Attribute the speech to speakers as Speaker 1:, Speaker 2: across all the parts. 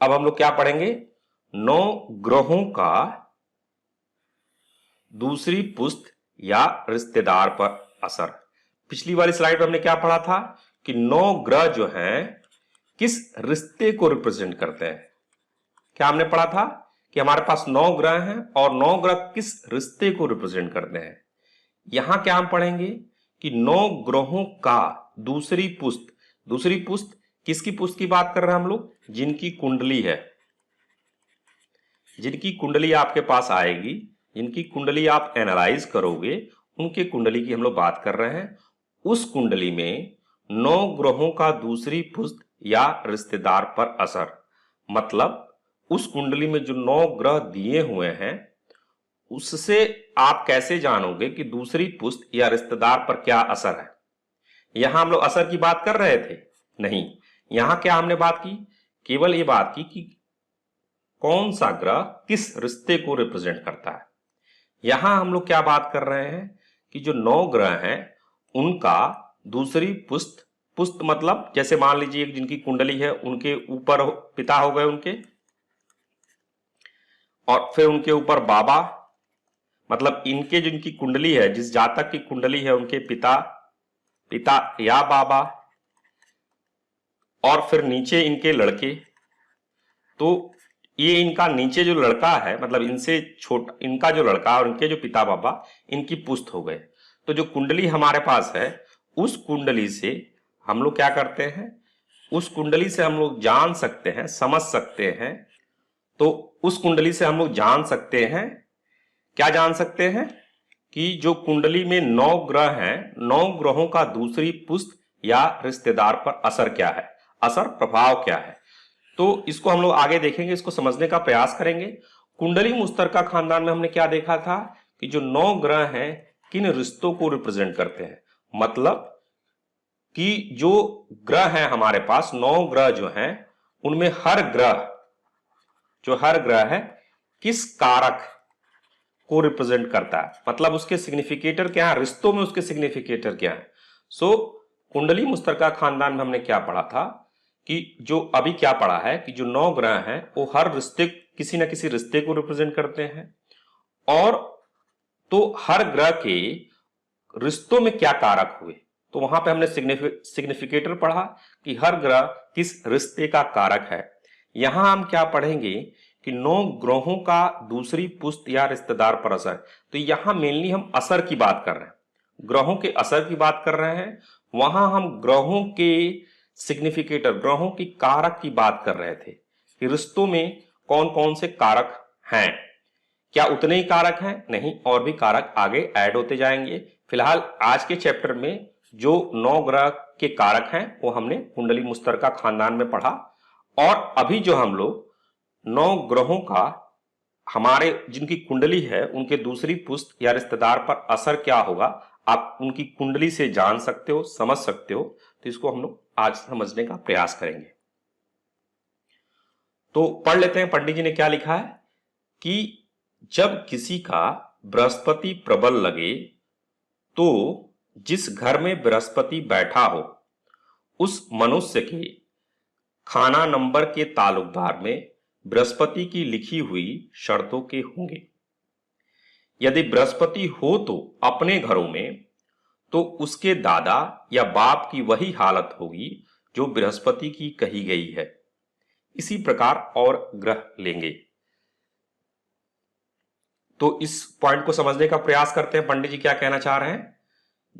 Speaker 1: अब हम लोग क्या पढ़ेंगे, 9 ग्रहों का दूसरी पुस्त या रिश्तेदार पर असर। पिछली वाली स्लाइड में हमने क्या पढ़ा था कि 9 ग्रह जो हैं किस रिश्ते को रिप्रेजेंट करते हैं। क्या हमने पढ़ा था कि हमारे पास 9 ग्रह हैं और 9 ग्रह किस रिश्ते को रिप्रेजेंट करते हैं। यहां क्या हम पढ़ेंगे कि 9 ग्रहों का दूसरी पुस्त किसकी पुस्त की बात कर रहे हैं हम लोग, जिनकी कुंडली है, जिनकी कुंडली आपके पास आएगी, जिनकी कुंडली आप एनालाइज करोगे, उनके कुंडली की हम लोग बात कर रहे हैं। उस कुंडली में 9 ग्रहों का दूसरी पुस्त या रिश्तेदार पर असर, मतलब उस कुंडली में जो 9 ग्रह दिए हुए हैं उससे आप कैसे जानोगे कि दूसरी पुस्त या रिश्तेदार पर क्या असर है। यहां हम लोग असर की बात कर रहे थे? नहीं, यहां क्या हमने बात की, केवल ये बात की कि कौन सा ग्रह किस रिश्ते को रिप्रेजेंट करता है। यहां हम लोग क्या बात कर रहे हैं कि जो 9 ग्रह हैं उनका दूसरी पुस्त मतलब जैसे मान लीजिए जिनकी कुंडली है उनके ऊपर पिता हो गए उनके, और फिर उनके ऊपर बाबा, मतलब इनके जिनकी कुंडली है, जिस जातक की कुंडली है उनके पिता या बाबा, और फिर नीचे इनके लड़के। तो ये इनका नीचे जो लड़का है, मतलब इनसे छोटा इनका जो लड़का और इनके जो पिता बाबा, इनकी पुस्त हो गए। तो जो कुंडली हमारे पास है उस कुंडली से हम लोग क्या करते हैं, उस कुंडली से हम लोग जान सकते हैं, समझ सकते हैं। तो उस कुंडली से हम लोग जान सकते हैं, क्या जान सकते हैं कि जो कुंडली में 9 ग्रह हैं, 9 ग्रहों का दूसरी पुस्त या रिश्तेदार पर असर क्या है, असर प्रभाव क्या है। तो इसको हम लोग आगे देखेंगे, इसको समझने का प्रयास करेंगे। कुंडली मुश्तरका खानदान में हमने क्या देखा था कि जो 9 ग्रह हैं किन रिश्तों को रिप्रेजेंट करते हैं, मतलब कि जो ग्रह हैं हमारे पास 9 ग्रह जो हैं उनमें हर ग्रह है किस कारक को रिप्रेजेंट करता है, मतलब उसके सिग्निफिकेटर क्या है, रिश्तों में उसके सिग्निफिकेटर क्या है। सो कुंडली मुश्तरका खानदान में हमने क्या पढ़ा था कि जो अभी क्या पढ़ा है कि जो 9 ग्रह हैं वो हर रिश्ते, किसी ना किसी रिश्ते को रिप्रेजेंट करते हैं। और तो हर ग्रह के रिश्तों में क्या कारक हुए, तो वहां पे हमने सिग्निफिकेटर पढ़ा कि हर ग्रह किस रिश्ते का कारक है। यहां हम क्या पढ़ेंगे कि 9 ग्रहों का दूसरी पुस्त या रिश्तेदार पर असर। तो यहां मेनली हम असर की बात कर रहे हैं, ग्रहों के असर की बात कर रहे हैं। वहां हम ग्रहों के सिग्निफिकेटर, ग्रहों की कारक की बात कर रहे थे कि रिश्तों में कौन कौन से कारक हैं। क्या उतने ही कारक हैं? नहीं, और भी कारक आगे ऐड होते जाएंगे। फिलहाल आज के चैप्टर में जो 9 ग्रह के कारक हैं वो हमने कुंडली मुश्तरका खानदान में पढ़ा। और अभी जो हम लोग 9 ग्रहों का हमारे जिनकी कुंडली है उनके दूसरी पुस्त या रिश्तेदार पर असर क्या होगा, आप उनकी कुंडली से जान सकते हो, समझ सकते हो। तो इसको हम लोग आज समझने का प्रयास करेंगे। तो पढ़ लेते हैं पंडित जी ने क्या लिखा है कि जब किसी का बृहस्पति प्रबल लगे तो जिस घर में बृहस्पति बैठा हो उस मनुष्य के खाना नंबर के ताल्लुकदार में बृहस्पति की लिखी हुई शर्तों के होंगे। यदि बृहस्पति हो तो अपने घरों में, तो उसके दादा या बाप की वही हालत होगी जो बृहस्पति की कही गई है। इसी प्रकार और ग्रह लेंगे। तो इस पॉइंट को समझने का प्रयास करते हैं, पंडित जी क्या कहना चाह रहे हैं।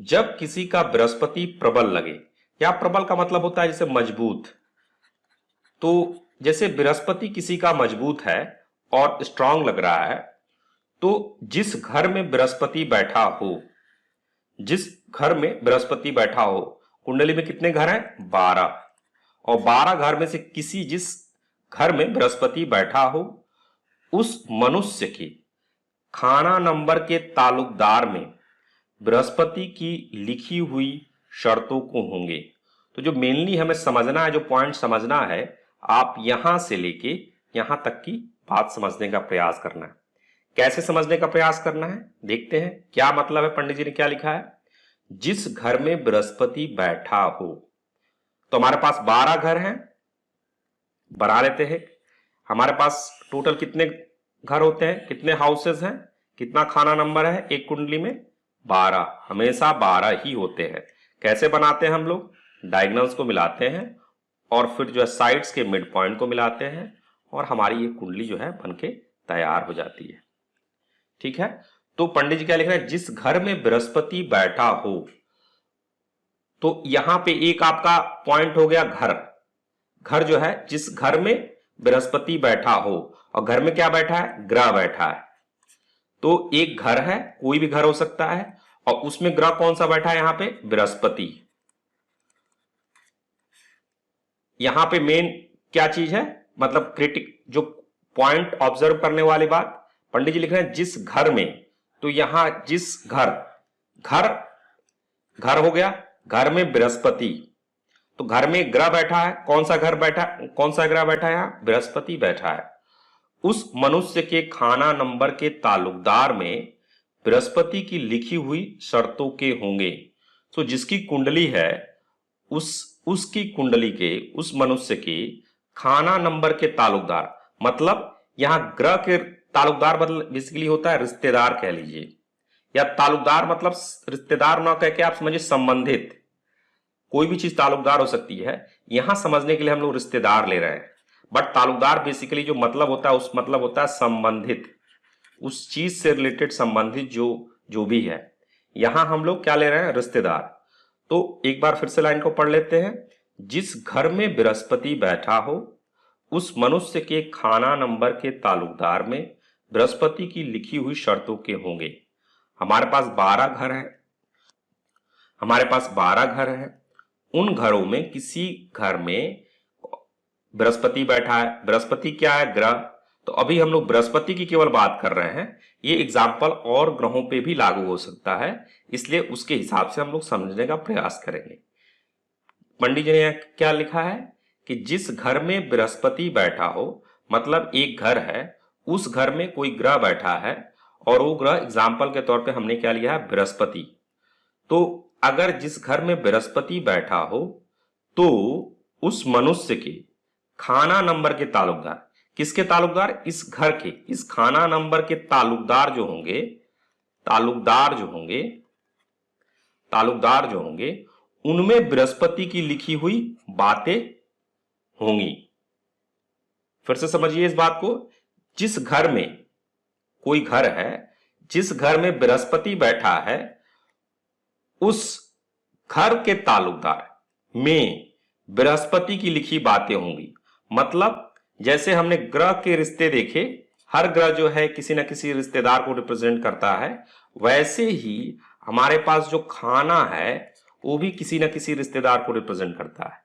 Speaker 1: जब किसी का बृहस्पति प्रबल लगे, या प्रबल का मतलब होता है जैसे मजबूत, तो जैसे बृहस्पति किसी का मजबूत है और स्ट्रांग लग रहा है, तो जिस घर में बृहस्पति बैठा हो, जिस घर में बृहस्पति बैठा हो, कुंडली में कितने घर हैं? 12, और 12 घर में से जिस घर में बृहस्पति बैठा हो उस मनुष्य के खाना नंबर के ताल्लुकदार में बृहस्पति की लिखी हुई शर्तों को होंगे। तो जो मेनली हमें समझना है, जो पॉइंट समझना है, आप यहां से लेके यहां तक की बात समझने का प्रयास करना है। कैसे समझने का प्रयास करना है देखते हैं। क्या मतलब है, पंडित जी ने क्या लिखा है, जिस घर में बृहस्पति बैठा हो। तो हमारे पास 12 घर हैं, बना लेते हैं। हमारे पास टोटल कितने घर होते हैं, कितने हाउसेस हैं, कितना खाना नंबर है एक कुंडली में, 12, हमेशा 12 ही होते हैं। कैसे बनाते हैं हम लोग, डायगोनल्स को मिलाते हैं और फिर जो है साइड्स के मिड पॉइंट को मिलाते हैं और हमारी ये कुंडली जो है बनके तैयार हो जाती है। ठीक है, तो पंडित जी क्या लिख रहे हैं, जिस घर में बृहस्पति बैठा हो, तो यहां पे एक आपका पॉइंट हो गया घर, घर जो है जिस घर में बृहस्पति बैठा हो, और घर में क्या बैठा है, ग्रह बैठा है। तो एक घर है, कोई भी घर हो सकता है, और उसमें ग्रह कौन सा बैठा है, यहां पे बृहस्पति। यहां पे मेन क्या चीज है, मतलब क्रिटिक जो पॉइंट ऑब्जर्व करने वाली बात, पंडित जी लिख रहे हैं जिस घर में, तो यहां जिस घर, घर घर हो गया, घर में बृहस्पति, तो घर में ग्रह बैठा है, कौन सा घर बैठा, कौन सा ग्रह बैठा है, यहां बृहस्पति बैठा है। उस मनुष्य के खाना नंबर के ताल्लुकदार में बृहस्पति की लिखी हुई शर्तों के होंगे। तो जिसकी कुंडली है, उसकी कुंडली के, उस मनुष्य के खाना नंबर के ताल्लुकदार, मतलब यहां ग्रह के ताल्लुकदार मतलब बेसिकली होता है रिश्तेदार कह लीजिए, या ताल्लुकदार मतलब रिश्तेदार ना कह के आप समझिए संबंधित, कोई भी चीज ताल्लुकदार हो सकती है। यहां समझने के लिए हम लोग रिश्तेदार ले रहे हैं, बट ताल्लुकदार बेसिकली जो मतलब होता है, उस मतलब होता है संबंधित, उस चीज से रिलेटेड संबंधित जो भी है। यहां हम लोग क्या ले रहे हैं, रिश्तेदार। तो एक बार फिर से लाइन को पढ़ लेते हैं, जिस घर में बृहस्पति बैठा हो, उस मनुष्य के खाना नंबर के ताल्लुकदार में बृहस्पति की लिखी हुई शर्तों के होंगे। हमारे पास 12 घर हैं, हमारे पास 12 घर हैं। उन घरों में किसी घर में बृहस्पति बैठा है, बृहस्पति क्या है, ग्रह। तो अभी हम लोग बृहस्पति की केवल बात कर रहे हैं, ये एग्जाम्पल और ग्रहों पे भी लागू हो सकता है, इसलिए उसके हिसाब से हम लोग समझने का प्रयास करेंगे। पंडित जी ने क्या लिखा है कि जिस घर में बृहस्पति बैठा हो, मतलब एक घर है, उस घर में कोई ग्रह बैठा है, और वो ग्रह एग्जाम्पल के तौर पे हमने क्या लिया है, बृहस्पति। तो अगर जिस घर में बृहस्पति बैठा हो, तो उस मनुष्य के खाना नंबर के ताल्लुकदार, किसके ताल्लुकदार, इस घर के, इस खाना नंबर के ताल्लुकदार जो होंगे, ताल्लुकदार जो होंगे उनमें बृहस्पति की लिखी हुई बातें होंगी। फिर से समझिए इस बात को, जिस घर में कोई घर है, जिस घर में बृहस्पति बैठा है, उस घर के ताल्लुकदार में बृहस्पति की लिखी बातें होंगी। मतलब जैसे हमने ग्रह के रिश्ते देखे, हर ग्रह जो है किसी न किसी रिश्तेदार को रिप्रेजेंट करता है, वैसे ही हमारे पास जो खाना है वो भी किसी न किसी रिश्तेदार को रिप्रेजेंट करता है।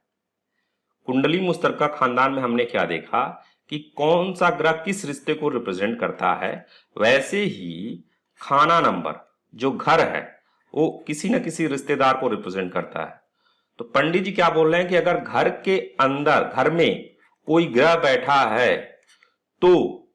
Speaker 1: कुंडली मुश्तरका खानदान में हमने क्या देखा कि कौन सा ग्रह किस रिश्ते को रिप्रेजेंट करता है, वैसे ही खाना नंबर जो घर है वो किसी न किसी रिश्तेदार को रिप्रेजेंट करता है। तो पंडित जी क्या बोल रहे हैं कि अगर घर के अंदर, घर में कोई ग्रह बैठा है, तो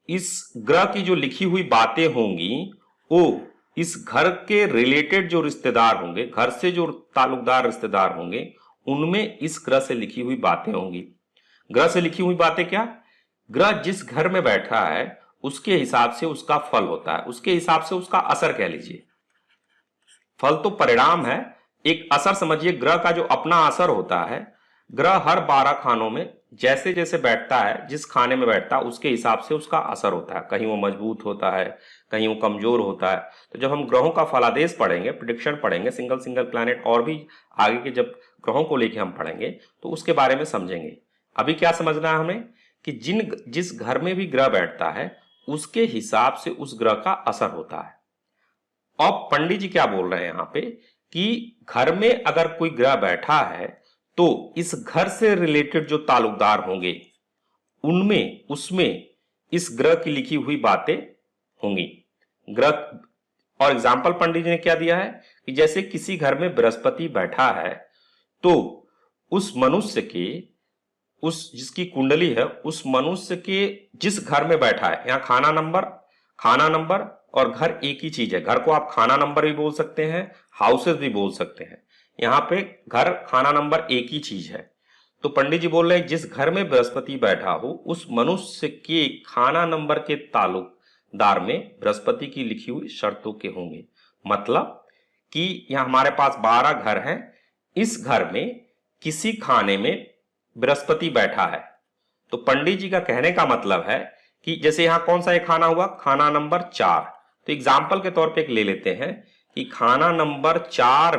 Speaker 1: इस ग्रह की जो लिखी हुई बातें होंगी वो इस घर के रिलेटेड जो रिश्तेदार होंगे, घर से जो ताल्लुकदार रिश्तेदार होंगे, उनमें इस ग्रह से लिखी हुई बातें होंगी। ग्रह से लिखी हुई बातें क्या, ग्रह जिस घर में बैठा है उसके हिसाब से उसका फल होता है, उसके हिसाब से उसका असर कह लीजिए। फल तो परिणाम है, एक असर समझिए, ग्रह का जो अपना असर होता है। ग्रह हर 12 खानों में जैसे जैसे बैठता है, जिस खाने में बैठता है उसके हिसाब से उसका असर होता है। कहीं वो मजबूत होता है, कहीं वो कमजोर होता है। तो जब हम ग्रहों का फलादेश पढ़ेंगे, प्रिडिक्शन पढ़ेंगे, सिंगल सिंगल प्लैनेट और भी आगे के जब ग्रहों को लेके हम पढ़ेंगे तो उसके बारे में समझेंगे। अभी क्या समझना है हमें कि जिस घर में भी ग्रह बैठता है उसके हिसाब से उस ग्रह का असर होता है। अब पंडित जी क्या बोल रहे हैं यहां पे कि घर में अगर कोई ग्रह बैठा है तो इस घर से रिलेटेड जो ताल्लुकदार होंगे उनमें, उसमें इस ग्रह की लिखी हुई बातें होंगी। ग्रह और एग्जाम्पल पंडित जी ने क्या दिया है कि जैसे किसी घर में बृहस्पति बैठा है, तो उस मनुष्य के, उस जिसकी कुंडली है, उस मनुष्य के जिस घर में बैठा है, यहां खाना नंबर और घर एक ही चीज है। घर को आप खाना नंबर भी बोल सकते हैं, हाउसेस भी बोल सकते हैं। यहां पे घर, खाना नंबर एक ही चीज है। तो पंडित जी बोल रहे हैं जिस घर में बृहस्पति बैठा हो उस मनुष्य के खाना नंबर के ताल्लुकदार में बृहस्पति की लिखी हुई शर्तों के होंगे। मतलब कि यहां हमारे पास 12 घर हैं, इस घर में किसी खाने में बृहस्पति बैठा है। तो पंडित जी का कहने का मतलब है कि जैसे यहां कौन सा एक खाना हुआ, खाना नंबर 4। तो एग्जाम्पल के तौर पे एक ले लेते हैं कि खाना नंबर 4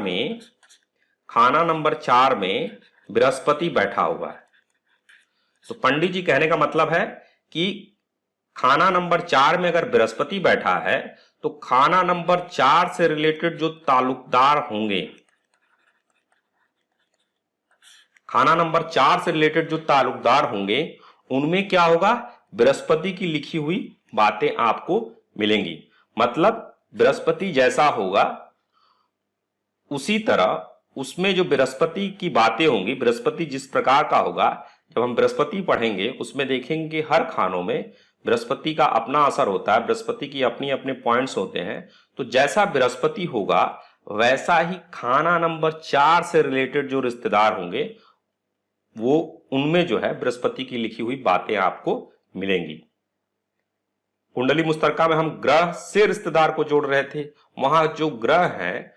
Speaker 1: में बृहस्पति बैठा हुआ है। तो पंडित जी कहने का मतलब है कि खाना नंबर 4 में अगर बृहस्पति बैठा है तो खाना नंबर 4 से रिलेटेड जो ताल्लुकदार होंगे, खाना नंबर 4 से रिलेटेड जो ताल्लुकदार होंगे उनमें क्या होगा, बृहस्पति की लिखी हुई बातें आपको मिलेंगी। मतलब बृहस्पति जैसा होगा उसी तरह उसमें जो बृहस्पति की बातें होंगी, बृहस्पति जिस प्रकार का होगा, जब हम बृहस्पति पढ़ेंगे उसमें देखेंगे हर खानों में बृहस्पति का अपना असर होता है, बृहस्पति की अपनी अपने पॉइंट्स होते हैं। तो जैसा बृहस्पति होगा वैसा ही खाना नंबर 4 से रिलेटेड जो रिश्तेदार होंगे वो उनमें जो है बृहस्पति की लिखी हुई बातें आपको मिलेंगी। कुंडली मुस्तरका में हम ग्रह से रिश्तेदार को जोड़ रहे थे, वहां जो ग्रह हैं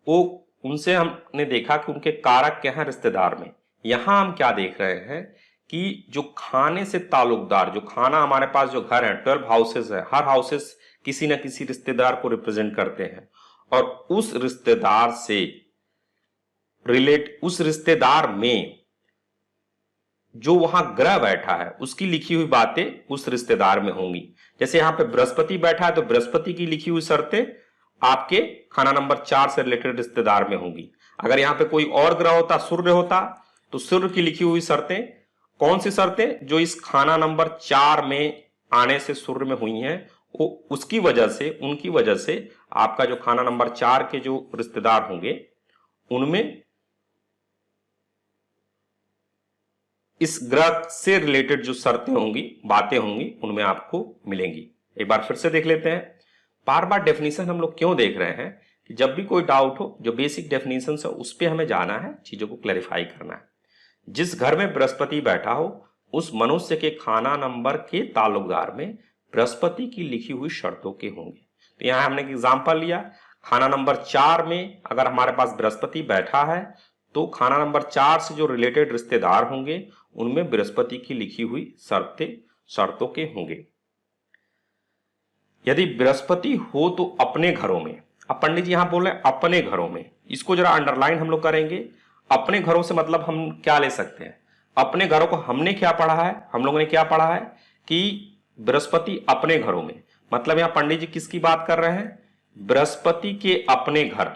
Speaker 1: वो उनसे हमने देखा कि उनके कारक क्या हैं रिश्तेदार में। यहां हम क्या देख रहे हैं कि जो खाने से ताल्लुकदार, जो खाना हमारे पास जो घर है 12 हाउसेस है, हर हाउसेस किसी न किसी रिश्तेदार को रिप्रेजेंट करते हैं और उस रिश्तेदार से उस रिश्तेदार में जो वहां ग्रह बैठा है उसकी लिखी हुई बातें उस रिश्तेदार में होंगी। जैसे यहां पे बृहस्पति बैठा है तो बृहस्पति की लिखी हुई शर्तें आपके खाना नंबर 4 से रिलेटेड रिश्तेदार में होंगी। अगर यहां पे कोई और ग्रह होता, सूर्य होता, तो सूर्य की लिखी हुई शर्तें, कौन सी शर्तें, जो इस खाना नंबर 4 में आने से सूर्य में हुई हैं, वो उसकी वजह से, उनकी वजह से आपका जो खाना नंबर 4 के जो रिश्तेदार होंगे उनमें इस ग्रह से रिलेटेड जो शर्तें होंगी, बातें होंगी, उनमें आपको मिलेंगी। एक बार फिर से देख लेते हैं। बार बार डेफिनेशन हम लोग क्यों देख रहे हैं कि जब भी कोई डाउट हो, जो बेसिक डेफिनेशन है उस पर हमें जाना है, चीजों को क्लैरिफाई करना है। जिस घर में बृहस्पति बैठा हो उस मनुष्य के खाना नंबर के ताल्लुकदार में बृहस्पति की लिखी हुई शर्तों के होंगे। तो यहां हमने एक एग्जाम्पल लिया, खाना नंबर 4 में अगर हमारे पास बृहस्पति बैठा है तो खाना नंबर 4 से जो रिलेटेड रिश्तेदार होंगे उनमें बृहस्पति की लिखी हुई शर्तों के होंगे। यदि बृहस्पति हो तो अपने घरों में, अब पंडित जी यहां बोल रहे हैं अपने घरों में, इसको जरा अंडरलाइन हम लोग करेंगे। अपने घरों से मतलब हम क्या ले सकते हैं, अपने घरों को हमने क्या पढ़ा है, हम लोगों ने क्या पढ़ा है कि बृहस्पति अपने घरों में, मतलब यहां पंडित जी किसकी बात कर रहे हैं, बृहस्पति के अपने घर।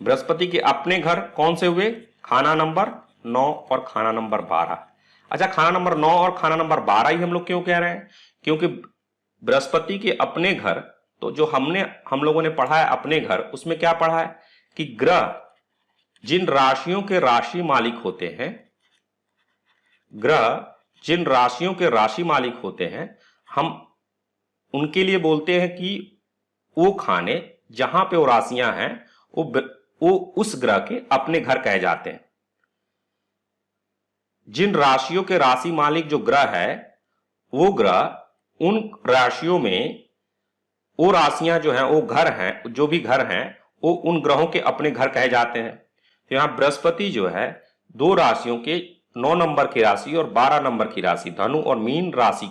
Speaker 1: बृहस्पति के अपने घर कौन से हुए, खाना नंबर 9 और खाना नंबर 12। अच्छा, खाना नंबर 9 और खाना नंबर 12 ही हम लोग क्यों कह रहे हैं, क्योंकि बृहस्पति के अपने घर, तो जो हम लोगों ने पढ़ा है अपने घर, उसमें क्या पढ़ा है कि ग्रह जिन राशियों के राशि मालिक होते हैं, ग्रह जिन राशियों के राशि मालिक होते हैं, हम उनके लिए बोलते हैं कि वो खाने जहां पे वो राशियां हैं वो उस ग्रह के अपने घर कहे जाते हैं। जिन राशियों के राशि मालिक जो ग्रह है, वो ग्रह उन राशियों में, वो राशियां जो हैं, वो घर हैं, जो भी घर हैं वो उन ग्रहों के अपने घर कहे जाते हैं। तो यहां बृहस्पति जो है 2 राशियों के 9 नंबर की राशि और 12 नंबर की राशि, धनु और मीन राशि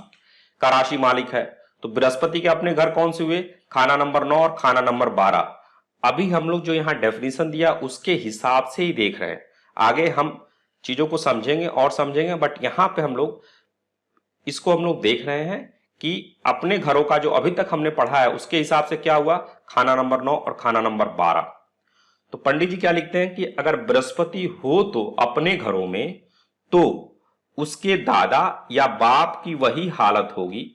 Speaker 1: का राशि मालिक है। तो बृहस्पति के अपने घर कौन से हुए, खाना नंबर 9 और खाना नंबर 12। अभी हम लोग जो यहां डेफिनेशन दिया उसके हिसाब से ही देख रहे हैं, आगे हम चीजों को समझेंगे और समझेंगे, बट यहां पे हम लोग देख रहे हैं कि अपने घरों का जो अभी तक हमने पढ़ा है उसके हिसाब से क्या हुआ, खाना नंबर 9 और खाना नंबर 12। तो पंडित जी क्या लिखते हैं कि अगर बृहस्पति हो तो अपने घरों में, तो उसके दादा या बाप की वही हालत होगी।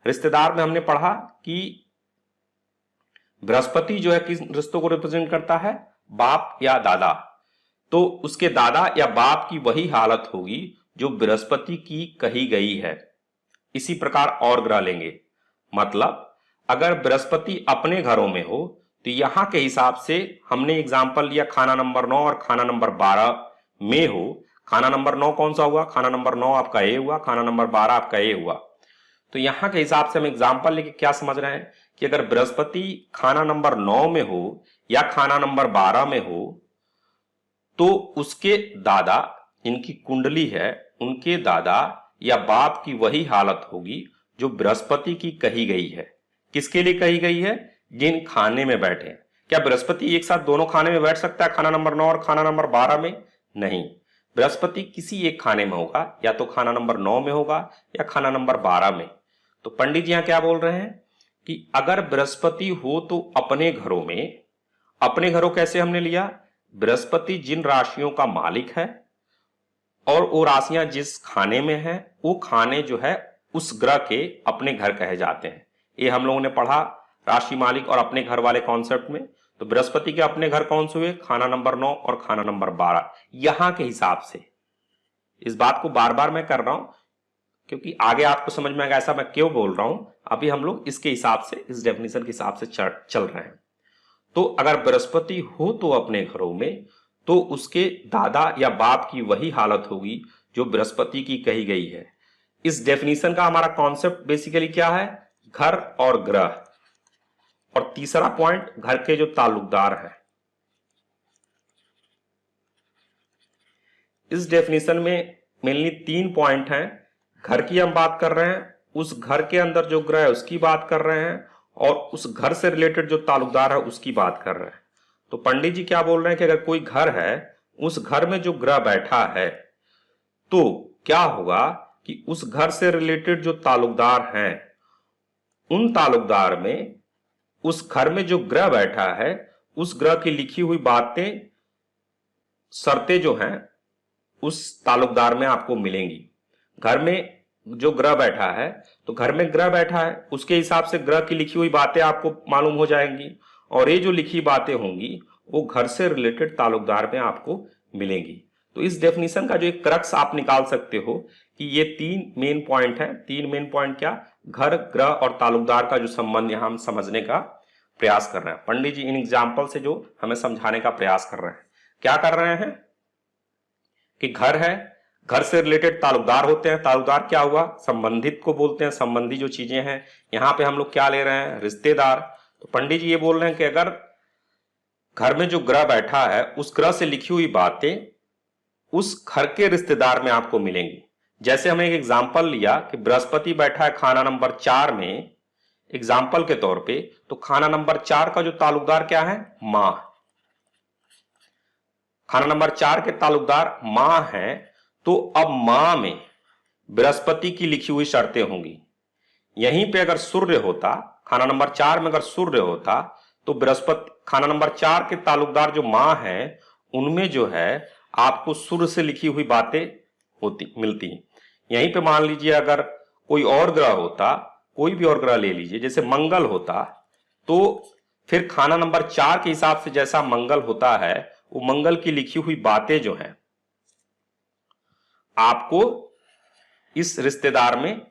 Speaker 1: रिश्तेदार में हमने पढ़ा कि बृहस्पति जो है किस रिश्तों को रिप्रेजेंट करता है, बाप या दादा, तो उसके दादा या बाप की वही हालत होगी जो बृहस्पति की कही गई है। इसी प्रकार और ग्रह लेंगे, मतलब अगर बृहस्पति अपने घरों में हो तो यहां के हिसाब से हमने एग्जाम्पल लिया खाना नंबर 9 और खाना नंबर 12 में हो। खाना नंबर 9 कौन सा हुआ? खाना नंबर 9 आपका ए हुआ, खाना नंबर 12 आपका ए हुआ। तो यहां के हिसाब से हम एग्जाम्पल लेके क्या समझ रहे हैं कि अगर बृहस्पति खाना नंबर 9 में हो या खाना नंबर 12 में हो तो उसके दादा, इनकी कुंडली है, उनके दादा या बाप की वही हालत होगी जो बृहस्पति की कही गई है। किसके लिए कही गई है? जिन खाने में बैठे हैं। क्या बृहस्पति एक साथ दोनों खाने में बैठ सकता है, खाना नंबर 9 और खाना नंबर 12 में? नहीं, बृहस्पति किसी एक खाने में होगा, या तो खाना नंबर 9 में होगा या खाना नंबर 12 में। तो पंडित जी यहां क्या बोल रहे हैं कि अगर बृहस्पति हो तो अपने घरों में, अपने घरों कैसे हमने लिया? बृहस्पति जिन राशियों का मालिक है और वो राशियां जिस खाने में है, वो खाने जो है उस ग्रह के अपने घर कहे जाते हैं। ये हम लोगों ने पढ़ा राशि मालिक और अपने घर वाले कॉन्सेप्ट में। तो बृहस्पति के अपने घर कौन से हुए? खाना नंबर 9 और खाना नंबर 12। यहां के हिसाब से, इस बात को बार बार मैं कर रहा हूं क्योंकि आगे आपको समझ में आएगा ऐसा मैं क्यों बोल रहा हूं। अभी हम लोग इसके हिसाब से, इस डेफिनेशन के हिसाब से चल रहे हैं। तो अगर बृहस्पति हो तो अपने घरों में, तो उसके दादा या बाप की वही हालत होगी जो बृहस्पति की कही गई है। इस डेफिनेशन का हमारा कॉन्सेप्ट बेसिकली क्या है? घर और ग्रह। और तीसरा पॉइंट, घर के जो ताल्लुकदार हैं। इस डेफिनेशन में मेनली 3 पॉइंट हैं। घर की हम बात कर रहे हैं, उस घर के अंदर जो ग्रह है उसकी बात कर रहे हैं, और उस घर से रिलेटेड जो ताल्लुकदार है उसकी बात कर रहे हैं। तो पंडित जी क्या बोल रहे हैं कि अगर कोई घर है, उस घर में जो ग्रह बैठा है तो क्या होगा कि उस घर से रिलेटेड जो ताल्लुकदार हैं, उन ताल्लुकदार में, उस घर में जो ग्रह बैठा है उस ग्रह की लिखी हुई बातें, शर्तें जो हैं उस ताल्लुकदार में आपको मिलेंगी। घर में जो ग्रह बैठा है, तो घर में ग्रह बैठा है, उसके हिसाब से ग्रह की लिखी हुई बातें आपको मालूम हो जाएंगी, और ये जो लिखी बातें होंगी वो घर से रिलेटेड ताल्लुकदार में आपको मिलेंगी। तो इस डेफिनेशन का जो एक क्रक्स आप निकाल सकते हो कि ये 3 मेन पॉइंट है। 3 मेन पॉइंट क्या? घर, ग्रह और ताल्लुकदार का जो संबंध यहां हम समझने का प्रयास कर रहे हैं। पंडित जी इन एग्जाम्पल से जो हमें समझाने का प्रयास कर रहे हैं, क्या कर रहे हैं कि घर है, घर से रिलेटेड ताल्लुकदार होते हैं। ताल्लुकदार क्या हुआ? संबंधित को बोलते हैं, संबंधी जो चीजें हैं। यहां पे हम लोग क्या ले रहे हैं? रिश्तेदार। तो पंडित जी ये बोल रहे हैं कि अगर घर में जो ग्रह बैठा है उस ग्रह से लिखी हुई बातें उस घर के रिश्तेदार में आपको मिलेंगी। जैसे हमने एक एग्जाम्पल लिया कि बृहस्पति बैठा है खाना नंबर 4 में, एग्जाम्पल के तौर पे, तो खाना नंबर 4 का जो ताल्लुकदार क्या है? मां। खाना नंबर 4 के ताल्लुकदार मां है, तो अब मां में बृहस्पति की लिखी हुई शर्तें होंगी। यहीं पे अगर सूर्य होता, खाना नंबर 4 में अगर सूर्य होता, तो बृहस्पति, खाना नंबर 4 के ताल्लुकदार जो मां है उनमें जो है आपको सूर्य से लिखी हुई बातें होती मिलती। यहीं पे मान लीजिए अगर कोई और ग्रह होता, कोई भी और ग्रह ले लीजिए, जैसे मंगल होता, तो फिर खाना नंबर 4 के हिसाब से जैसा मंगल होता है, वो मंगल की लिखी हुई बातें जो हैं आपको इस रिश्तेदार में,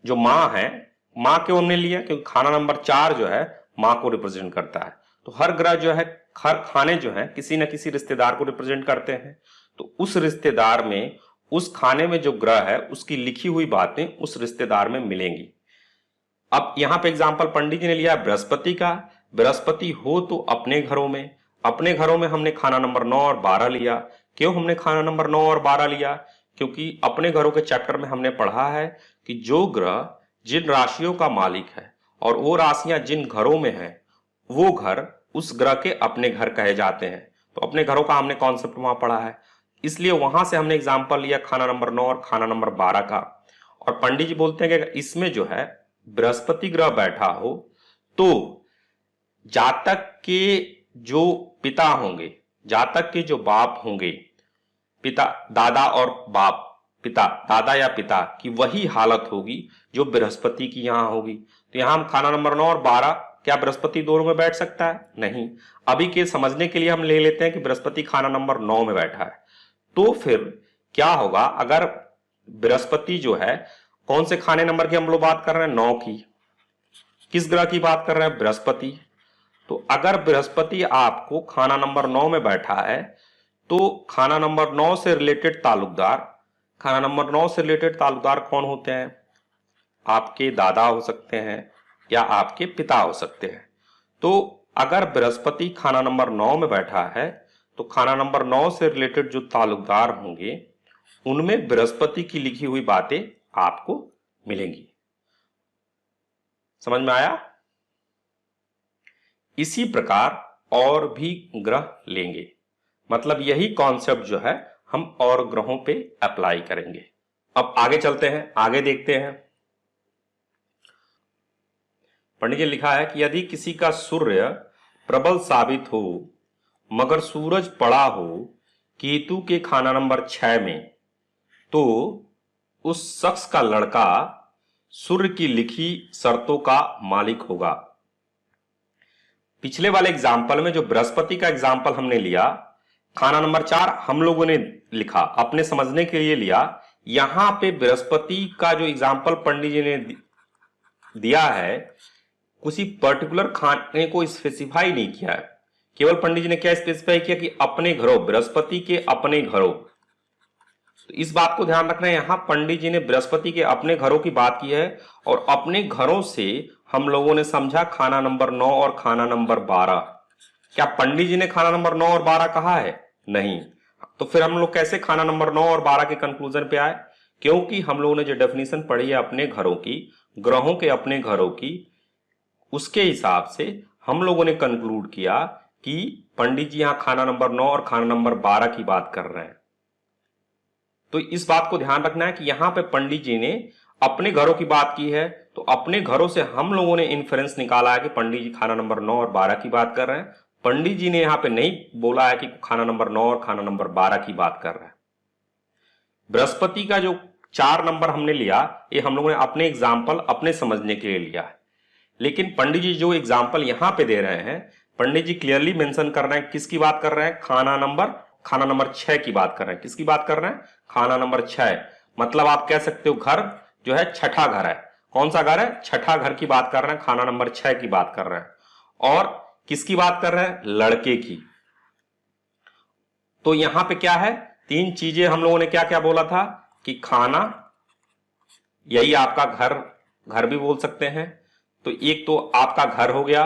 Speaker 1: जो मां है, मां क्यों हमने लिया? क्योंकि खाना नंबर 4 जो है मां को रिप्रेजेंट करता है। तो हर ग्रह जो है, हर खाने जो है किसी न किसी रिश्तेदार को रिप्रेजेंट करते हैं। तो उस रिश्तेदार में, उस खाने में जो ग्रह है उसकी लिखी हुई बातें उस रिश्तेदार में मिलेंगी। अब यहां पे एग्जांपल पंडित जी ने लिया बृहस्पति का। बृहस्पति हो तो अपने घरों में, अपने घरों में हमने खाना नंबर 9 और 12 लिया। क्यों हमने खाना नंबर 9 और 12 लिया? क्योंकि अपने घरों के चैप्टर में हमने पढ़ा है कि जो ग्रह जिन राशियों का मालिक है और वो राशियां जिन घरों में है, वो घर उस ग्रह के अपने घर कहे जाते हैं। तो अपने घरों का हमने कॉन्सेप्ट वहां पढ़ा है, इसलिए वहां से हमने एग्जाम्पल लिया खाना नंबर 9 और खाना नंबर 12 का। और पंडित जी बोलते हैं कि अगर इसमें जो है बृहस्पति ग्रह बैठा हो तो जातक के जो पिता होंगे, जातक के जो बाप होंगे, पिता, दादा और बाप, पिता, दादा या पिता की वही हालत होगी जो बृहस्पति की यहां होगी। तो यहां हम खाना नंबर 9 और 12, क्या बृहस्पति दोनों में बैठ सकता है? नहीं। अभी के समझने के लिए हम ले लेते हैं कि बृहस्पति खाना नंबर 9 में बैठा है। तो फिर क्या होगा अगर बृहस्पति जो है, कौन से खाने नंबर की हम लोग बात कर रहे हैं? 9 की। किस ग्रह की बात कर रहे हैं? बृहस्पति। तो अगर बृहस्पति आपको खाना नंबर 9 में बैठा है तो खाना नंबर 9 से रिलेटेड ताल्लुकदार कौन होते हैं? आपके दादा हो सकते हैं या आपके पिता हो सकते हैं। तो अगर बृहस्पति खाना नंबर 9 में बैठा है तो खाना नंबर 9 से रिलेटेड जो ताल्लुकदार होंगे उनमें बृहस्पति की लिखी हुई बातें आपको मिलेंगी। समझ में आया? इसी प्रकार और भी ग्रह लेंगे, मतलब यही कॉन्सेप्ट जो है हम और ग्रहों पे अप्लाई करेंगे। अब आगे चलते हैं, आगे देखते हैं। पंडित जी ने लिखा है कि यदि किसी का सूर्य प्रबल साबित हो मगर सूरज पड़ा हो केतु के खाना नंबर 6 में, तो उस शख्स का लड़का सूर्य की लिखी शर्तों का मालिक होगा। पिछले वाले एग्जाम्पल में जो बृहस्पति का एग्जाम्पल हमने लिया, खाना नंबर 4 हम लोगों ने लिखा, अपने समझने के लिए लिया। यहां पे बृहस्पति का जो एग्जाम्पल पंडित जी ने दिया है किसी पर्टिकुलर खाने को स्पेसिफाई नहीं किया है, केवल पंडित जी ने क्या स्पेसिफाई किया कि अपने घरों, बृहस्पति के अपने घरों। तो इस बात को ध्यान रखना है, यहां पंडित जी ने बृहस्पति के अपने घरों की बात की है और अपने घरों से हम लोगों ने समझा खाना नंबर 9 और खाना नंबर 12। क्या पंडित जी ने खाना नंबर 9 और 12 कहा है? नहीं। तो फिर हम लोग कैसे खाना नंबर 9 और 12 के कंक्लूजन पे आए? क्योंकि हम लोगों ने जो डेफिनेशन पढ़ी है अपने घरों की, ग्रहों के अपने घरों की, उसके हिसाब से हम लोगों ने कंक्लूड किया कि पंडित जी यहां खाना नंबर 9 और खाना नंबर 12 की बात कर रहे हैं। तो इस बात को ध्यान रखना है कि यहां पे पंडित जी ने अपने घरों की बात की है, तो अपने घरों से हम लोगों ने इन्फरेंस निकाला है कि पंडित जी खाना नंबर 9 और 12 की बात कर रहे हैं। पंडित जी ने यहां पे नहीं बोला है कि खाना नंबर 9 और खाना नंबर 12 की बात कर रहे हैं। बृहस्पति का जो 4 नंबर हमने लिया, ये हम लोगों ने अपने एग्जाम्पल अपने समझने के लिए लिया है, लेकिन पंडित जी जो एग्जाम्पल यहां पे दे रहे हैं, पंडित जी क्लियरली मेंशन कर रहे हैं किसकी बात कर रहे हैं? खाना नंबर 6 की बात कर रहे हैं। किसकी बात कर रहे हैं? खाना नंबर 6। मतलब आप कह सकते हो घर जो है छठा घर है। कौन सा घर है? छठा घर की बात कर रहे हैं, खाना नंबर 6 की बात कर रहे हैं। और किसकी बात कर रहे हैं? लड़के की। तो यहां पे क्या है? 3 चीजें हम लोगों ने क्या क्या बोला था कि खाना, यही आपका घर भी बोल सकते हैं। तो एक तो आपका घर हो गया,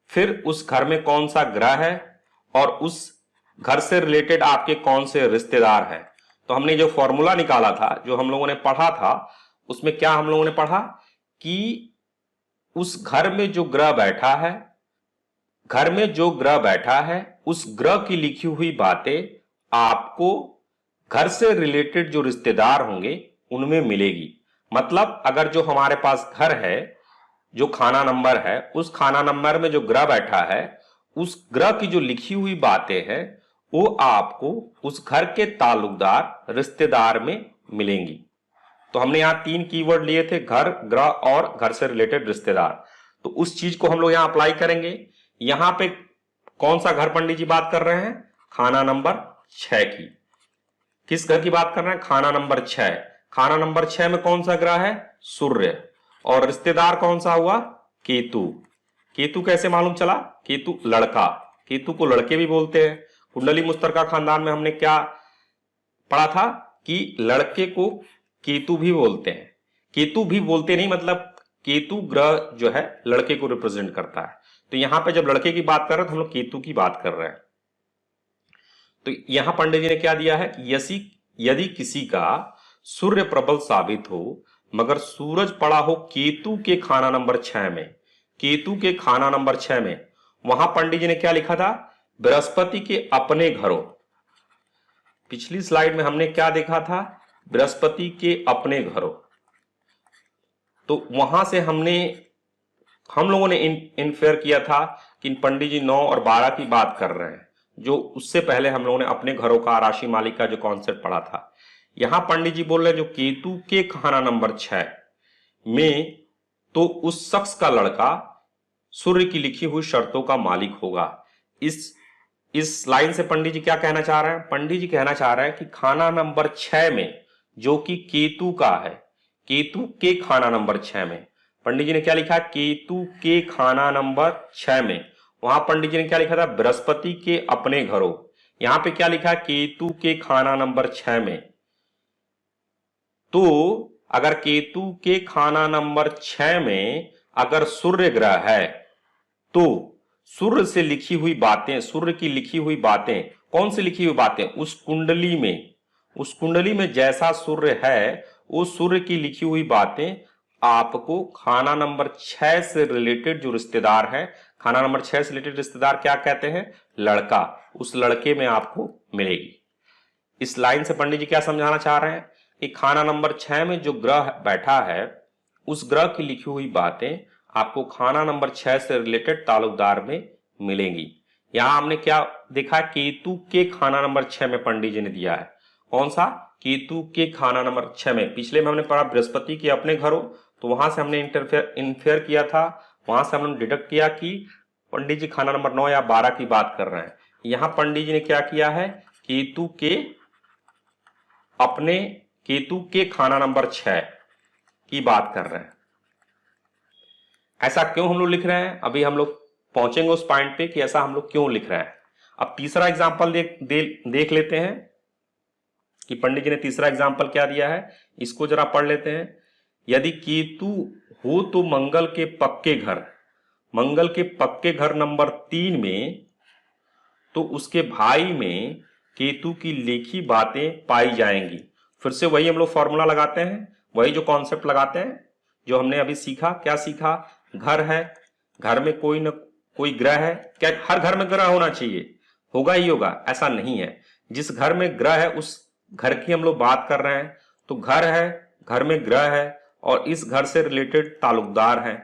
Speaker 1: फिर उस घर में कौन सा ग्रह है और उस घर से रिलेटेड आपके कौन से रिश्तेदार हैं। तो हमने जो फॉर्मूला निकाला था, जो हम लोगों ने पढ़ा था, उसमें क्या हम लोगों ने पढ़ा कि उस घर में जो ग्रह बैठा है, उस ग्रह की लिखी हुई बातें आपको घर से रिलेटेड जो रिश्तेदार होंगे उनमें मिलेगी। मतलब अगर जो हमारे पास घर है, जो खाना नंबर है, उस खाना नंबर में जो ग्रह बैठा है, उस ग्रह की जो लिखी हुई बातें हैं वो आपको उस घर के ताल्लुकदार रिश्तेदार में मिलेंगी। तो हमने यहां 3 कीवर्ड लिए थे, घर, ग्रह और घर से रिलेटेड रिश्तेदार। तो उस चीज को हम लोग यहां अप्लाई करेंगे। यहां पे कौन सा घर पंडित जी बात कर रहे हैं? खाना नंबर 6 की। किस घर की बात कर रहे हैं? खाना नंबर 6। खाना नंबर 6 में कौन सा ग्रह है? सूर्य। और रिश्तेदार कौन सा हुआ? केतु। केतु कैसे मालूम चला? केतु लड़का, केतु को लड़के भी बोलते हैं। कुंडली मुस्तरका खानदान में हमने क्या पढ़ा था कि लड़के को केतु भी बोलते हैं। केतु भी बोलते नहीं, मतलब केतु ग्रह जो है लड़के को रिप्रेजेंट करता है। तो यहां पे जब लड़के की बात कर रहे हैं तो हम लोग केतु की बात कर रहे हैं। तो यहां पंडित जी ने क्या दिया है कि यदि किसी का सूर्य प्रबल साबित हो मगर सूरज पड़ा हो केतु के खाना नंबर 6 में, केतु के खाना नंबर 6 में, वहां पंडित जी ने क्या लिखा था? बृहस्पति के अपने घरों। पिछली स्लाइड में हमने क्या देखा था? बृहस्पति के अपने घरों। तो वहां से हम लोगों ने इन्फेयर किया था कि पंडित जी 9 और 12 की बात कर रहे हैं, जो उससे पहले हम लोगों ने अपने घरों का, राशि मालिक का जो कॉन्सेप्ट पढ़ा था। यहां पंडित जी बोल रहे हैं जो केतु के खाना नंबर 6 में, तो उस शख्स का लड़का सूर्य की लिखी हुई शर्तों का मालिक होगा। इस लाइन से पंडित जी क्या कहना चाह रहे हैं? पंडित जी कहना चाह रहे हैं कि खाना नंबर 6 में, जो कि केतु का है, केतु के खाना नंबर 6 में, पंडित जी ने क्या लिखा? केतु के खाना नंबर 6 में, वहां पंडित जी ने क्या लिखा था, बृहस्पति के अपने घरों। यहां पे क्या लिखा, केतु के खाना नंबर 6 में। तो अगर केतु के खाना नंबर 6 में अगर सूर्य ग्रह है, तो सूर्य से लिखी हुई बातें, सूर्य की लिखी हुई बातें, कौन सी लिखी हुई बातें, उस कुंडली में जैसा सूर्य है, उस सूर्य की लिखी हुई बातें आपको खाना नंबर 6 से रिलेटेड जो रिश्तेदार है, खाना नंबर 6 से रिलेटेड रिश्तेदार क्या कहते हैं, लड़का, उस लड़के में आपको मिलेगी। इस लाइन से पंडित जी क्या समझाना चाह रहे हैं कि खाना नंबर 6 में जो ग्रह बैठा है, उस ग्रह की लिखी हुई बातें आपको खाना नंबर 6 से रिलेटेड ताल्लुकदार में मिलेंगी। यहां हमने क्या देखा, केतु के खाना नंबर 6 में पंडित जी ने दिया है, कौन सा, केतु के खाना नंबर 6 में। पिछले में हमने पढ़ा बृहस्पति के अपने घरों, तो वहां से हमने इंफेयर किया था, वहां से हमने डिडक्ट किया कि पंडित जी खाना नंबर 9 या 12 की बात कर रहे हैं। यहां पंडित जी ने क्या किया है, केतु के खाना नंबर 6 की बात कर रहे हैं। ऐसा क्यों हम लोग लिख रहे हैं, अभी हम लोग पहुंचेंगे उस पॉइंट पे कि ऐसा हम लोग क्यों लिख रहे हैं। अब तीसरा एग्जांपल देख लेते हैं कि पंडित जी ने तीसरा एग्जांपल क्या दिया है, इसको जरा पढ़ लेते हैं। यदि केतु हो तो मंगल के पक्के घर नंबर 3 में, तो उसके भाई में केतु की लिखी बातें पाई जाएंगी। फिर से वही हम लोग फॉर्मूला लगाते हैं, वही जो कॉन्सेप्ट लगाते हैं जो हमने अभी सीखा। क्या सीखा, घर है, घर में कोई न कोई ग्रह है। क्या हर घर में ग्रह होना चाहिए, होगा ही होगा, ऐसा नहीं है। जिस घर में ग्रह है उस घर की हम लोग बात कर रहे हैं। तो घर है, घर में ग्रह है और इस घर से रिलेटेड ताल्लुकदार हैं,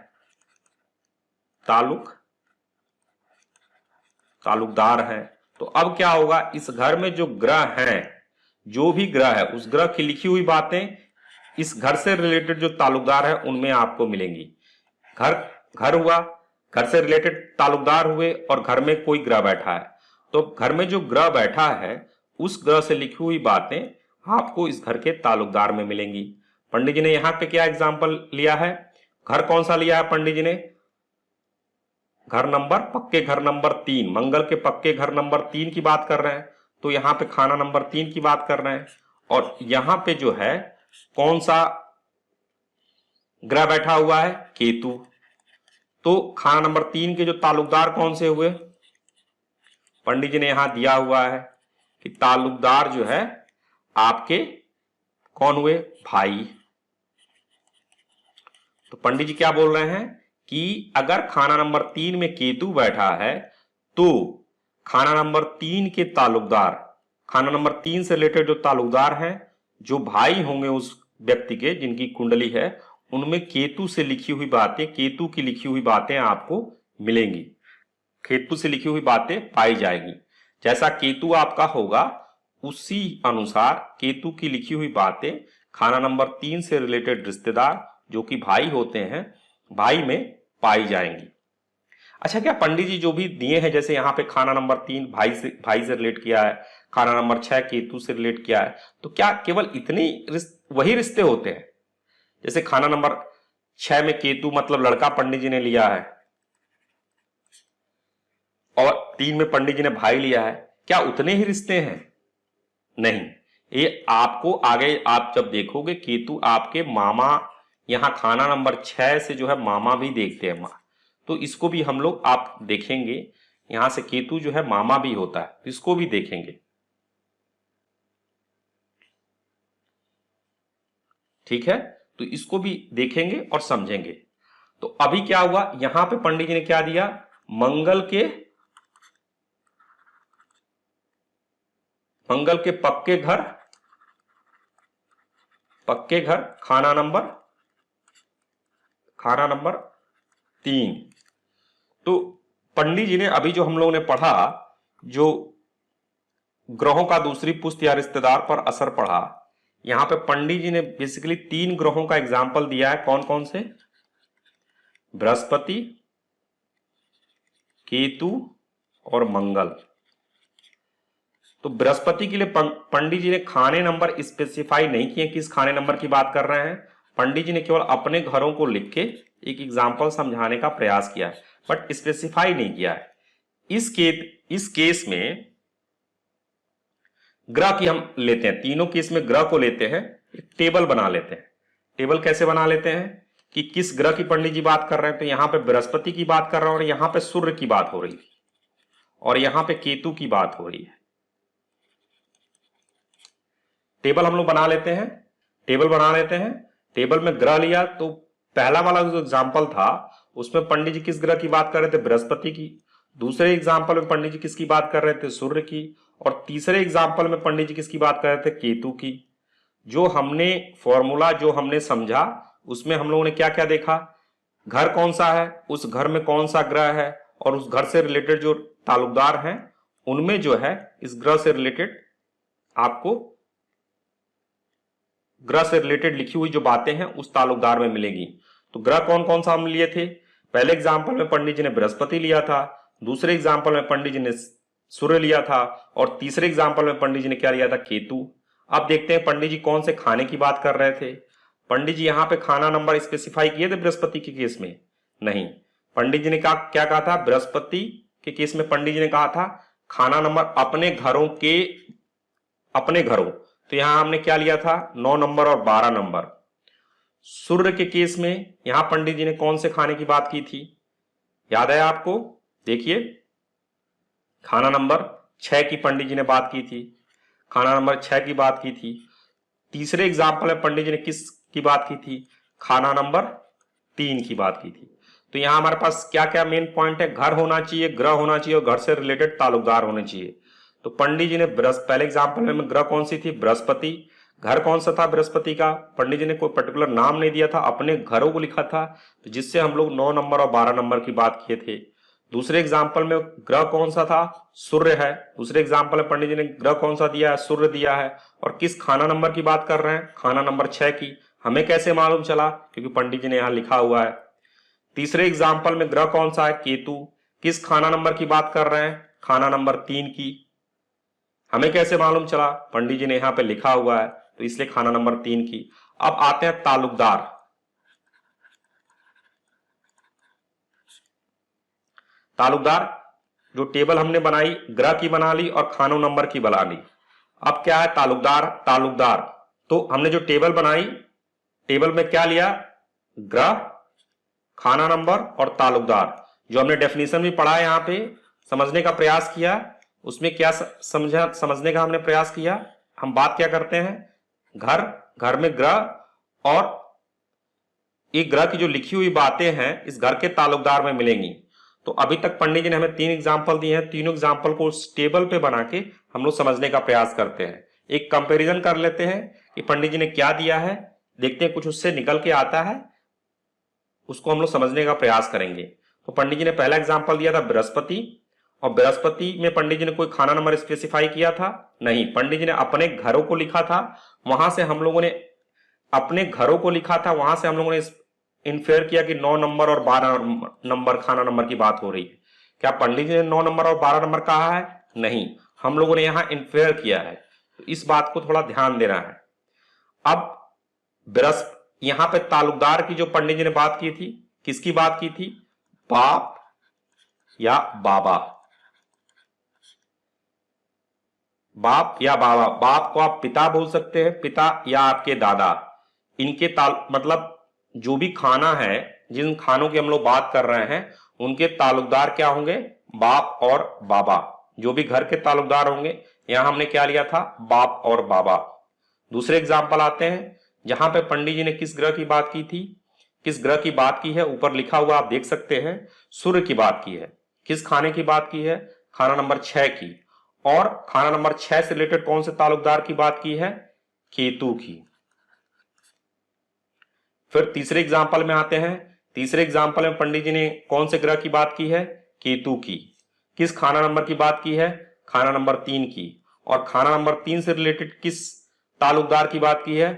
Speaker 1: ताल्लुकदार हैं। तो अब क्या होगा, इस घर में जो ग्रह हैं, जो भी ग्रह है उस ग्रह की लिखी हुई बातें इस घर से रिलेटेड जो ताल्लुकदार है उनमें आपको मिलेंगी। घर हुआ, घर से रिलेटेड ताल्लुकदार हुए और घर में कोई ग्रह बैठा है, तो घर में जो ग्रह बैठा है उस ग्रह से लिखी हुई बातें आपको इस घर के ताल्लुकदार में मिलेंगी। पंडित जी ने यहां पे क्या एग्जाम्पल लिया है, घर कौन सा लिया है पंडित जी ने, पक्के घर नंबर 3, मंगल के पक्के घर नंबर 3 की बात कर रहे हैं। तो यहां पे खाना नंबर 3 की बात कर रहे हैं और यहां पे जो है कौन सा ग्रह बैठा हुआ है, केतु। तो खाना नंबर 3 के जो ताल्लुकदार कौन से हुए, पंडित जी ने यहां दिया हुआ है कि ताल्लुकदार जो है आपके कौन हुए, भाई। तो पंडित जी क्या बोल रहे हैं कि अगर खाना नंबर 3 में केतु बैठा है तो खाना नंबर 3 के ताल्लुकदार, खाना नंबर 3 से रिलेटेड जो ताल्लुकदार हैं, जो भाई होंगे उस व्यक्ति के जिनकी कुंडली है, उनमें केतु से लिखी हुई बातें, केतु की लिखी हुई बातें आपको मिलेंगी, केतु से लिखी हुई बातें पाई जाएगी। जैसा केतु आपका होगा उसी अनुसार केतु की लिखी हुई बातें खाना नंबर 3 से रिलेटेड रिश्तेदार जो कि भाई होते हैं, भाई में पाई जाएंगी। अच्छा, क्या पंडित जी जो भी दिए हैं, जैसे यहाँ पे खाना नंबर 3 भाई से रिलेट किया है, खाना नंबर 6 केतु से रिलेट किया है, तो क्या केवल वही रिश्ते होते हैं? जैसे खाना नंबर 6 में केतु मतलब लड़का पंडित जी ने लिया है और 3 में पंडित जी ने भाई लिया है, क्या उतने ही रिश्ते हैं? नहीं, ये आपको आगे आप जब देखोगे केतु आपके मामा, यहां खाना नंबर 6 से जो है मामा भी देखते हैं, तो इसको भी हम लोग आप देखेंगे, यहां से केतु जो है मामा भी होता है, इसको भी देखेंगे। ठीक है, तो इसको भी देखेंगे और समझेंगे। तो अभी क्या हुआ, यहां पे पंडित जी ने क्या दिया, मंगल के पक्के घर खाना नंबर 3। तो पंडित जी ने अभी जो हम लोगों ने पढ़ा, जो ग्रहों का दूसरी पुष्ट या रिश्तेदार पर असर पढ़ा, यहां पे पंडित जी ने बेसिकली 3 ग्रहों का एग्जाम्पल दिया है। कौन कौन से, बृहस्पति, केतु और मंगल। तो बृहस्पति के लिए पंडित जी ने खाने नंबर स्पेसिफाई नहीं किए, किस खाने नंबर की बात कर रहे हैं। पंडित जी ने केवल अपने घरों को लिख के एक एग्जाम्पल समझाने का प्रयास किया है, बट स्पेसिफाई नहीं किया है इस केस में ग्रह की हम लेते हैं, तीनों केस में ग्रह को लेते हैं, एक टेबल बना लेते हैं। टेबल कैसे बना लेते हैं कि किस ग्रह की पंडित जी बात कर रहे हैं, तो यहां पे बृहस्पति की बात कर रहा हूं और यहां पे सूर्य की बात हो रही थी और यहां पे केतु की बात हो रही है। टेबल हम लोग बना लेते हैं, टेबल में ग्रह लिया तो पहला वाला जो एग्जाम्पल था उसमें पंडित जी किस ग्रह की बात कर रहे थे, बृहस्पति की। दूसरे एग्जाम्पल में पंडित जी किसकी बात कर रहे थे, सूर्य की। और तीसरे एग्जाम्पल में पंडित जी किसकी बात कर रहे थे, केतु की। जो हमने फॉर्मूला जो हमने समझा उसमें हम लोगों ने क्या क्या देखा, घर कौन सा है, उस घर में कौन सा ग्रह है और उस घर से रिलेटेड जो ताल्लुकदार हैं उनमें जो है इस ग्रह से रिलेटेड आपको ग्रह से रिलेटेड लिखी हुई जो बातें हैं उस ताल्लुकदार में मिलेगी। तो ग्रह कौन कौन सा हम लिए थे, पहले एग्जाम्पल में पंडित जी ने बृहस्पति लिया था, दूसरे एग्जाम्पल में पंडित जी ने सूर्य लिया था और तीसरे एग्जाम्पल में पंडित जी ने क्या लिया था, केतु। अब देखते हैं पंडित जी कौन से खाने की बात कर रहे थे। पंडित जी यहां पे खाना नंबर स्पेसिफाई किए थे बृहस्पति के केस में, नहीं। पंडित जी ने क्या कहा था, बृहस्पति के केस में पंडित जी ने कहा था खाना नंबर अपने घरों, तो यहां हमने क्या लिया था, 9 नंबर और 12 नंबर। सूर्य के केस में यहां पंडित जी ने कौन से खाने की बात की थी, याद है आपको, देखिए खाना नंबर 6 की पंडित जी ने बात की थी, खाना नंबर 6 की बात की थी। तीसरे एग्जाम्पल में पंडित जी ने किस की बात की थी, खाना नंबर 3 की बात की थी। तो यहां हमारे पास क्या क्या मेन पॉइंट है, घर होना चाहिए, ग्रह होना चाहिए और घर से रिलेटेड ताल्लुकदार होने चाहिए। तो पंडित जी ने पहले एग्जाम्पल में ग्रह कौन सी थी, बृहस्पति। घर कौन सा था बृहस्पति का, पंडित जी ने कोई पर्टिकुलर नाम नहीं दिया था, अपने घरों को लिखा था, तो जिससे हम लोग 9 नंबर और 12 नंबर की बात किए थे। दूसरे एग्जाम्पल में ग्रह कौन सा था, सूर्य है। दूसरे एग्जाम्पल में पंडित जी ने ग्रह कौन सा दिया है, सूर्य दिया है। और किस खाना नंबर की बात कर रहे हैं, खाना नंबर 6 की। हमें कैसे मालूम चला, क्योंकि पंडित जी ने यहां लिखा हुआ है। तीसरे एग्जाम्पल में ग्रह कौन सा है, केतु। किस खाना नंबर की बात कर रहे हैं, खाना नंबर 3 की। हमें कैसे मालूम चला, पंडित जी ने यहां पे लिखा हुआ है, तो इसलिए खाना नंबर 3 की। अब आते हैं ताल्लुकदार। ताल्लुकदार जो टेबल हमने बनाई, ग्रह की बना ली और खानों नंबर की बना ली। अब क्या है ताल्लुकदार, तो हमने जो टेबल बनाई, टेबल में क्या लिया, ग्रह, खाना नंबर और ताल्लुकदार। जो हमने डेफिनेशन भी पढ़ा है, यहां पे समझने का प्रयास किया, उसमें क्या समझने का हमने प्रयास किया। हम बात क्या करते हैं, घर में ग्रह और एक ग्रह की जो लिखी हुई बातें हैं इस घर के ताल्लुकदार में मिलेंगी। तो अभी तक पंडित जी ने हमें 3 एग्जाम्पल दिए हैं, तीनों एग्जाम्पल को उस टेबल पे बना के हम लोग समझने का प्रयास करते हैं। एक कंपैरिजन कर लेते हैं कि पंडित जी ने क्या दिया है, देखते हैं कुछ उससे निकल के आता है, उसको हम लोग समझने का प्रयास करेंगे। तो पंडित जी ने पहला एग्जाम्पल दिया था बृहस्पति, और बृहस्पति में पंडित जी ने कोई खाना नंबर स्पेसिफाई किया था, नहीं। पंडित जी ने अपने घरों को लिखा था, वहां से हम लोगों ने अपने घरों को लिखा था, वहां से हम लोगों ने इन्फेयर किया कि 9 नंबर और 12 नंबर खाना नंबर की बात हो रही है। क्या पंडित जी ने 9 नंबर और 12 नंबर कहा है, नहीं। हम लोगों ने यहां इन्फेयर किया है, तो इस बात को थोड़ा ध्यान देना है। अब यहां पे ताल्लुकदार की जो पंडित जी ने बात की थी, किसकी बात की थी, बाप या बाबा। बाप या बाबा, बाप को आप पिता बोल सकते हैं, पिता या आपके दादा। इनके मतलब जो भी खाना है, जिन खानों की हम लोग बात कर रहे हैं, उनके ताल्लुकदार क्या होंगे, बाप और बाबा। जो भी घर के ताल्लुकदार होंगे, यहां हमने क्या लिया था, बाप और बाबा। दूसरे एग्जाम्पल आते हैं, जहां पे पंडित जी ने किस ग्रह की बात की थी, किस ग्रह की बात की है, ऊपर लिखा हुआ आप देख सकते हैं, सूर्य की बात की है। किस खाने की बात की है, खाना नंबर 6 की। और खाना नंबर 6 से रिलेटेड कौन से ताल्लुकदार की बात की है, केतु की। फिर तीसरे एग्जाम्पल में आते हैं, तीसरे एग्जाम्पल में पंडित जी ने कौन से ग्रह की बात की है, केतु की। किस खाना नंबर की बात की है, खाना नंबर 3 की। और खाना नंबर 3 से रिलेटेड किस ताल्लुकदार की बात की है,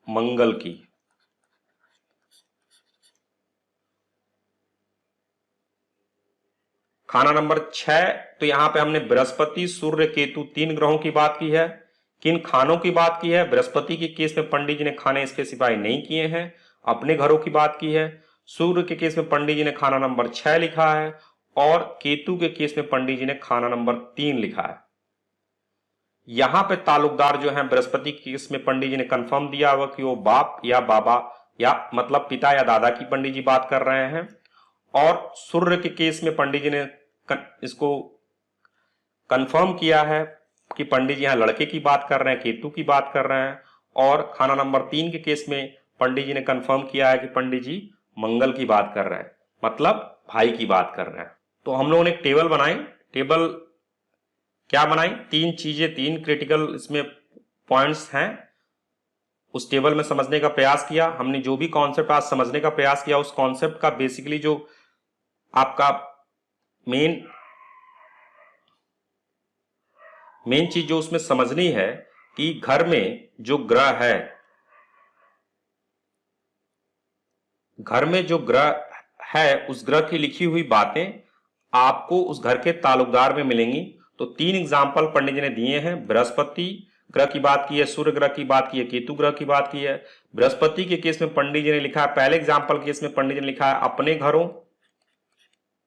Speaker 1: मंगल की। खाना नंबर 6, तो यहां पे हमने बृहस्पति, सूर्य, केतु 3 ग्रहों की बात की है। किन खानों की बात की है, बृहस्पति के केस में पंडित जी ने खाने स्पेसिफाई नहीं किए हैं, अपने घरों की बात की है। सूर्य के केस में पंडित जी ने खाना नंबर 6 लिखा है, और केतु के केस में पंडित जी ने खाना नंबर 3 लिखा है। यहां पे ताल्लुकदार जो है बृहस्पति के केस में पंडित जी ने कंफर्म दिया हुआ कि वो बाप या बाबा या मतलब पिता या दादा की पंडित जी बात कर रहे हैं। और सूर्य के केस में पंडित जी ने इसको कंफर्म किया है कि पंडित जी यहां लड़के की बात कर रहे हैं, केतु की बात कर रहे हैं। और खाना नंबर 3 के केस में पंडित जी ने कंफर्म किया है कि पंडित जी मंगल की बात कर रहे हैं, मतलब भाई की बात कर रहे हैं। तो हम लोगों ने एक टेबल बनाई। टेबल क्या बनाई? 3 चीजें, 3 क्रिटिकल इसमें पॉइंट्स हैं। उस टेबल में समझने का प्रयास किया हमने। जो भी कॉन्सेप्ट आज समझने का प्रयास किया उस कॉन्सेप्ट का बेसिकली जो आपका मेन चीज जो उसमें समझनी है कि घर में जो ग्रह है, घर में जो ग्रह है उस ग्रह की लिखी हुई बातें आपको उस घर के ताल्लुकदार में मिलेंगी। तो 3 एग्जाम्पल पंडित जी ने दिए हैं। बृहस्पति ग्रह की बात की है, सूर्य ग्रह की बात की है, केतु ग्रह की बात की है। बृहस्पति के केस में पंडित जी ने लिखा है, पहले एग्जाम्पल केस में पंडित जी ने लिखा है अपने घरों।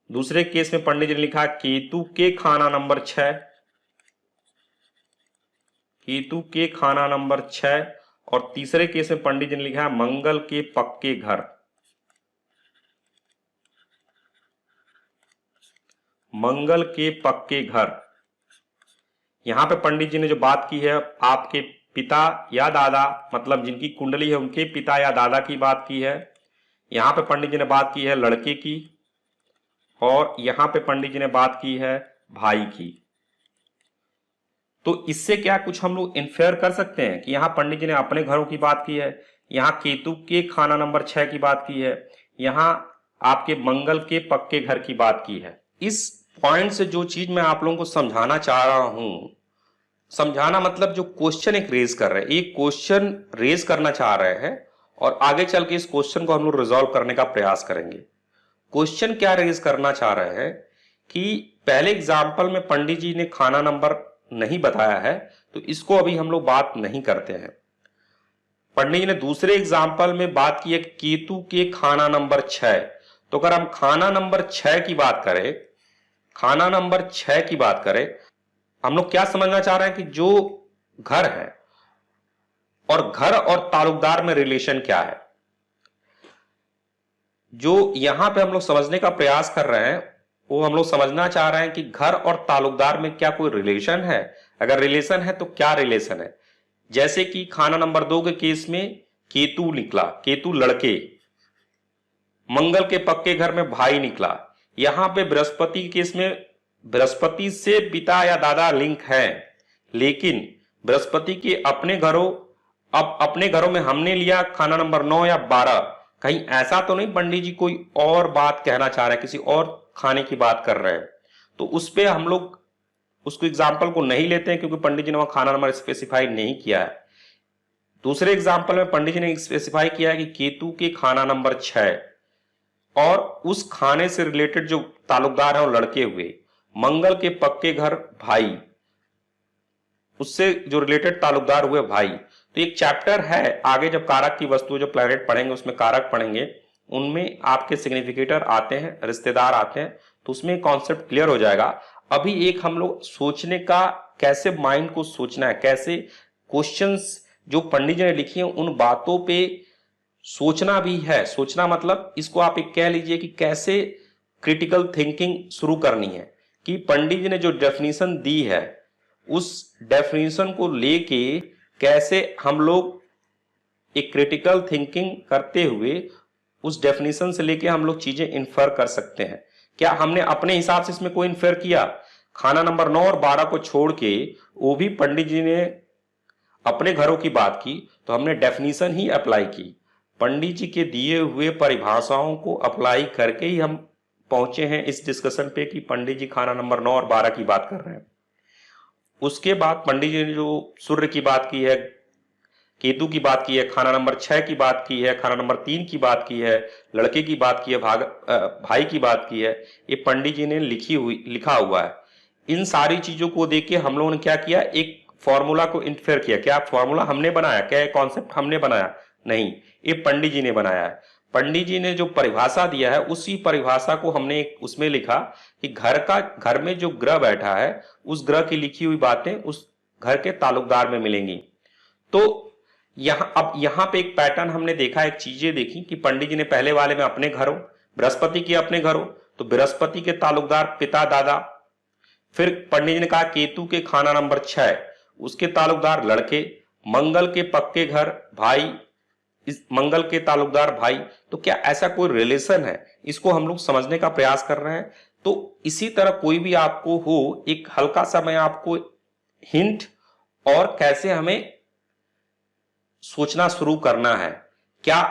Speaker 1: दूसरे केस में पंडित जी ने लिखा है केतु के खाना नंबर 6, केतु के खाना नंबर 6। और तीसरे केस में पंडित जी ने लिखा है मंगल के पक्के घर, मंगल के पक्के घर। यहां पे पंडित जी ने जो बात की है आपके पिता या दादा, मतलब जिनकी कुंडली है उनके पिता या दादा की बात की है। यहां पे पंडित जी ने बात की है लड़के की, और यहां पे पंडित जी ने बात की है भाई की। तो इससे क्या कुछ हम लोग इन्फेयर कर सकते हैं कि यहां पंडित जी ने अपने घरों की बात की है, यहां केतु के खाना नंबर 6 की बात की है, यहां आपके मंगल के पक्के घर की बात की है। इस पॉइंट से जो चीज मैं आप लोगों को समझाना चाह रहा हूं, समझाना मतलब जो क्वेश्चन एक रेज कर रहे हैं, एक क्वेश्चन रेज करना चाह रहे हैं और आगे चल के इस क्वेश्चन को हम लोग रिजॉल्व करने का प्रयास करेंगे। क्वेश्चन क्या रेज करना चाह रहे हैं कि पहले एग्जाम्पल में पंडित जी ने खाना नंबर नहीं बताया है, तो इसको अभी हम लोग बात नहीं करते हैं। पंडित जी ने दूसरे एग्जाम्पल में बात की है केतु के खाना नंबर 6। तो अगर हम खाना नंबर 6 की बात करें, खाना नंबर 6 की बात करें, हम लोग क्या समझना चाह रहे हैं कि जो घर है और घर और ताल्लुकदार में रिलेशन क्या है। जो यहां पे हम लोग समझने का प्रयास कर रहे हैं वो हम लोग समझना चाह रहे हैं कि घर और ताल्लुकदार में क्या कोई रिलेशन है, अगर रिलेशन है तो क्या रिलेशन है। जैसे कि खाना नंबर 2 के केस में केतु निकला, केतु लड़के, मंगल के पक्के घर में भाई निकला। यहां पे बृहस्पति के केस में बृहस्पति से पिता या दादा लिंक है, लेकिन बृहस्पति के अपने घरों, अब अपने घरों में हमने लिया खाना नंबर 9 या 12। कहीं ऐसा तो नहीं पंडित जी कोई और बात कहना चाह रहे हैं, किसी और खाने की बात कर रहे हैं, तो उस पे हम लोग उसको एग्जाम्पल को नहीं लेते हैं क्योंकि पंडित जी ने वहां खाना नंबर स्पेसिफाई नहीं किया है। दूसरे एग्जाम्पल में पंडित जी ने स्पेसिफाई किया है कि केतु के खाना नंबर 6 और उस खाने से रिलेटेड जो ताल्लुकदार है वो लड़के हुए, मंगल के पक्के घर भाई, उससे जो रिलेटेड ताल्लुकदार हुए भाई। तो एक चैप्टर है आगे, जब कारक की वस्तु जो प्लैनेट पढ़ेंगे उसमें कारक पढ़ेंगे, उनमें आपके सिग्निफिकेटर आते हैं, रिश्तेदार आते हैं, तो उसमें कॉन्सेप्ट क्लियर हो जाएगा। अभी एक हम लोग सोचने का, कैसे माइंड को सोचना है, कैसे क्वेश्चंस जो पंडित जी ने लिखी है उन बातों पे सोचना भी है। सोचना मतलब इसको आप एक कह लीजिए कि कैसे क्रिटिकल थिंकिंग शुरू करनी है, कि पंडित जी ने जो डेफिनेशन दी है उस डेफिनेशन को लेके कैसे हम लोग एक क्रिटिकल थिंकिंग करते हुए उस डेफिनेशन से लेके हम लोग चीजें इन्फर कर सकते हैं। क्या हमने अपने हिसाब से इसमें कोई इन्फर किया? खाना नंबर 9 और 12 को छोड़ के वो भी पंडित जी ने अपने घरों की बात की, तो हमने डेफिनेशन ही अप्लाई की। पंडित जी के दिए हुए परिभाषाओं को अप्लाई करके ही हम पहुंचे हैं इस डिस्कशन पे कि पंडित जी खाना नंबर 9 और 12 की बात कर रहे हैं। उसके बाद पंडित जी ने जो सूर्य की बात की है, केतु की बात की है, खाना नंबर 6 की बात की है, खाना नंबर 3 की बात की है, लड़के की बात की है, भाई की बात की है, ये पंडित जी ने लिखा हुआ है। इन सारी चीजों को देख के हम लोगों ने क्या किया, एक फॉर्मूला को इंटरफेयर किया। क्या फॉर्मूला हमने बनाया? क्या कॉन्सेप्ट हमने बनाया? नहीं, ये पंडित जी ने बनाया है। पंडित जी ने जो परिभाषा दिया है उसी परिभाषा को हमने उसमें लिखा कि घर में जो ग्रह बैठा है उस ग्रह की लिखी हुई बातें उस घर के ताल्लुकदार में मिलेंगी। तो यहां पे एक पैटर्न हमने देखा, एक चीजें देखी कि पंडित जी ने पहले वाले में अपने घरों, बृहस्पति के अपने घरों, तो बृहस्पति के ताल्लुकदार पिता दादा। फिर पंडित जी ने कहा केतु के खाना नंबर 6 उसके ताल्लुकदार लड़के, मंगल के पक्के घर भाई, इस मंगल के ताल्लुकदार भाई। तो क्या ऐसा कोई रिलेशन है, इसको हम लोग समझने का प्रयास कर रहे हैं। तो इसी तरह कोई भी आपको हो, एक हल्का सा मैं आपको हिंट और कैसे हमें सोचना शुरू करना है। क्या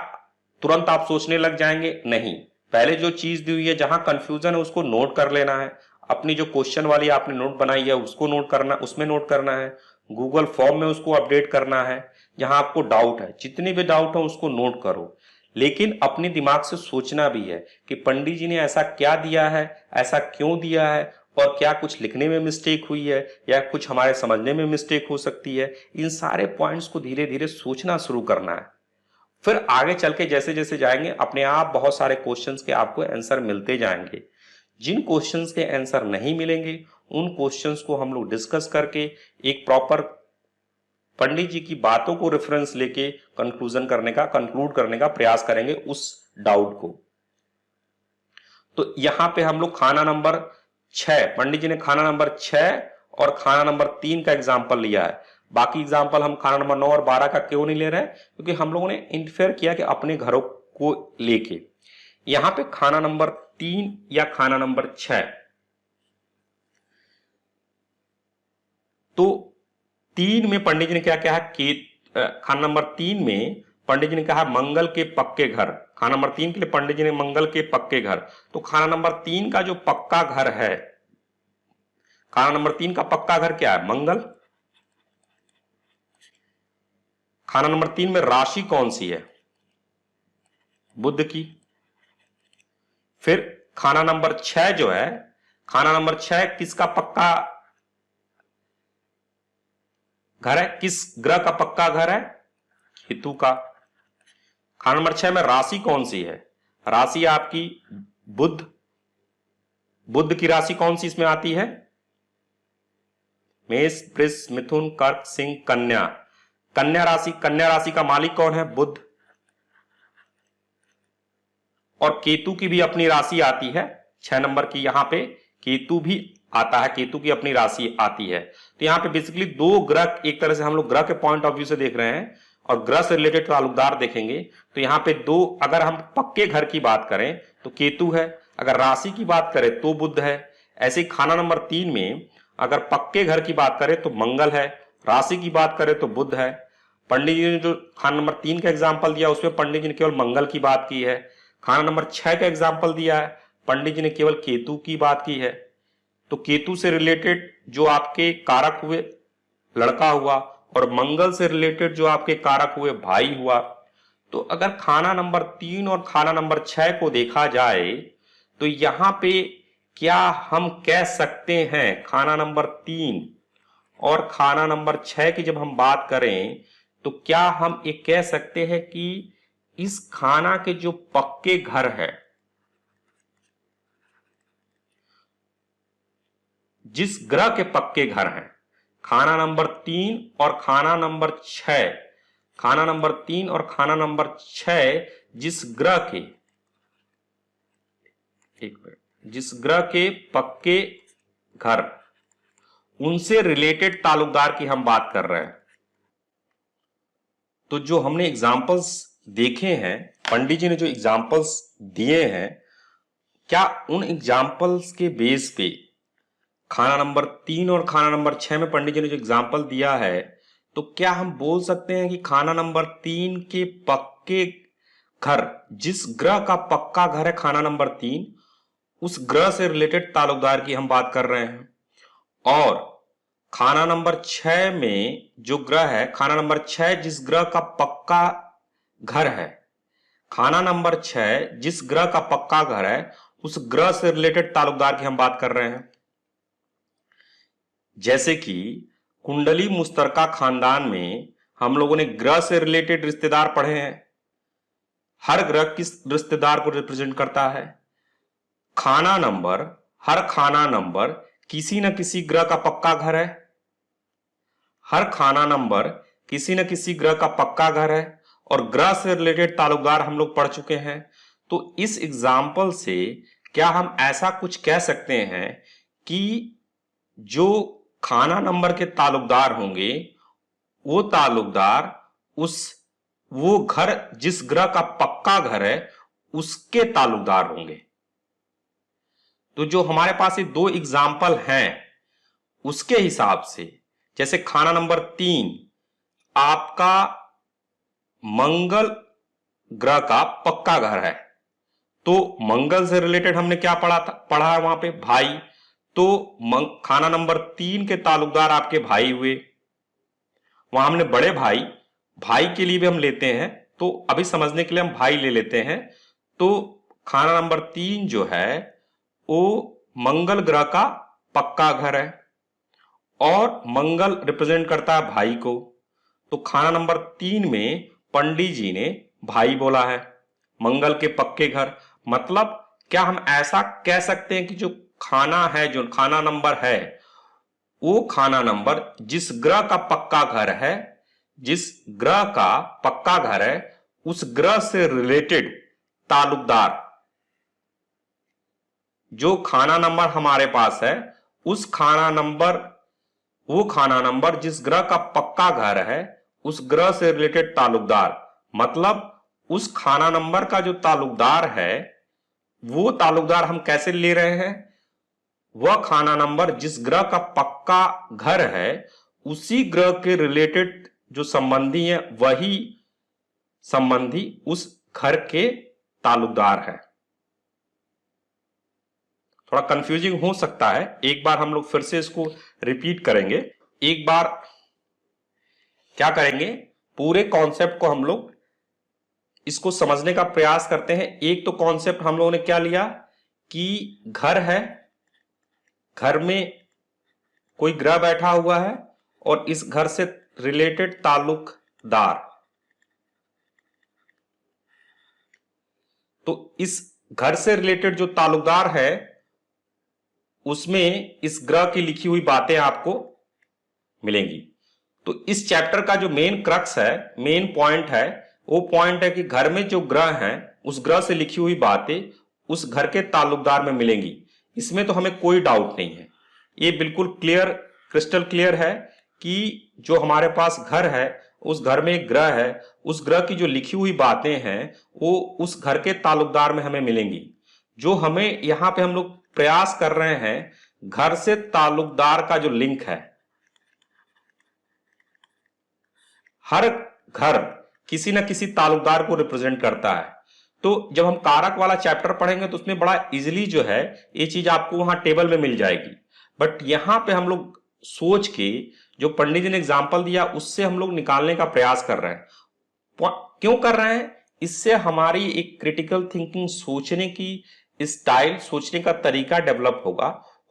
Speaker 1: तुरंत आप सोचने लग जाएंगे? नहीं, पहले जो चीज दी हुई है, जहां कंफ्यूजन है उसको नोट कर लेना है। अपनी जो क्वेश्चन वाली आपने नोट बनाई है उसको नोट करना, उसमें नोट करना है। गूगल फॉर्म में उसको अपडेट करना है। जहां आपको डाउट है, जितने भी डाउट हो उसको नोट करो, लेकिन अपने दिमाग से सोचना भी है कि पंडित जी ने ऐसा क्या दिया है, ऐसा क्यों दिया है, और क्या कुछ लिखने में मिस्टेक हुई है या कुछ हमारे समझने में मिस्टेक हो सकती है। इन सारे पॉइंट्स को धीरे धीरे सोचना शुरू करना है। फिर आगे चल के जैसे जैसे जाएंगे अपने आप बहुत सारे क्वेश्चंस के आपको आंसर मिलते जाएंगे। जिन क्वेश्चंस के आंसर नहीं मिलेंगे उन क्वेश्चंस को हम लोग डिस्कस करके एक प्रॉपर पंडित जी की बातों को रेफरेंस लेके कंक्लूड करने का प्रयास करेंगे उस डाउट को। तो यहां पे हम लोग खाना नंबर 6, पंडित जी ने खाना नंबर 6 और खाना नंबर 3 का एग्जाम्पल लिया है। बाकी एग्जाम्पल हम खाना नंबर 9 और 12 का क्यों नहीं ले रहे हैं? क्योंकि हम लोगों ने इंटरफेयर किया कि अपने घरों को लेके। यहां पे खाना नंबर 3 या खाना नंबर 6, तो 3 में पंडित जी ने क्या कहा कि खाना नंबर 3 में पंडित जी ने कहा मंगल के पक्के घर। खाना नंबर 3 के लिए पंडित जी ने मंगल के पक्के घर। तो खाना नंबर 3 का जो पक्का घर है, खाना नंबर 3 का पक्का घर क्या है? मंगल। खाना नंबर 3 में राशि कौन सी है? बुध की। फिर खाना नंबर 6 जो है, खाना नंबर 6 किसका पक्का घर है? किस ग्रह का पक्का घर है? केतु का। खाना नंबर 6 में राशि कौन सी है? राशि आपकी बुध। बुध की राशि कौन सी इसमें आती है? मेष, वृष, मिथुन, कर्क, सिंह, कन्या। कन्या राशि का मालिक कौन है? बुध। और केतु की भी अपनी राशि आती है 6 नंबर की, यहां पे केतु भी आता है, केतु की अपनी राशि आती है। तो यहां पे बेसिकली 2 ग्रह, एक तरह से हम लोग ग्रह के पॉइंट ऑफ व्यू से देख रहे हैं और ग्रह से रिलेटेड ताल्लुकदार देखेंगे। तो यहां पे 2, अगर हम पक्के घर की बात करें तो केतु है, अगर राशि की बात करें तो बुध है। ऐसे ही खाना नंबर 3 में अगर पक्के घर की बात करें तो मंगल है, राशि की बात करें तो बुध है। पंडित जी ने जो खाना नंबर 3 का एग्जाम्पल दिया उसमें पंडित जी ने केवल मंगल की बात की है। खाना नंबर 6 का एग्जाम्पल दिया है, पंडित जी ने केवल केतु की बात की है। तो केतु से रिलेटेड जो आपके कारक हुए लड़का हुआ, और मंगल से रिलेटेड जो आपके कारक हुए भाई हुआ। तो अगर खाना नंबर 3 और खाना नंबर 6 को देखा जाए तो यहां पे क्या हम कह सकते हैं, खाना नंबर 3 और खाना नंबर 6 की जब हम बात करें तो क्या हम ये कह सकते हैं कि इस खाना के जो पक्के घर है, जिस ग्रह के पक्के घर हैं, खाना नंबर 3 और खाना नंबर 6, खाना नंबर 3 और खाना नंबर 6 जिस ग्रह के, जिस ग्रह के पक्के घर, उनसे रिलेटेड ताल्लुकदार की हम बात कर रहे हैं। तो जो हमने एग्जाम्पल्स देखे हैं, पंडित जी ने जो एग्जाम्पल्स दिए हैं, क्या उन एग्जाम्पल्स के बेस पे खाना नंबर 3 और खाना नंबर 6 में पंडित जी ने जो एग्जाम्पल दिया है, तो क्या हम बोल सकते हैं कि खाना नंबर 3 के पक्के घर, जिस ग्रह का पक्का घर है खाना नंबर 3, उस ग्रह से रिलेटेड ताल्लुकदार की हम बात कर रहे हैं। और खाना नंबर 6 में जो ग्रह है, खाना नंबर 6 जिस ग्रह का पक्का घर है, खाना नंबर 6 जिस ग्रह का पक्का घर है, उस ग्रह से रिलेटेड ताल्लुकदार की हम बात कर रहे हैं। जैसे कि कुंडली मुश्तरका खानदान में हम लोगों ने ग्रह से रिलेटेड रिश्तेदार पढ़े हैं। हर ग्रह किस रिश्तेदार को रिप्रेजेंट करता है? खाना नंबर, हर खाना नंबर किसी न किसी ग्रह का पक्का घर है। हर खाना नंबर किसी न किसी ग्रह का पक्का घर है और ग्रह से रिलेटेड ताल्लुकदार हम लोग पढ़ चुके हैं। तो इस एग्जाम्पल से क्या हम ऐसा कुछ कह सकते हैं कि जो खाना नंबर के ताल्लुकदार होंगे वो ताल्लुकदार वो घर जिस ग्रह का पक्का घर है उसके ताल्लुकदार होंगे। तो जो हमारे पास ये दो एग्जाम्पल हैं उसके हिसाब से, जैसे खाना नंबर 3 आपका मंगल ग्रह का पक्का घर है, तो मंगल से रिलेटेड हमने क्या पढ़ा है वहां पे? भाई। तो खाना नंबर 3 के ताल्लुकदार आपके भाई हुए। वहां हमने बड़े भाई, भाई के लिए भी हम लेते हैं, तो अभी समझने के लिए हम भाई ले लेते हैं। तो खाना नंबर 3 जो है वो मंगल ग्रह का पक्का घर है और मंगल रिप्रेजेंट करता है भाई को। तो खाना नंबर 3 में पंडित जी ने भाई बोला है, मंगल के पक्के घर। मतलब क्या हम ऐसा कह सकते हैं कि जो खाना है, जो खाना नंबर है, वो खाना नंबर जिस ग्रह का पक्का घर है, जिस ग्रह का पक्का घर है उस ग्रह से रिलेटेड ताल्लुकदार, जो खाना नंबर हमारे पास है उस खाना नंबर, वो खाना नंबर जिस ग्रह का पक्का घर है उस ग्रह से रिलेटेड ताल्लुकदार। मतलब उस खाना नंबर का जो ताल्लुकदार है वो ताल्लुकदार हम कैसे ले रहे हैं? वह खाना नंबर जिस ग्रह का पक्का घर है उसी ग्रह के रिलेटेड जो संबंधी है वही संबंधी उस घर के ताल्लुकदार है। थोड़ा कंफ्यूजिंग हो सकता है, एक बार हम लोग फिर से इसको रिपीट करेंगे। एक बार क्या करेंगे, पूरे कॉन्सेप्ट को हम लोग इसको समझने का प्रयास करते हैं। एक तो कॉन्सेप्ट हम लोगों ने क्या लिया कि घर है, घर में कोई ग्रह बैठा हुआ है और इस घर से रिलेटेड ताल्लुकदार। तो इस घर से रिलेटेड जो ताल्लुकदार है उसमें इस ग्रह की लिखी हुई बातें आपको मिलेंगी। तो इस चैप्टर का जो मेन क्रक्स है, मेन पॉइंट है, वो पॉइंट है कि घर में जो ग्रह हैं उस ग्रह से लिखी हुई बातें उस घर के ताल्लुकदार में मिलेंगी। इसमें तो हमें कोई डाउट नहीं है, ये बिल्कुल क्लियर, क्रिस्टल क्लियर है कि जो हमारे पास घर है उस घर में एक ग्रह है, उस ग्रह की जो लिखी हुई बातें हैं वो उस घर के ताल्लुकदार में हमें मिलेंगी। जो हमें यहां पे हम लोग प्रयास कर रहे हैं, घर से ताल्लुकदार का जो लिंक है, हर घर किसी न किसी ताल्लुकदार को रिप्रेजेंट करता है। तो जब हम कारक वाला चैप्टर पढ़ेंगे तो उसमें बड़ा इजीली जो है ये चीज आपको वहां टेबल में मिल जाएगी। बट यहां पे हम लोग सोच के जो पंडित जी ने एग्जाम्पल दिया उससे हम लोग निकालने का प्रयास कर रहे हैं। क्यों कर रहे हैं? इससे हमारी एक क्रिटिकल थिंकिंग, सोचने की स्टाइल, सोचने का तरीका डेवलप होगा।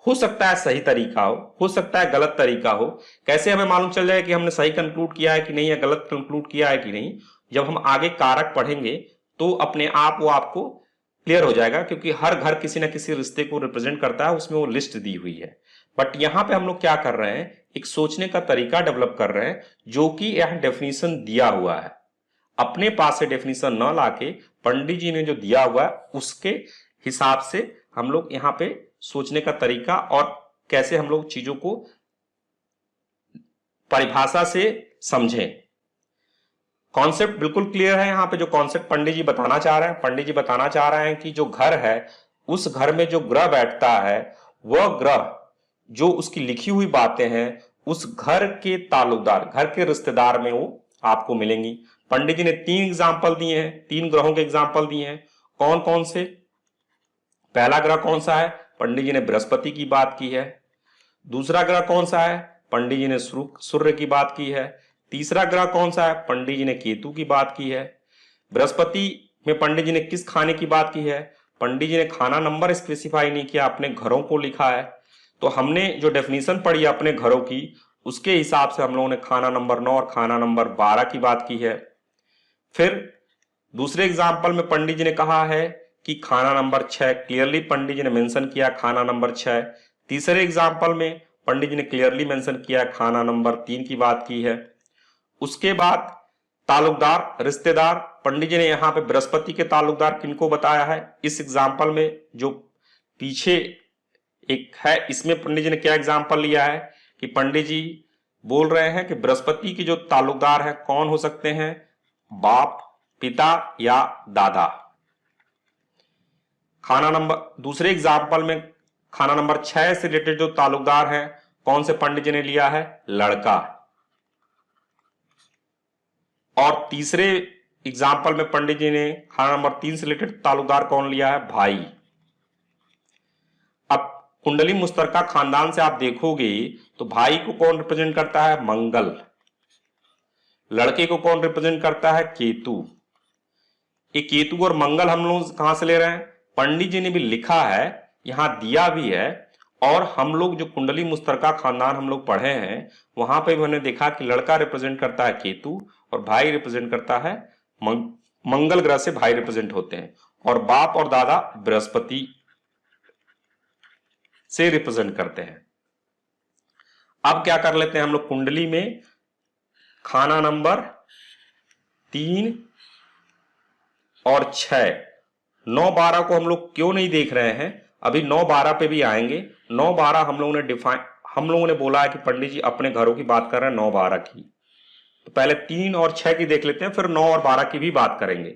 Speaker 1: हो सकता है सही तरीका हो सकता है गलत तरीका हो। कैसे हमें मालूम चल जाए कि हमने सही कंक्लूड किया है कि नहीं, या गलत कंक्लूड किया है कि नहीं? जब हम आगे कारक पढ़ेंगे तो अपने आप वो आपको क्लियर हो जाएगा, क्योंकि हर घर किसी न किसी रिश्ते को रिप्रेजेंट करता है, उसमें वो लिस्ट दी हुई है। बट यहां पे हम लोग क्या कर रहे हैं, एक सोचने का तरीका डेवलप कर रहे हैं, जो कि यह डेफिनेशन दिया हुआ है। अपने पास से डेफिनेशन न लाके पंडित जी ने जो दिया हुआ है उसके हिसाब से हम लोग यहां पे सोचने का तरीका और कैसे हम लोग चीजों को परिभाषा से समझें। कॉन्सेप्ट बिल्कुल क्लियर है। यहां पे जो कॉन्सेप्ट पंडित जी बताना चाह रहे हैं, पंडित जी बताना चाह रहे हैं कि जो घर है उस घर में जो ग्रह बैठता है वह ग्रह जो उसकी लिखी हुई बातें हैं उस घर के ताल्लुकदार, घर के रिश्तेदार में वो आपको मिलेंगी। पंडित जी ने 3 एग्जाम्पल दिए हैं, 3 ग्रहों के एग्जाम्पल दिए हैं। कौन कौन से? पहला ग्रह कौन सा है? पंडित जी ने बृहस्पति की बात की है। दूसरा ग्रह कौन सा है? पंडित जी ने सूर्य की बात की है। तीसरा ग्रह कौन सा है? पंडित जी ने केतु की बात की है। बृहस्पति में पंडित जी ने किस खाने की बात की है? पंडित जी ने खाना नंबर स्पेसिफाई नहीं किया, अपने घरों को लिखा है। तो हमने जो डेफिनेशन पढ़ी अपने घरों की उसके हिसाब से हम लोगों ने खाना नंबर 9 और खाना नंबर 12 की बात की है। फिर दूसरे एग्जाम्पल में पंडित जी ने कहा है कि खाना नंबर 6, क्लियरली पंडित जी ने मेंशन किया खाना नंबर 6। तीसरे एग्जाम्पल में पंडित जी ने क्लियरली मेंशन किया खाना नंबर 3 की बात की है। उसके बाद ताल्लुकदार, रिश्तेदार, पंडित जी ने यहाँ पे बृहस्पति के ताल्लुकदार किनको बताया है। इस एग्जाम्पल में जो पीछे एक है, इसमें पंडित जी ने क्या एग्जाम्पल लिया है कि पंडित जी बोल रहे हैं कि बृहस्पति के जो ताल्लुकदार है कौन हो सकते हैं, बाप, पिता या दादा। खाना नंबर, दूसरे एग्जाम्पल में खाना नंबर 6 से रिलेटेड जो ताल्लुकदार है कौन से पंडित जी ने लिया है, लड़का। और तीसरे एग्जाम्पल में पंडित जी ने खाना नंबर 3 से रिलेटेड ताल्लुकदार कौन लिया है, भाई। अब कुंडली मुश्तरका खानदान से आप देखोगे तो भाई को कौन रिप्रेजेंट करता है, मंगल। लड़के को कौन रिप्रेजेंट करता है, केतु। ये केतु और मंगल हम लोग कहां से ले रहे हैं, पंडित जी ने भी लिखा है, यहां दिया भी है। और हम लोग जो कुंडली मुश्तरका खानदान हम लोग पढ़े हैं वहां पे भी हमने देखा कि लड़का रिप्रेजेंट करता है केतु और भाई रिप्रेजेंट करता है मंगल ग्रह से भाई रिप्रेजेंट होते हैं, और बाप और दादा बृहस्पति से रिप्रेजेंट करते हैं। अब क्या कर लेते हैं हम लोग, कुंडली में खाना नंबर 3 और 6, 9, 12 को हम लोग क्यों नहीं देख रहे हैं, अभी 9, 12 पे भी आएंगे। 9, 12 हम लोगों ने बोला है कि पंडित जी अपने घरों की बात कर रहे हैं 9, 12 की, तो पहले 3 और 6 की देख लेते हैं, फिर 9 और 12 की भी बात करेंगे।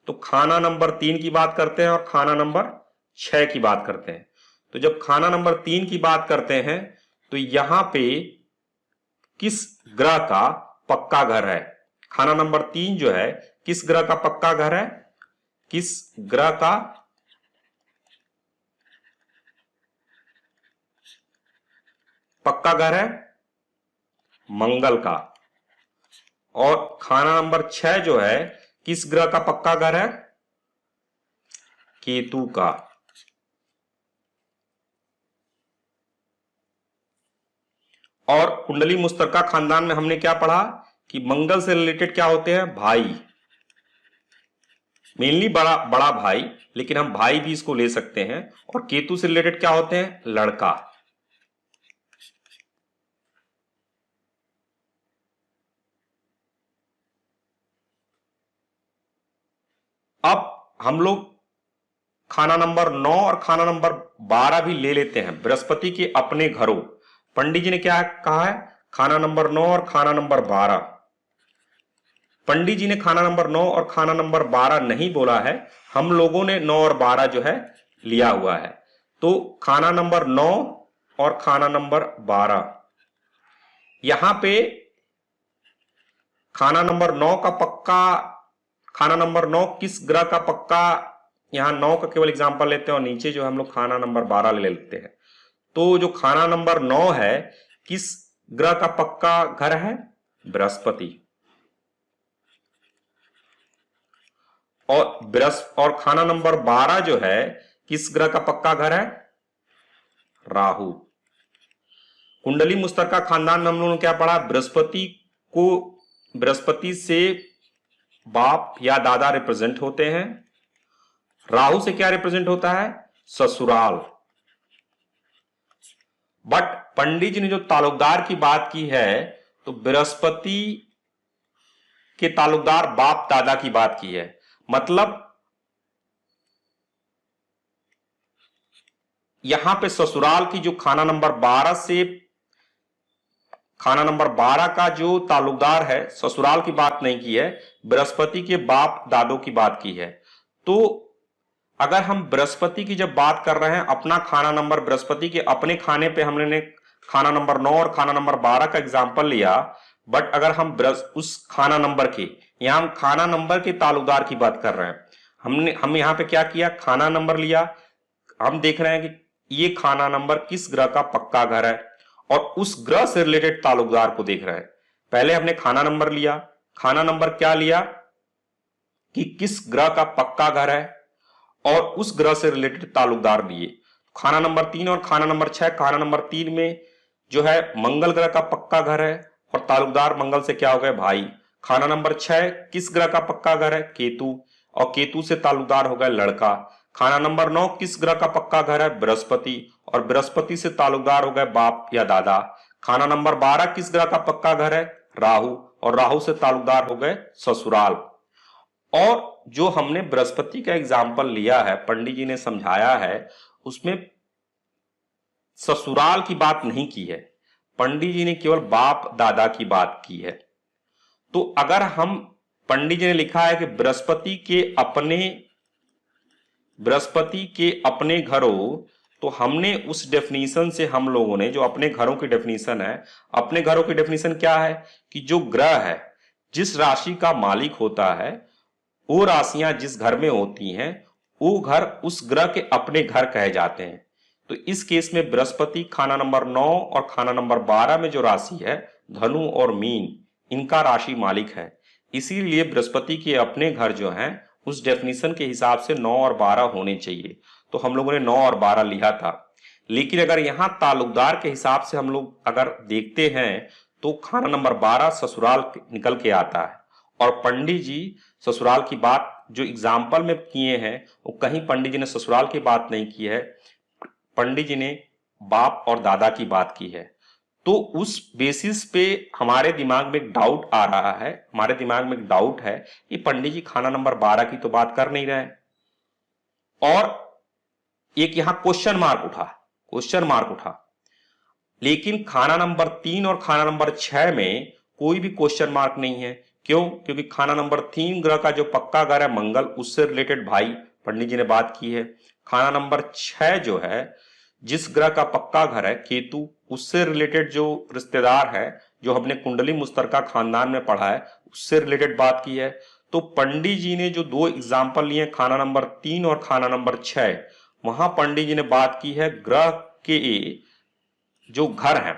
Speaker 1: तो खाना नंबर 3 की बात करते हैं और खाना नंबर 6 की बात करते हैं। तो जब खाना नंबर 3 की बात करते हैं तो यहां पे किस ग्रह का पक्का घर है, खाना नंबर 3 जो है किस ग्रह का पक्का घर है, किस ग्रह का पक्का घर है, मंगल का। और खाना नंबर 6 जो है किस ग्रह का पक्का घर है, केतु का। और कुंडली मुश्तरका खानदान में हमने क्या पढ़ा कि मंगल से रिलेटेड क्या होते हैं, भाई, मेनली बड़ा भाई, लेकिन हम भाई भी इसको ले सकते हैं। और केतु से रिलेटेड क्या होते हैं, लड़का। अब हम लोग खाना नंबर 9 और खाना नंबर 12 भी ले लेते हैं, बृहस्पति के अपने घरों। पंडित जी ने क्या कहा है, खाना नंबर 9 और खाना नंबर 12। पंडित जी ने खाना नंबर 9 और खाना नंबर 12 नहीं बोला है, हम लोगों ने 9 और 12 जो है लिया हुआ है। तो खाना नंबर 9 और खाना नंबर 12, यहां पे खाना नंबर 9 का पक्का, खाना नंबर 9 किस ग्रह का पक्का, यहां 9 का केवल एग्जांपल लेते हैं और नीचे जो हम लोग खाना नंबर 12 ले लेते हैं। तो जो खाना नंबर 9 है किस ग्रह का पक्का घर है, बृहस्पति। और खाना नंबर 12 जो है किस ग्रह का पक्का घर है, राहु। कुंडली मुश्तरका खानदान में हम लोगों ने क्या पढ़ा, बृहस्पति से बाप या दादा रिप्रेजेंट होते हैं, राहु से क्या रिप्रेजेंट होता है, ससुराल। बट पंडित जी ने जो ताल्लुकदार की बात की है तो बृहस्पति के ताल्लुकदार बाप दादा की बात की है। मतलब यहां पे ससुराल की जो खाना नंबर 12 से खाना नंबर 12 का जो ताल्लुकदार है, ससुराल की बात नहीं की है, बृहस्पति के बाप दादों की बात की है। तो अगर हम बृहस्पति की जब बात कर रहे हैं, अपना खाना नंबर बृहस्पति के अपने खाने पे हमने खाना नंबर 9 और खाना नंबर 12 का एग्जाम्पल लिया, बट अगर हम उस खाना नंबर के, यहां हम खाना नंबर के ताल्लुकदार की बात कर रहे हैं, हम यहां पे क्या किया, खाना नंबर लिया, हम देख रहे हैं कि ये खाना नंबर किस ग्रह का पक्का घर है और उस ग्रह से रिलेटेड ताल्लुकदार को देख रहे हैं। पहले हमने खाना नंबर लिया, खाना नंबर क्या लिया कि किस ग्रह का पक्का घर है और उस ग्रह से रिलेटेड ताल्लुकदार लिए। खाना नंबर 3 और खाना नंबर 6, खाना नंबर 3 में जो है मंगल ग्रह का पक्का घर है और ताल्लुकदार मंगल से क्या हो गए, भाई। खाना नंबर 6 किस ग्रह का पक्का घर है, केतु। और केतु से ताल्लुकदार हो गया लड़का। खाना नंबर 9 किस ग्रह का पक्का घर है? बृहस्पति, और बृहस्पति से ताल्लुकदार हो गए बाप या दादा। खाना नंबर 12 किस ग्रह का पक्का घर है? राहु, और राहु से ताल्लुकदार हो गए ससुराल। और जो हमने बृहस्पति का एग्जाम्पल लिया है, पंडित जी ने समझाया है, उसमें ससुराल की बात नहीं की है, पंडित जी ने केवल बाप दादा की बात की है। तो अगर हम, पंडित जी ने लिखा है कि बृहस्पति के अपने घरों, तो हमने उस डेफिनेशन से, हम लोगों ने जो अपने घरों की डेफिनेशन है, अपने घरों की डेफिनेशन क्या है कि जो ग्रह है, जिस राशि का मालिक होता है, वो राशियां जिस घर में होती हैं, वो घर उस ग्रह के अपने घर कहे जाते हैं। तो इस केस में बृहस्पति खाना नंबर 9 और खाना नंबर 12 में जो राशि है, धनु और मीन, इनका राशि मालिक है। इसीलिए बृहस्पति के अपने घर जो हैं, उस डेफिनेशन के हिसाब से 9 और 12 होने चाहिए। तो हम लोगों ने 9 और 12 लिया था। लेकिन अगर यहां ताल्लुकदार के हिसाब से हम लोग अगर देखते हैं, तो खाना नंबर 12 ससुराल निकल के आता है। और पंडित जी ससुराल की बात जो एग्जाम्पल में किए हैं, वो कहीं पंडित जी ने ससुराल की बात नहीं की है, पंडित जी ने बाप और दादा की बात की है। तो उस बेसिस पे हमारे दिमाग में एक डाउट आ रहा है, हमारे दिमाग में एक डाउट है कि पंडित जी खाना नंबर 12 की तो बात कर नहीं रहे हैं। और एक यहां क्वेश्चन मार्क उठा, लेकिन खाना नंबर 3 और खाना नंबर 6 में कोई भी क्वेश्चन मार्क नहीं है। क्यों? क्योंकि खाना नंबर 3 ग्रह का जो पक्का घर है मंगल, उससे रिलेटेड भाई पंडित जी ने बात की है। खाना नंबर 6 जो है, जिस ग्रह का पक्का घर है केतु, उससे रिलेटेड जो रिश्तेदार है, जो हमने कुंडली मुस्तरका खानदान में पढ़ा है, उससे रिलेटेड बात की है। तो पंडित जी ने जो 2 एग्जाम्पल लिए, खाना नंबर 3 और खाना नंबर 6, वहां पंडित जी ने बात की है ग्रह के जो घर है,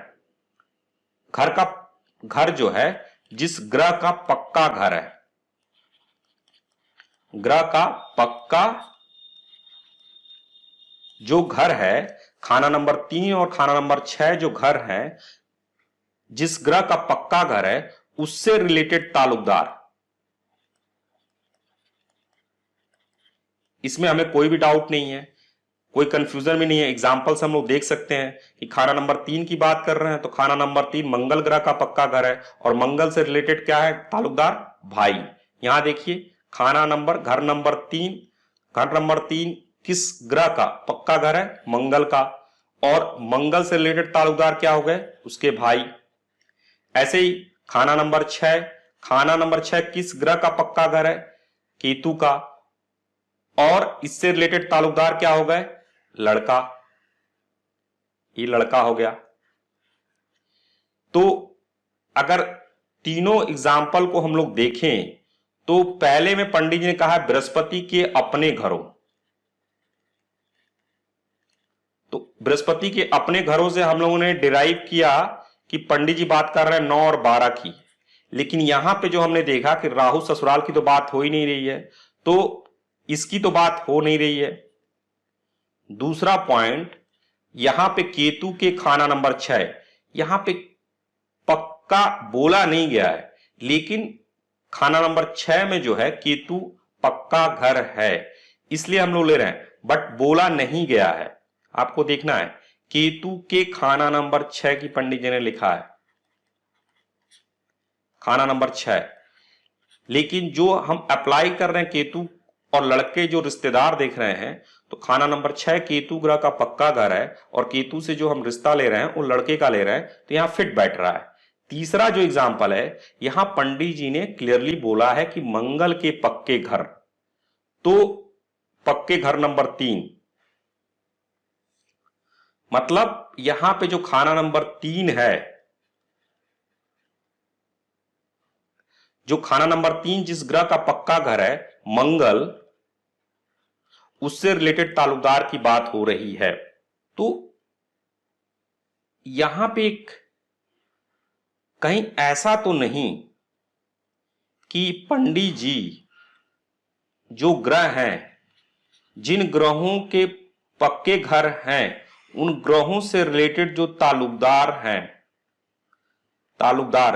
Speaker 1: घर जो है, जिस ग्रह का पक्का घर है, ग्रह का पक्का जो घर है, खाना नंबर 3 और खाना नंबर 6 जो घर है, जिस ग्रह का पक्का घर है, उससे रिलेटेड ताल्लुकदार। इसमें हमें कोई भी डाउट नहीं है, कोई कंफ्यूजन भी नहीं है। एग्जाम्पल से हम लोग देख सकते हैं कि खाना नंबर 3 की बात कर रहे हैं, तो खाना नंबर 3 मंगल ग्रह का पक्का घर है, और मंगल से रिलेटेड क्या है? ताल्लुकदार भाई। यहां देखिए, घर नंबर 3 किस ग्रह का पक्का घर है? मंगल का, और मंगल से रिलेटेड ताल्लुकदार क्या हो गए? उसके भाई। ऐसे ही खाना नंबर 6 किस ग्रह का पक्का घर है? केतु का, और इससे रिलेटेड ताल्लुकदार क्या हो गए? लड़का। ये लड़का हो गया। तो अगर तीनों एग्जाम्पल को हम लोग देखें, तो पहले में पंडित जी ने कहा बृहस्पति के अपने घरों, तो बृहस्पति के अपने घरों से हम लोगों ने डिराइव किया कि पंडित जी बात कर रहे हैं 9 और 12 की। लेकिन यहां पे जो हमने देखा कि राहु ससुराल की तो बात हो ही नहीं रही है, तो इसकी तो बात हो नहीं रही है। दूसरा पॉइंट, यहां पे केतु के खाना नंबर 6, यहां पे पक्का बोला नहीं गया है, लेकिन खाना नंबर 6 में जो है केतु पक्का घर है, इसलिए हम लोग ले रहे हैं, बट बोला नहीं गया है। आपको देखना है, केतु के खाना नंबर 6 की पंडित जी ने लिखा है, खाना नंबर 6। लेकिन जो हम अप्लाई कर रहे हैं केतु और लड़के जो रिश्तेदार देख रहे हैं, तो खाना नंबर 6 केतु ग्रह का पक्का घर है, और केतु से जो हम रिश्ता ले रहे हैं वो लड़के का ले रहे हैं, तो यहां फिट बैठ रहा है। तीसरा जो एग्जाम्पल है, यहां पंडित जी ने क्लियरली बोला है कि मंगल के पक्के घर, तो पक्के घर नंबर 3, मतलब यहां पे जो खाना नंबर 3 है, जो खाना नंबर 3 जिस ग्रह का पक्का घर है मंगल, उससे रिलेटेड ताल्लुकदार की बात हो रही है। तो यहां पे एक कहीं ऐसा तो नहीं कि पंडित जी जो ग्रह हैं, जिन ग्रहों के पक्के घर हैं, उन ग्रहों से रिलेटेड जो ताल्लुकदार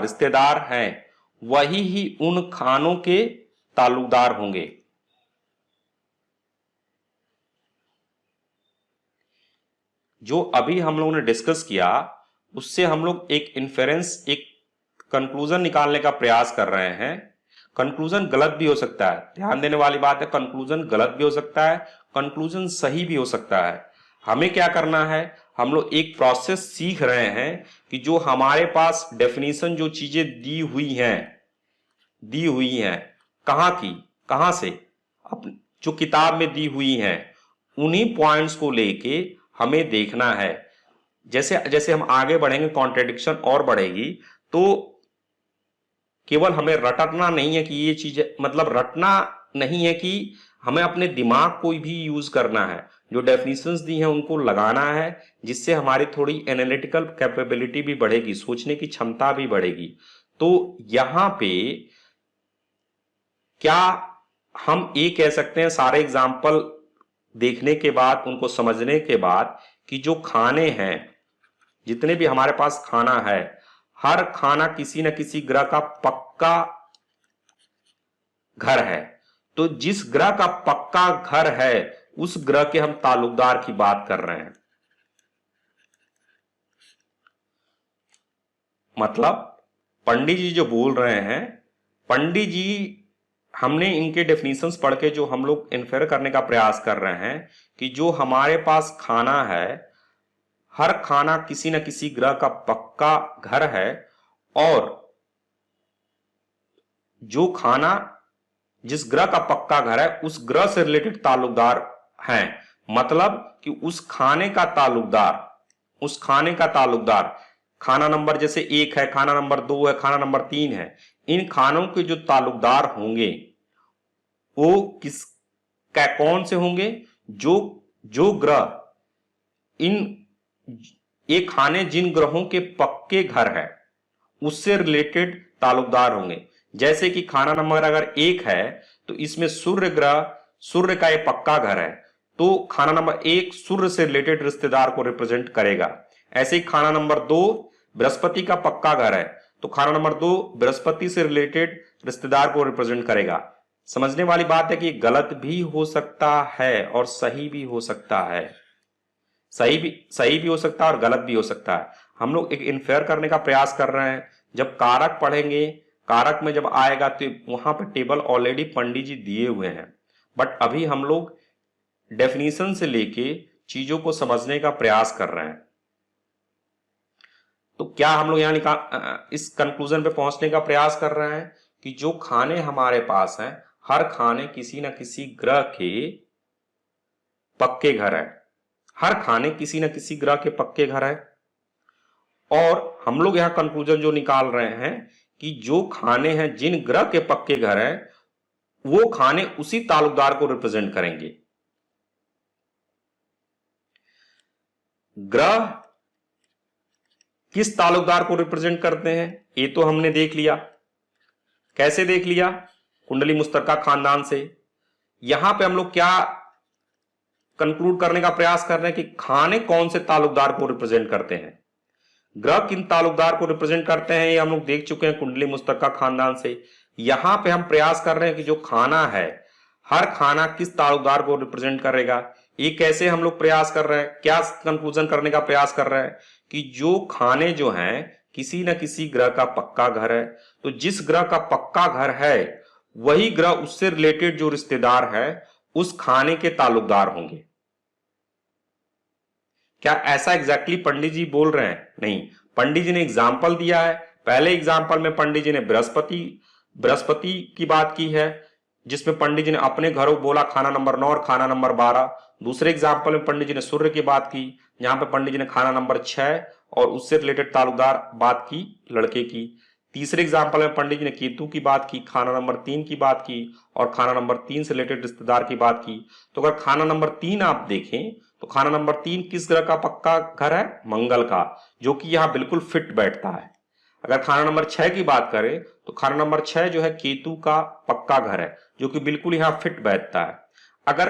Speaker 1: रिश्तेदार हैं, वही ही उन खानों के ताल्लुकदार होंगे। जो अभी हम लोगों ने डिस्कस किया उससे हम लोग एक इन्फेरेंस, एक कंक्लूजन निकालने का प्रयास कर रहे हैं। कंक्लूजन गलत भी हो सकता है, ध्यान देने वाली बात है, कंक्लूजन गलत भी हो सकता है, कंक्लूजन सही भी हो सकता है। हमें क्या करना है, हम लोग एक प्रोसेस सीख रहे हैं कि जो हमारे पास डेफिनेशन, जो चीजें दी हुई हैं कहाँ की, कहाँ से, जो किताब में दी हुई हैं, उन्हीं पॉइंट्स को लेके हमें देखना है। जैसे जैसे हम आगे बढ़ेंगे कॉन्ट्रेडिक्शन और बढ़ेगी, तो केवल हमें रटना नहीं है कि ये चीज, मतलब रटना नहीं है कि हमें अपने दिमाग को भी यूज करना है, जो डेफिनेशंस दी हैं उनको लगाना है, जिससे हमारी थोड़ी एनालिटिकल कैपेबिलिटी भी बढ़ेगी, सोचने की क्षमता भी बढ़ेगी। तो यहां पे क्या हम ये कह सकते हैं सारे एग्जाम्पल देखने के बाद, उनको समझने के बाद, कि जो खाने हैं, जितने भी हमारे पास खाना है, हर खाना किसी न किसी ग्रह का पक्का घर है। तो जिस ग्रह का पक्का घर है उस ग्रह के हम ताल्लुकदार की बात कर रहे हैं। मतलब पंडित जी जो बोल रहे हैं, पंडित जी, हमने इनके डेफिनेशंस पढ़ के जो हम लोग इन्फेर करने का प्रयास कर रहे हैं कि जो हमारे पास खाना है, हर खाना किसी न किसी ग्रह का पक्का घर है, और जो खाना जिस ग्रह का पक्का घर है उस ग्रह से रिलेटेड ताल्लुकदार हैं। मतलब कि उस खाने का ताल्लुकदार, खाना नंबर जैसे 1 है, खाना नंबर 2 है, खाना नंबर 3 है, इन खानों के जो ताल्लुकदार होंगे वो कौन से होंगे, जो जो ग्रह इन ये खाने जिन ग्रहों के पक्के घर है उससे रिलेटेड ताल्लुकदार होंगे। जैसे कि खाना नंबर अगर 1 है तो इसमें सूर्य का ये पक्का घर है, तो खाना नंबर 1 सूर्य से रिलेटेड रिश्तेदार को रिप्रेजेंट करेगा। ऐसे ही खाना नंबर 2 बृहस्पति का पक्का घर है, तो खाना नंबर 2 बृहस्पति से रिलेटेड रिश्तेदार को रिप्रेजेंट करेगा। समझने वाली बात है कि गलत भी हो सकता है और सही भी हो सकता है, सही भी हो सकता है और गलत भी हो सकता है। हम लोग एक इन्फेयर करने का प्रयास कर रहे हैं। जब कारक पढ़ेंगे, कारक में जब आएगा तो वहां पर टेबल ऑलरेडी पंडित जी दिए हुए हैं, बट अभी हम लोग डेफिनेशन से लेके चीजों को समझने का प्रयास कर रहे हैं। तो क्या हम लोग यहाँ इस कंक्लूजन पे पहुंचने का प्रयास कर रहे हैं कि जो खाने हमारे पास हैं, हर खाने किसी न किसी ग्रह के पक्के घर है, हर खाने किसी न किसी ग्रह के पक्के घर है। और हम लोग यहां कंक्लूजन जो निकाल रहे हैं कि जो खाने हैं जिन ग्रह के पक्के घर हैं, वो खाने उसी ताल्लुकदार को रिप्रेजेंट करेंगे। ग्रह किस ताल्लुकदार को रिप्रेजेंट करते हैं ये तो हमने देख लिया। कैसे देख लिया? कुंडली मुश्तरका खानदान से। यहां पे हम लोग क्या कंक्लूड करने का प्रयास कर रहे हैं कि खाने कौन से ताल्लुकदार को रिप्रेजेंट करते हैं, ग्रह किन ताल्लुकदार को रिप्रेजेंट करते हैं, ये हम लोग देख चुके हैं कुंडली मुश्तरका खानदान से। यहां पे हम प्रयास कर रहे हैं कि जो खाना है, हर खाना किस ताल्लुकदार को रिप्रेजेंट करेगा। ये कैसे हम लोग प्रयास कर रहे हैं, क्या कंक्लूजन करने का प्रयास कर रहे हैं कि जो खाने जो हैं किसी न किसी ग्रह का पक्का घर है, तो जिस ग्रह का पक्का घर है वही ग्रह उससे रिलेटेड जो रिश्तेदार है उस खाने के ताल्लुकदार होंगे। क्या ऐसा एग्जैक्टली पंडित जी बोल रहे हैं? नहीं, पंडित जी ने एग्जाम्पल दिया है। पहले एग्जाम्पल में पंडित जी ने बृहस्पति की बात की है, जिसमें पंडित जी ने अपने घरों बोला खाना नंबर 9 और खाना नंबर 12। दूसरे एग्जाम्पल में पंडित जी ने सूर्य की बात की, जहां पे पंडित जी ने खाना नंबर 6 और उससे रिलेटेड ताल्लुकदार बात की लड़के की। तीसरे एग्जाम्पल में पंडित जी ने केतु की बात की, खाना नंबर 3 की बात की और खाना नंबर 3 से रिलेटेड रिश्तेदार की बात की। तो अगर खाना नंबर 3 आप देखें तो खाना नंबर 3 किस ग्रह का पक्का घर है? मंगल का, जो कि यहां बिल्कुल फिट बैठता है। अगर खाना नंबर 6 की बात करें तो खाना नंबर 6 जो है केतु का पक्का घर है, जो कि बिल्कुल यहां फिट बैठता है। अगर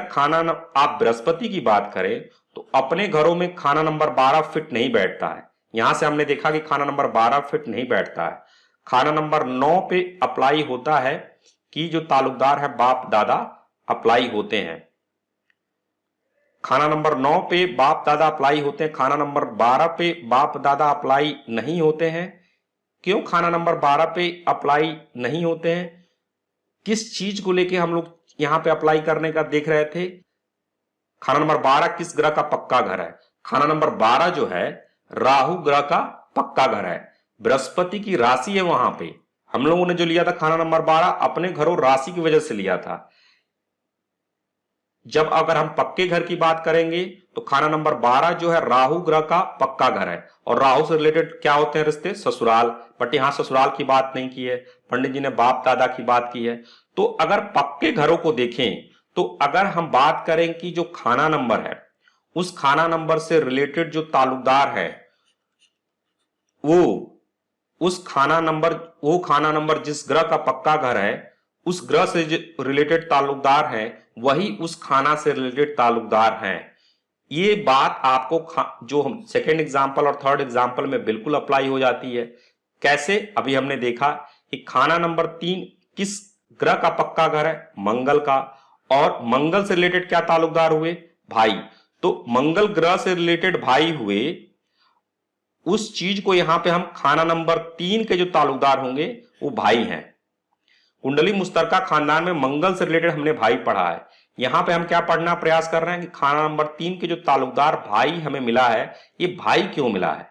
Speaker 1: आप बृहस्पति की बात करें तो अपने घरों में खाना नंबर 12 फिट नहीं बैठता है। यहां से हमने देखा कि खाना नंबर 12 फिट नहीं बैठता है। खाना नंबर 9 पे अप्लाई होता है कि जो ताल्लुकदार है बाप दादा अप्लाई होते हैं। खाना नंबर 9 पे बाप दादा अप्लाई होते हैं, खाना नंबर 12 पे बाप दादा अप्लाई नहीं होते हैं। क्यों खाना नंबर 12 पे अप्लाई नहीं होते हैं? किस चीज को लेके हम लोग यहां पे अप्लाई करने का देख रहे थे? खाना नंबर 12 किस ग्रह का पक्का घर है? खाना नंबर 12 जो है राहु ग्रह का पक्का घर है, बृहस्पति की राशि है वहां पे। हम लोगों ने जो लिया था खाना नंबर 12 अपने घरों राशि की वजह से लिया था। जब अगर हम पक्के घर की बात करेंगे तो खाना नंबर 12 जो है राहु ग्रह का पक्का घर है, और राहु से रिलेटेड क्या होते हैं रिश्ते? ससुराल। बट यहां ससुराल की बात नहीं की है, पंडित जी ने बाप दादा की बात की है। तो अगर पक्के घरों को देखें तो अगर हम बात करें कि जो खाना नंबर है उस खाना नंबर से रिलेटेड जो ताल्लुकदार है वो खाना नंबर जिस ग्रह का पक्का घर है उस ग्रह से रिलेटेड ताल्लुकदार है, वही उस खाना से रिलेटेड ताल्लुकदार हैं। ये बात आपको जो हम सेकेंड एग्जाम्पल और थर्ड एग्जाम्पल में बिल्कुल अप्लाई हो जाती है। कैसे? अभी हमने देखा कि खाना नंबर 3 किस ग्रह का पक्का घर है? मंगल का। और मंगल से रिलेटेड क्या ताल्लुकदार हुए? भाई। तो मंगल ग्रह से रिलेटेड भाई हुए, उस चीज को यहां पे हम खाना नंबर 3 के जो ताल्लुकदार होंगे वो भाई हैं। कुंडली मुश्तरका खानदान में मंगल से रिलेटेड हमने भाई पढ़ा है। यहां पे हम क्या पढ़ना प्रयास कर रहे हैं कि खाना नंबर 3 के जो ताल्लुकदार भाई हमें मिला है, ये भाई क्यों मिला है?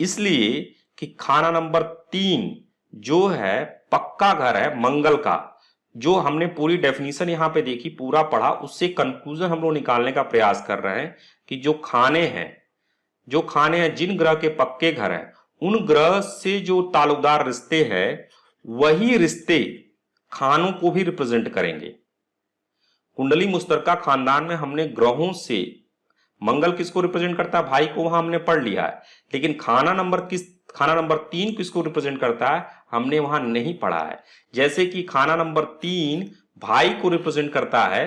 Speaker 1: इसलिए कि खाना नंबर 3 जो है पक्का घर है मंगल का। जो हमने पूरी डेफिनेशन यहां पे देखी, पूरा पढ़ा, उससे कंक्लूजन हम लोग निकालने का प्रयास कर रहे हैं कि जो खाने हैं जिन ग्रह के पक्के घर हैं, उन ग्रह से जो ताल्लुकदार रिश्ते हैं वही रिश्ते खानों को भी रिप्रेजेंट करेंगे। कुंडली मुश्तरका खानदान में हमने ग्रहों से मंगल किसको रिप्रेजेंट करता है? भाई को, वहां हमने पढ़ लिया है। लेकिन खाना नंबर 3 किसको रिप्रेजेंट करता है? हमने वहां नहीं पढ़ा है। जैसे कि खाना नंबर 3 भाई को रिप्रेजेंट करता है,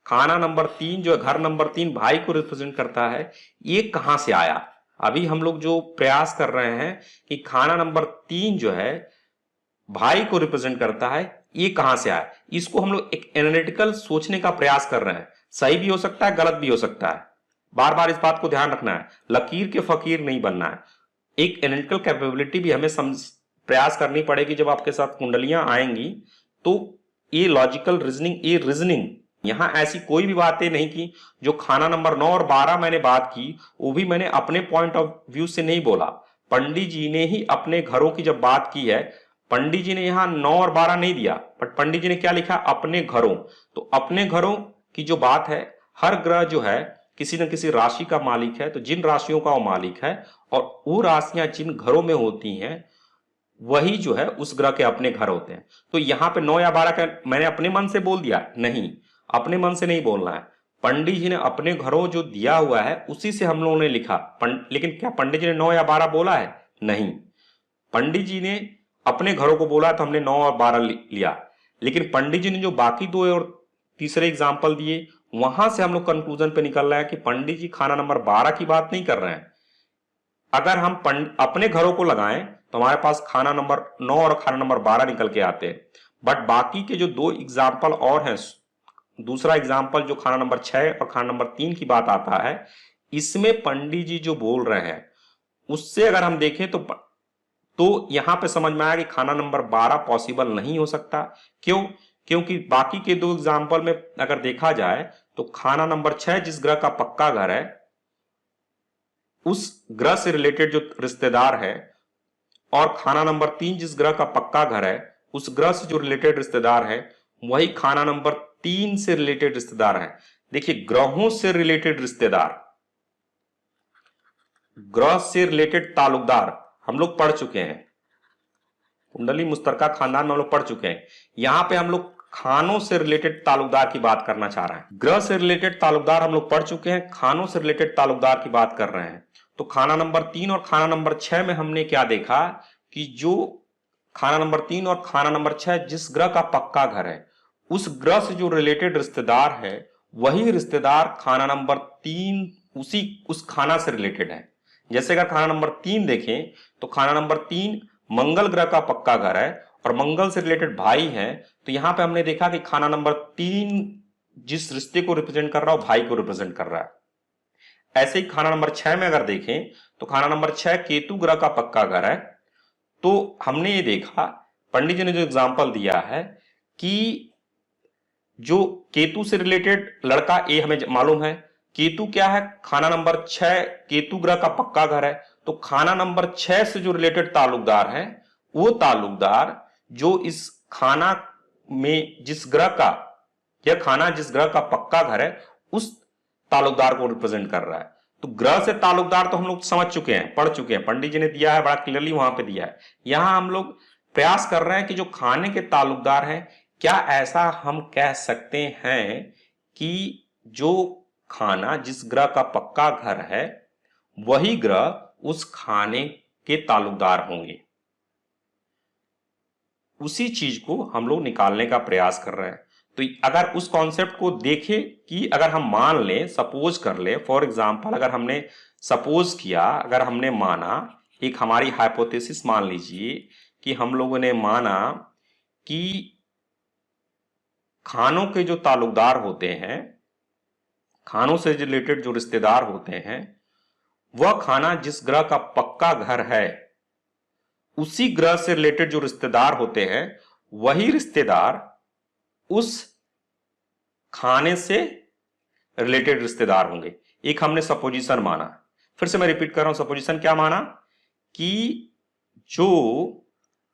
Speaker 1: खाना नंबर 3 जो घर नंबर 3 भाई को रिप्रेजेंट करता है, ये कहां से आया? अभी हम लोग जो प्रयास कर रहे हैं कि खाना नंबर 3 जो है भाई को रिप्रेजेंट करता है, ये कहां से आया? इसको हम लोग एक एनालिटिकल सोचने का प्रयास कर रहे हैं। सही भी हो सकता है, गलत भी हो सकता है। बार बार इस बात को ध्यान रखना है, लकीर के फकीर नहीं बनना है। एक एनालिटिकल कैपेबिलिटी भी हमें प्रयास करनी पड़ेगी। जब आपके साथ कुंडलियां आएंगी तो ये लॉजिकल रीजनिंग यहां ऐसी कोई भी बातें नहीं की। जो खाना नंबर 9 और 12 मैंने बात की, वो भी मैंने अपने पॉइंट ऑफ व्यू से नहीं बोला। पंडित जी ने ही अपने घरों की जब बात की है, पंडित जी ने यहां 9 और 12 नहीं दिया, बट पंडित जी ने क्या लिखा? अपने घरों। तो अपने घरों की जो बात है, हर ग्रह जो है किसी न किसी राशि का मालिक है, तो जिन राशियों का वो मालिक है और वो राशियां जिन घरों में होती हैं वही जो है उस ग्रह के अपने घर होते हैं। तो यहां पे 9 या 12 का मैंने अपने मन से बोल दिया? नहीं, अपने मन से नहीं बोलना है। पंडित जी ने अपने घरों जो दिया हुआ है उसी से हम लोगों ने लिखा। लेकिन क्या पंडित जी ने 9 या 12 बोला है? नहीं, पंडित जी ने अपने घरों को बोला तो हमने 9 और 12 लिया। लेकिन पंडित जी ने जो बाकी 2 और तीसरे एग्जाम्पल दिए, वहां से हम लोग कंक्लूजन पे निकल रहे हैं कि पंडित जी खाना नंबर 12 की बात नहीं कर रहे हैं। अगर हम अपने घरों को लगाएं तो हमारे पास खाना नंबर 9 और खाना नंबर 12 निकल के आते हैं। बट बाकी के जो 2 एग्जाम्पल और हैं, दूसरा एग्जाम्पल जो खाना नंबर 6 और खाना नंबर 3 की बात आता है, इसमें पंडित जी जो बोल रहे हैं उससे अगर हम देखें तो यहां पे समझ में आया कि खाना नंबर 12 पॉसिबल नहीं हो सकता। क्यों? क्योंकि बाकी के 2 एग्जाम्पल में अगर देखा जाए तो खाना नंबर 6 जिस ग्रह का पक्का घर है उस ग्रह से रिलेटेड जो रिश्तेदार है, और खाना नंबर 3 जिस ग्रह का पक्का घर है उस ग्रह से जो रिलेटेड रिश्तेदार है वही खाना नंबर 3 से रिलेटेड रिश्तेदार है। देखिए, ग्रहों से रिलेटेड रिश्तेदार, ग्रह से रिलेटेड ताल्लुकदार हम लोग पढ़ चुके हैं। कुंडली मुश्तरका खानदान में हम लोग पढ़ चुके हैं। यहां पे हम लोग खानों से रिलेटेड ताल्लुकदार की बात करना चाह रहे हैं। ग्रह से रिलेटेड ताल्लुकदार हम लोग पढ़ चुके हैं, खानों से रिलेटेड ताल्लुकदार की बात कर रहे हैं। तो खाना नंबर 3 और खाना नंबर 6 में हमने क्या देखा कि जो खाना नंबर 3 और खाना नंबर 6 जिस ग्रह का पक्का घर है उस ग्रह से जो रिलेटेड रिश्तेदार है वही रिश्तेदार खाना नंबर 3 उस खाना से रिलेटेड है। जैसे अगर खाना नंबर 3 देखें तो खाना नंबर 3 मंगल ग्रह का पक्का घर है और मंगल से रिलेटेड भाई हैं। तो यहां पे हमने देखा कि खाना नंबर 3 जिस रिश्ते को रिप्रेजेंट कर रहा हो भाई को रिप्रेजेंट कर रहा है। ऐसे ही खाना नंबर 6 में अगर देखें तो खाना नंबर 6 केतु ग्रह का पक्का घर है। तो हमने ये देखा, पंडित जी ने जो एग्जाम्पल दिया है कि जो केतु से रिलेटेड लड़का ए हमें मालूम है, केतु क्या है, खाना नंबर 6 केतु ग्रह का पक्का घर है। तो खाना नंबर 6 से जो रिलेटेड ताल्लुकदार है वो ताल्लुकदार जो इस खाना में जिस ग्रह का, यह खाना जिस ग्रह का पक्का घर है उस ताल्लुकदार को रिप्रेजेंट कर रहा है। तो ग्रह से ताल्लुकदार तो हम लोग समझ चुके हैं, पढ़ चुके हैं, पंडित जी ने दिया है बड़ा क्लियरली वहां पे दिया है। यहां हम लोग प्रयास कर रहे हैं कि जो खाने के ताल्लुकदार हैं, क्या ऐसा हम कह सकते हैं कि जो खाना जिस ग्रह का पक्का घर है वही ग्रह उस खाने के ताल्लुकदार होंगे। उसी चीज को हम लोग निकालने का प्रयास कर रहे हैं। तो अगर उस कॉन्सेप्ट को देखें कि अगर हम मान लें, सपोज कर ले, फॉर एग्जांपल अगर हमने सपोज किया, अगर हमने माना, एक हमारी हाइपोथेसिस मान लीजिए कि हम लोगों ने माना कि खानों के जो ताल्लुकदार होते हैं, खानों से रिलेटेड जो रिश्तेदार होते हैं, वह खाना जिस ग्रह का पक्का घर है उसी ग्रह से रिलेटेड जो रिश्तेदार होते हैं वही रिश्तेदार उस खाने से रिलेटेड रिश्तेदार होंगे। एक हमने सपोजिशन माना, फिर से मैं रिपीट कर रहा हूं, सपोजिशन क्या माना कि जो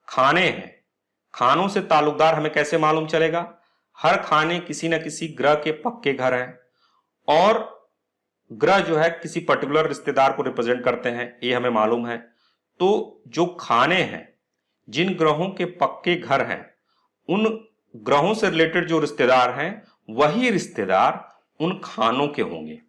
Speaker 1: खाने हैं, खानों से ताल्लुकदार हमें कैसे मालूम चलेगा, हर खाने किसी न किसी ग्रह के पक्के घर हैं और ग्रह जो है किसी पर्टिकुलर रिश्तेदार को रिप्रेजेंट करते हैं, ये हमें मालूम है। तो जो खाने हैं जिन ग्रहों के पक्के घर हैं उन ग्रहों से रिलेटेड जो रिश्तेदार हैं वही रिश्तेदार उन खानों के होंगे।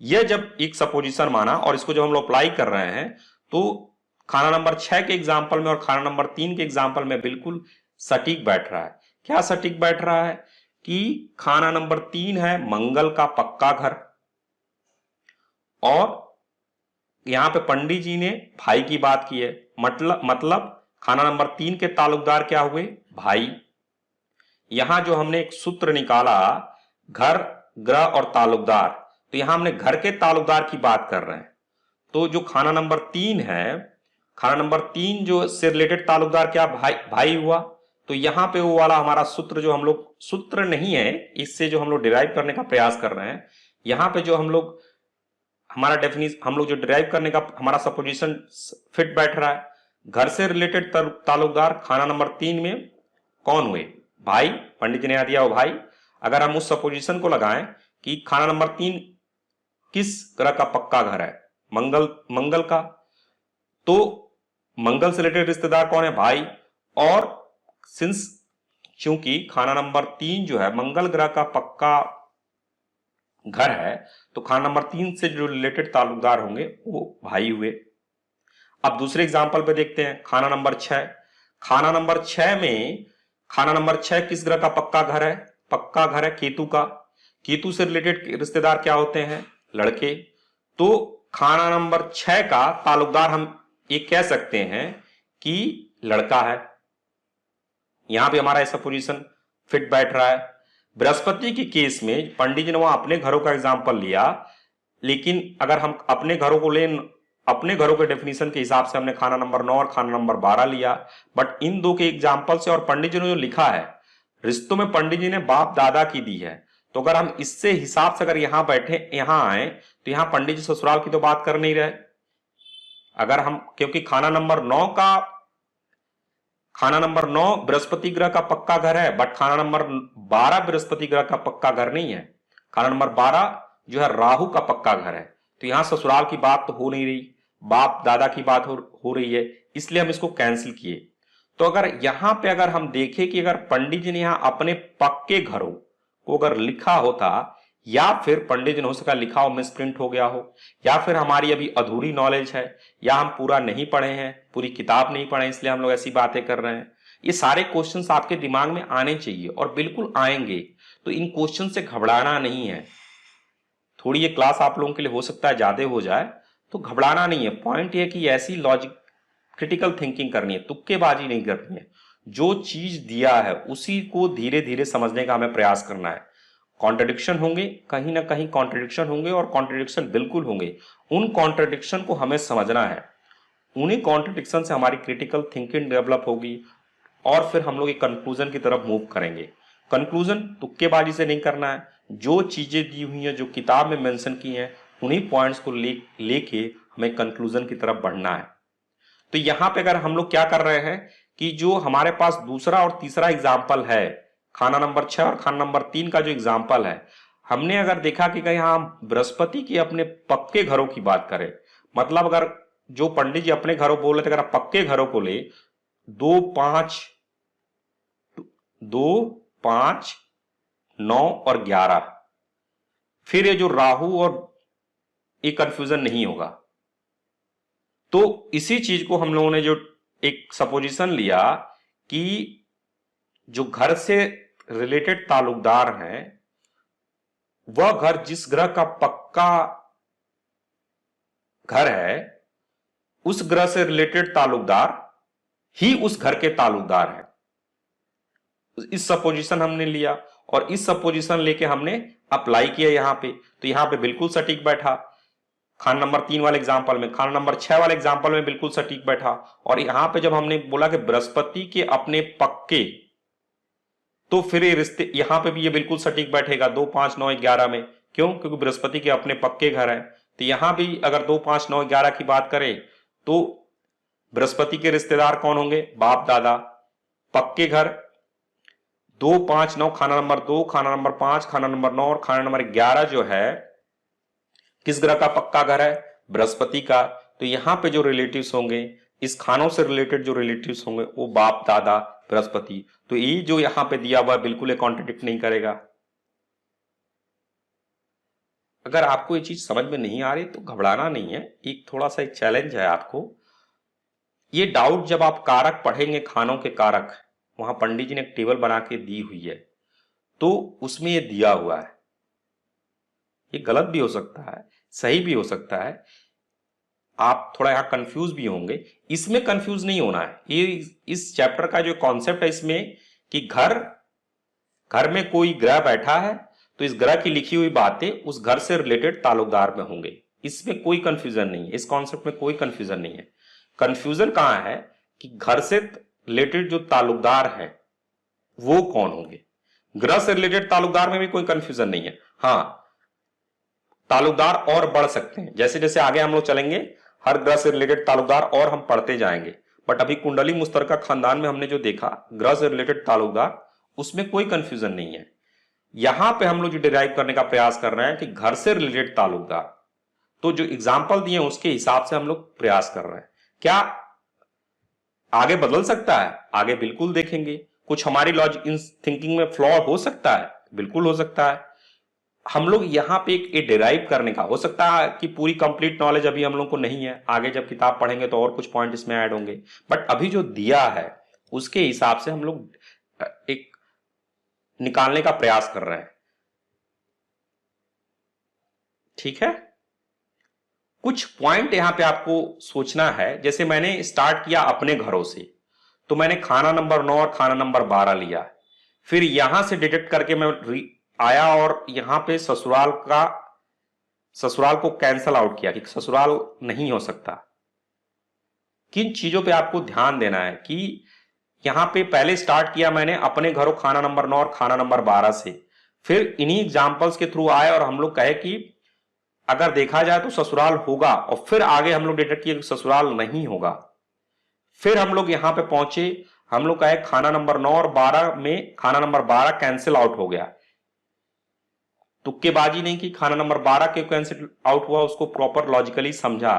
Speaker 1: यह जब एक सपोजिशन माना और इसको जब हम लोग अप्लाई कर रहे हैं तो खाना नंबर 6 के एग्जाम्पल में और खाना नंबर 3 के एग्जाम्पल में बिल्कुल सटीक बैठ रहा है। क्या सटीक बैठ रहा है कि खाना नंबर 3 है मंगल का पक्का घर, और यहां पे पंडित जी ने भाई की बात की है, मतलब खाना नंबर 3 के ताल्लुकदार क्या हुए, भाई। यहां जो हमने एक सूत्र निकाला घर, ग्रह और ताल्लुकदार, तो यहां हमने घर के ताल्लुकदार की बात कर रहे हैं। तो जो खाना नंबर 3 है, खाना नंबर 3 जो से रिलेटेड ताल्लुकदार क्या, भाई हुआ। तो यहां पे वो वाला हमारा सूत्र, जो हम लोग, सूत्र नहीं है, इससे जो हम लोग डिराइव करने का प्रयास कर रहे हैं, यहां पे जो हम लोग हमारा डेफिनेशन, हम लोग जो डिराइव करने का हमारा सपोजिशन फिट बैठ रहा है, घर से रिलेटेड ताल्लुकदार खाना नंबर 3 में कौन हुए, भाई। पंडित जी ने दिया हो भाई। अगर हम उस सपोजिशन को लगाएं कि खाना नंबर 3 किस ग्रह का पक्का घर है, मंगल का, तो मंगल से रिलेटेड रिश्तेदार कौन है, भाई। और सिंस चूंकि खाना नंबर 3 जो है मंगल ग्रह का पक्का घर है, तो खाना नंबर 3 से जो रिलेटेड ताल्लुकदार होंगे वो भाई हुए। अब दूसरे एग्जांपल पे देखते हैं, खाना नंबर 6। खाना नंबर 6 में, खाना नंबर 6 किस ग्रह का पक्का घर है, पक्का घर है केतु का। केतु से रिलेटेड रिश्तेदार क्या होते हैं, लड़के। तो खाना नंबर 6 का ताल्लुकदार हम ये कह सकते हैं कि लड़का है। यहां पे हमारा ऐसा पोजीशन फिट बैठ रहा है। बृहस्पति के केस में पंडित जी ने वहां अपने घरों का एग्जाम्पल लिया, लेकिन अगर हम अपने घरों को लें, अपने घरों के डेफिनेशन के हिसाब से हमने खाना नंबर 9 और खाना नंबर 12 लिया। बट इन दो के एग्जाम्पल से और पंडित जी ने जो लिखा है, रिश्तों में पंडित जी ने बाप दादा की दी है, तो अगर हम इससे हिसाब से अगर यहां बैठे, यहां आए, तो यहां पंडित जी ससुराल की तो बात कर नहीं रहे। अगर हम, क्योंकि खाना नंबर 9 बृहस्पति ग्रह का पक्का घर है, बट खाना नंबर 12 बृहस्पति ग्रह का पक्का घर नहीं है। खाना नंबर 12 जो है राहु का पक्का घर है। तो यहां ससुराल की बात तो हो नहीं रही, बाप दादा की बात हो रही है, इसलिए हम इसको कैंसिल किए। तो अगर यहां पे अगर हम देखें कि अगर पंडित जी ने यहां अपने पक्के घरों को अगर लिखा होता, या फिर पंडित जी ने हो सका लिखा हो मिसप्रिंट हो गया हो, या फिर हमारी अभी अधूरी नॉलेज है, या हम पूरा नहीं पढ़े हैं, पूरी किताब नहीं पढ़े इसलिए हम लोग ऐसी बातें कर रहे हैं। ये सारे क्वेश्चंस आपके दिमाग में आने चाहिए और बिल्कुल आएंगे। तो इन क्वेश्चन से घबराना नहीं है। थोड़ी ये क्लास आप लोगों के लिए हो सकता है ज्यादा हो जाए, तो घबराना नहीं है। पॉइंट ये कि ऐसी लॉजिक क्रिटिकल थिंकिंग करनी है, तुक्केबाजी नहीं करनी है। जो चीज दिया है उसी को धीरे धीरे समझने का हमें प्रयास करना है। कॉन्ट्रडिक्शन होंगे, कहीं ना कहीं कॉन्ट्रडिक्शन होंगे, और कॉन्ट्रडिक्शन बिल्कुल होंगे। उन कॉन्ट्रडिक्शन को हमें समझना है, उन्हीं कॉन्ट्रडिक्शन से हमारी क्रिटिकल थिंकिंग डेवलप होगी, और फिर हम लोग एक कंक्लूजन की तरफ मूव करेंगे। कंक्लूजन तुक्केबाजी से नहीं करना है, जो चीजें दी हुई हैं, जो किताब में मेंशन की हैं, उन्हीं पॉइंट्स को लेके हमें कंक्लूजन की तरफ बढ़ना है। तो यहां पे अगर हम लोग क्या कर रहे हैं कि जो हमारे पास दूसरा और तीसरा एग्जाम्पल है, खाना नंबर 6 और खाना नंबर 3 का जो एग्जाम्पल है, हमने अगर देखा कि कहीं हम बृहस्पति के अपने पक्के घरों की बात करें, मतलब अगर जो पंडित जी अपने घरों बोल रहे थे, अगर आप पक्के घरों को ले, 2 5 2 5 9 और 11, फिर ये जो राहु और ये कंफ्यूजन नहीं होगा। तो इसी चीज को हम लोगों ने जो एक सपोजिशन लिया कि जो घर से रिलेटेड ताल्लुकदार हैं, वह घर जिस ग्रह का पक्का घर है, उस ग्रह से रिलेटेड ताल्लुकदार ही उस घर के ताल्लुकदार है। इस सपोजिशन हमने लिया, और इस सपोजिशन लेके हमने अप्लाई किया यहां पे, तो यहां पे बिल्कुल सटीक बैठा। खाना नंबर 3 वाले एग्जाम्पल में, खाना नंबर 6 वाले एग्जाम्पल में बिल्कुल सटीक बैठा। और यहां पे जब हमने बोला कि बृहस्पति के अपने पक्के, तो फिर ये रिश्ते यहां पे भी ये बिल्कुल सटीक बैठेगा 2 5 9 11 में। क्यों? क्योंकि बृहस्पति के अपने पक्के घर हैं। तो यहां भी अगर 2 5 9 11 की बात करें, तो बृहस्पति के रिश्तेदार कौन होंगे? बाप दादा। पक्के घर 2 5 9, खाना नंबर 2, खाना नंबर 5, खाना नंबर 9 और खाना नंबर 11 जो है, किस ग्रह का पक्का घर है? बृहस्पति का। तो यहां पे जो रिलेटिव्स होंगे, इस खानों से रिलेटेड जो रिलेटिव्स होंगे, वो बाप दादा बृहस्पति। तो ये जो यहां पे दिया हुआ बिल्कुल कॉन्ट्रडिक्ट नहीं करेगा। अगर आपको ये चीज समझ में नहीं आ रही तो घबराना नहीं है, एक थोड़ा सा एक चैलेंज है आपको। ये डाउट जब आप कारक पढ़ेंगे, खानों के कारक, वहां पंडित जी ने एक टेबल बना के दी हुई है, तो उसमें ये दिया हुआ है। ये गलत भी हो सकता है, सही भी हो सकता है, आप थोड़ा यहां कंफ्यूज भी होंगे। इसमें कंफ्यूज नहीं होना है। ये इस चैप्टर का जो कॉन्सेप्ट है इसमें, कि घर में कोई ग्रह बैठा है, तो इस ग्रह की लिखी हुई बातें उस घर से रिलेटेड ताल्लुकदार में होंगे। इसमें कोई कंफ्यूजन नहीं है, इस कॉन्सेप्ट में कोई कंफ्यूजन नहीं है। कंफ्यूजन कहां है कि घर से रिलेटेड जो ताल्लुकदार है वो कौन होंगे। ग्रह से रिलेटेड ताल्लुकदार में भी कोई कंफ्यूजन नहीं है। हाँ, ताल्लुकदार और बढ़ सकते हैं, जैसे जैसे आगे हम लोग चलेंगे हर ग्रह से रिलेटेड ताल्लुकदार और हम पढ़ते जाएंगे। बट अभी कुंडली मुश्तरका खानदान में हमने जो देखा ग्रह से रिलेटेड ताल्लुकदार, उसमें कोई कंफ्यूजन नहीं है। यहां पे हम लोग जो डिराइव करने का प्रयास कर रहे हैं कि घर से रिलेटेड ताल्लुकदार, तो जो एग्जाम्पल दिए उसके हिसाब से हम लोग प्रयास कर रहे हैं। क्या आगे बदल सकता है? आगे बिल्कुल देखेंगे। कुछ हमारी लॉजिक इन थिंकिंग में फ्लॉ हो सकता है, बिल्कुल हो सकता है। हम लोग यहां पे एक डिराइव करने का, हो सकता है कि पूरी कंप्लीट नॉलेज अभी हम लोग को नहीं है, आगे जब किताब पढ़ेंगे तो और कुछ पॉइंट इसमें ऐड होंगे, बट अभी जो दिया है उसके हिसाब से हम लोग एक निकालने का प्रयास कर रहे हैं। ठीक है, कुछ पॉइंट यहां पे आपको सोचना है। जैसे मैंने स्टार्ट किया अपने घरों से, तो मैंने खाना नंबर 9 और खाना नंबर 12 लिया, फिर यहां से डिटेक्ट करके मैं आया और यहां पे ससुराल को कैंसल आउट किया कि ससुराल नहीं हो सकता। किन चीजों पे आपको ध्यान देना है कि यहां पे पहले स्टार्ट किया मैंने अपने घरों खाना नंबर 9 और खाना नंबर 12 से, फिर इन्हीं एग्जाम्पल्स के थ्रू आए और हम लोग कहे कि अगर देखा जाए तो ससुराल होगा, और फिर आगे हम लोग डिटेक्ट किए कि ससुराल नहीं होगा। फिर हम लोग यहां पे पहुंचे, हम लोग कहे खाना नंबर 9 और 12 में खाना नंबर 12 कैंसिल आउट हो गया। तुक्केबाजी नहीं की, खाना नंबर 12 क्यों कैंसिल आउट हुआ उसको प्रॉपर लॉजिकली समझा।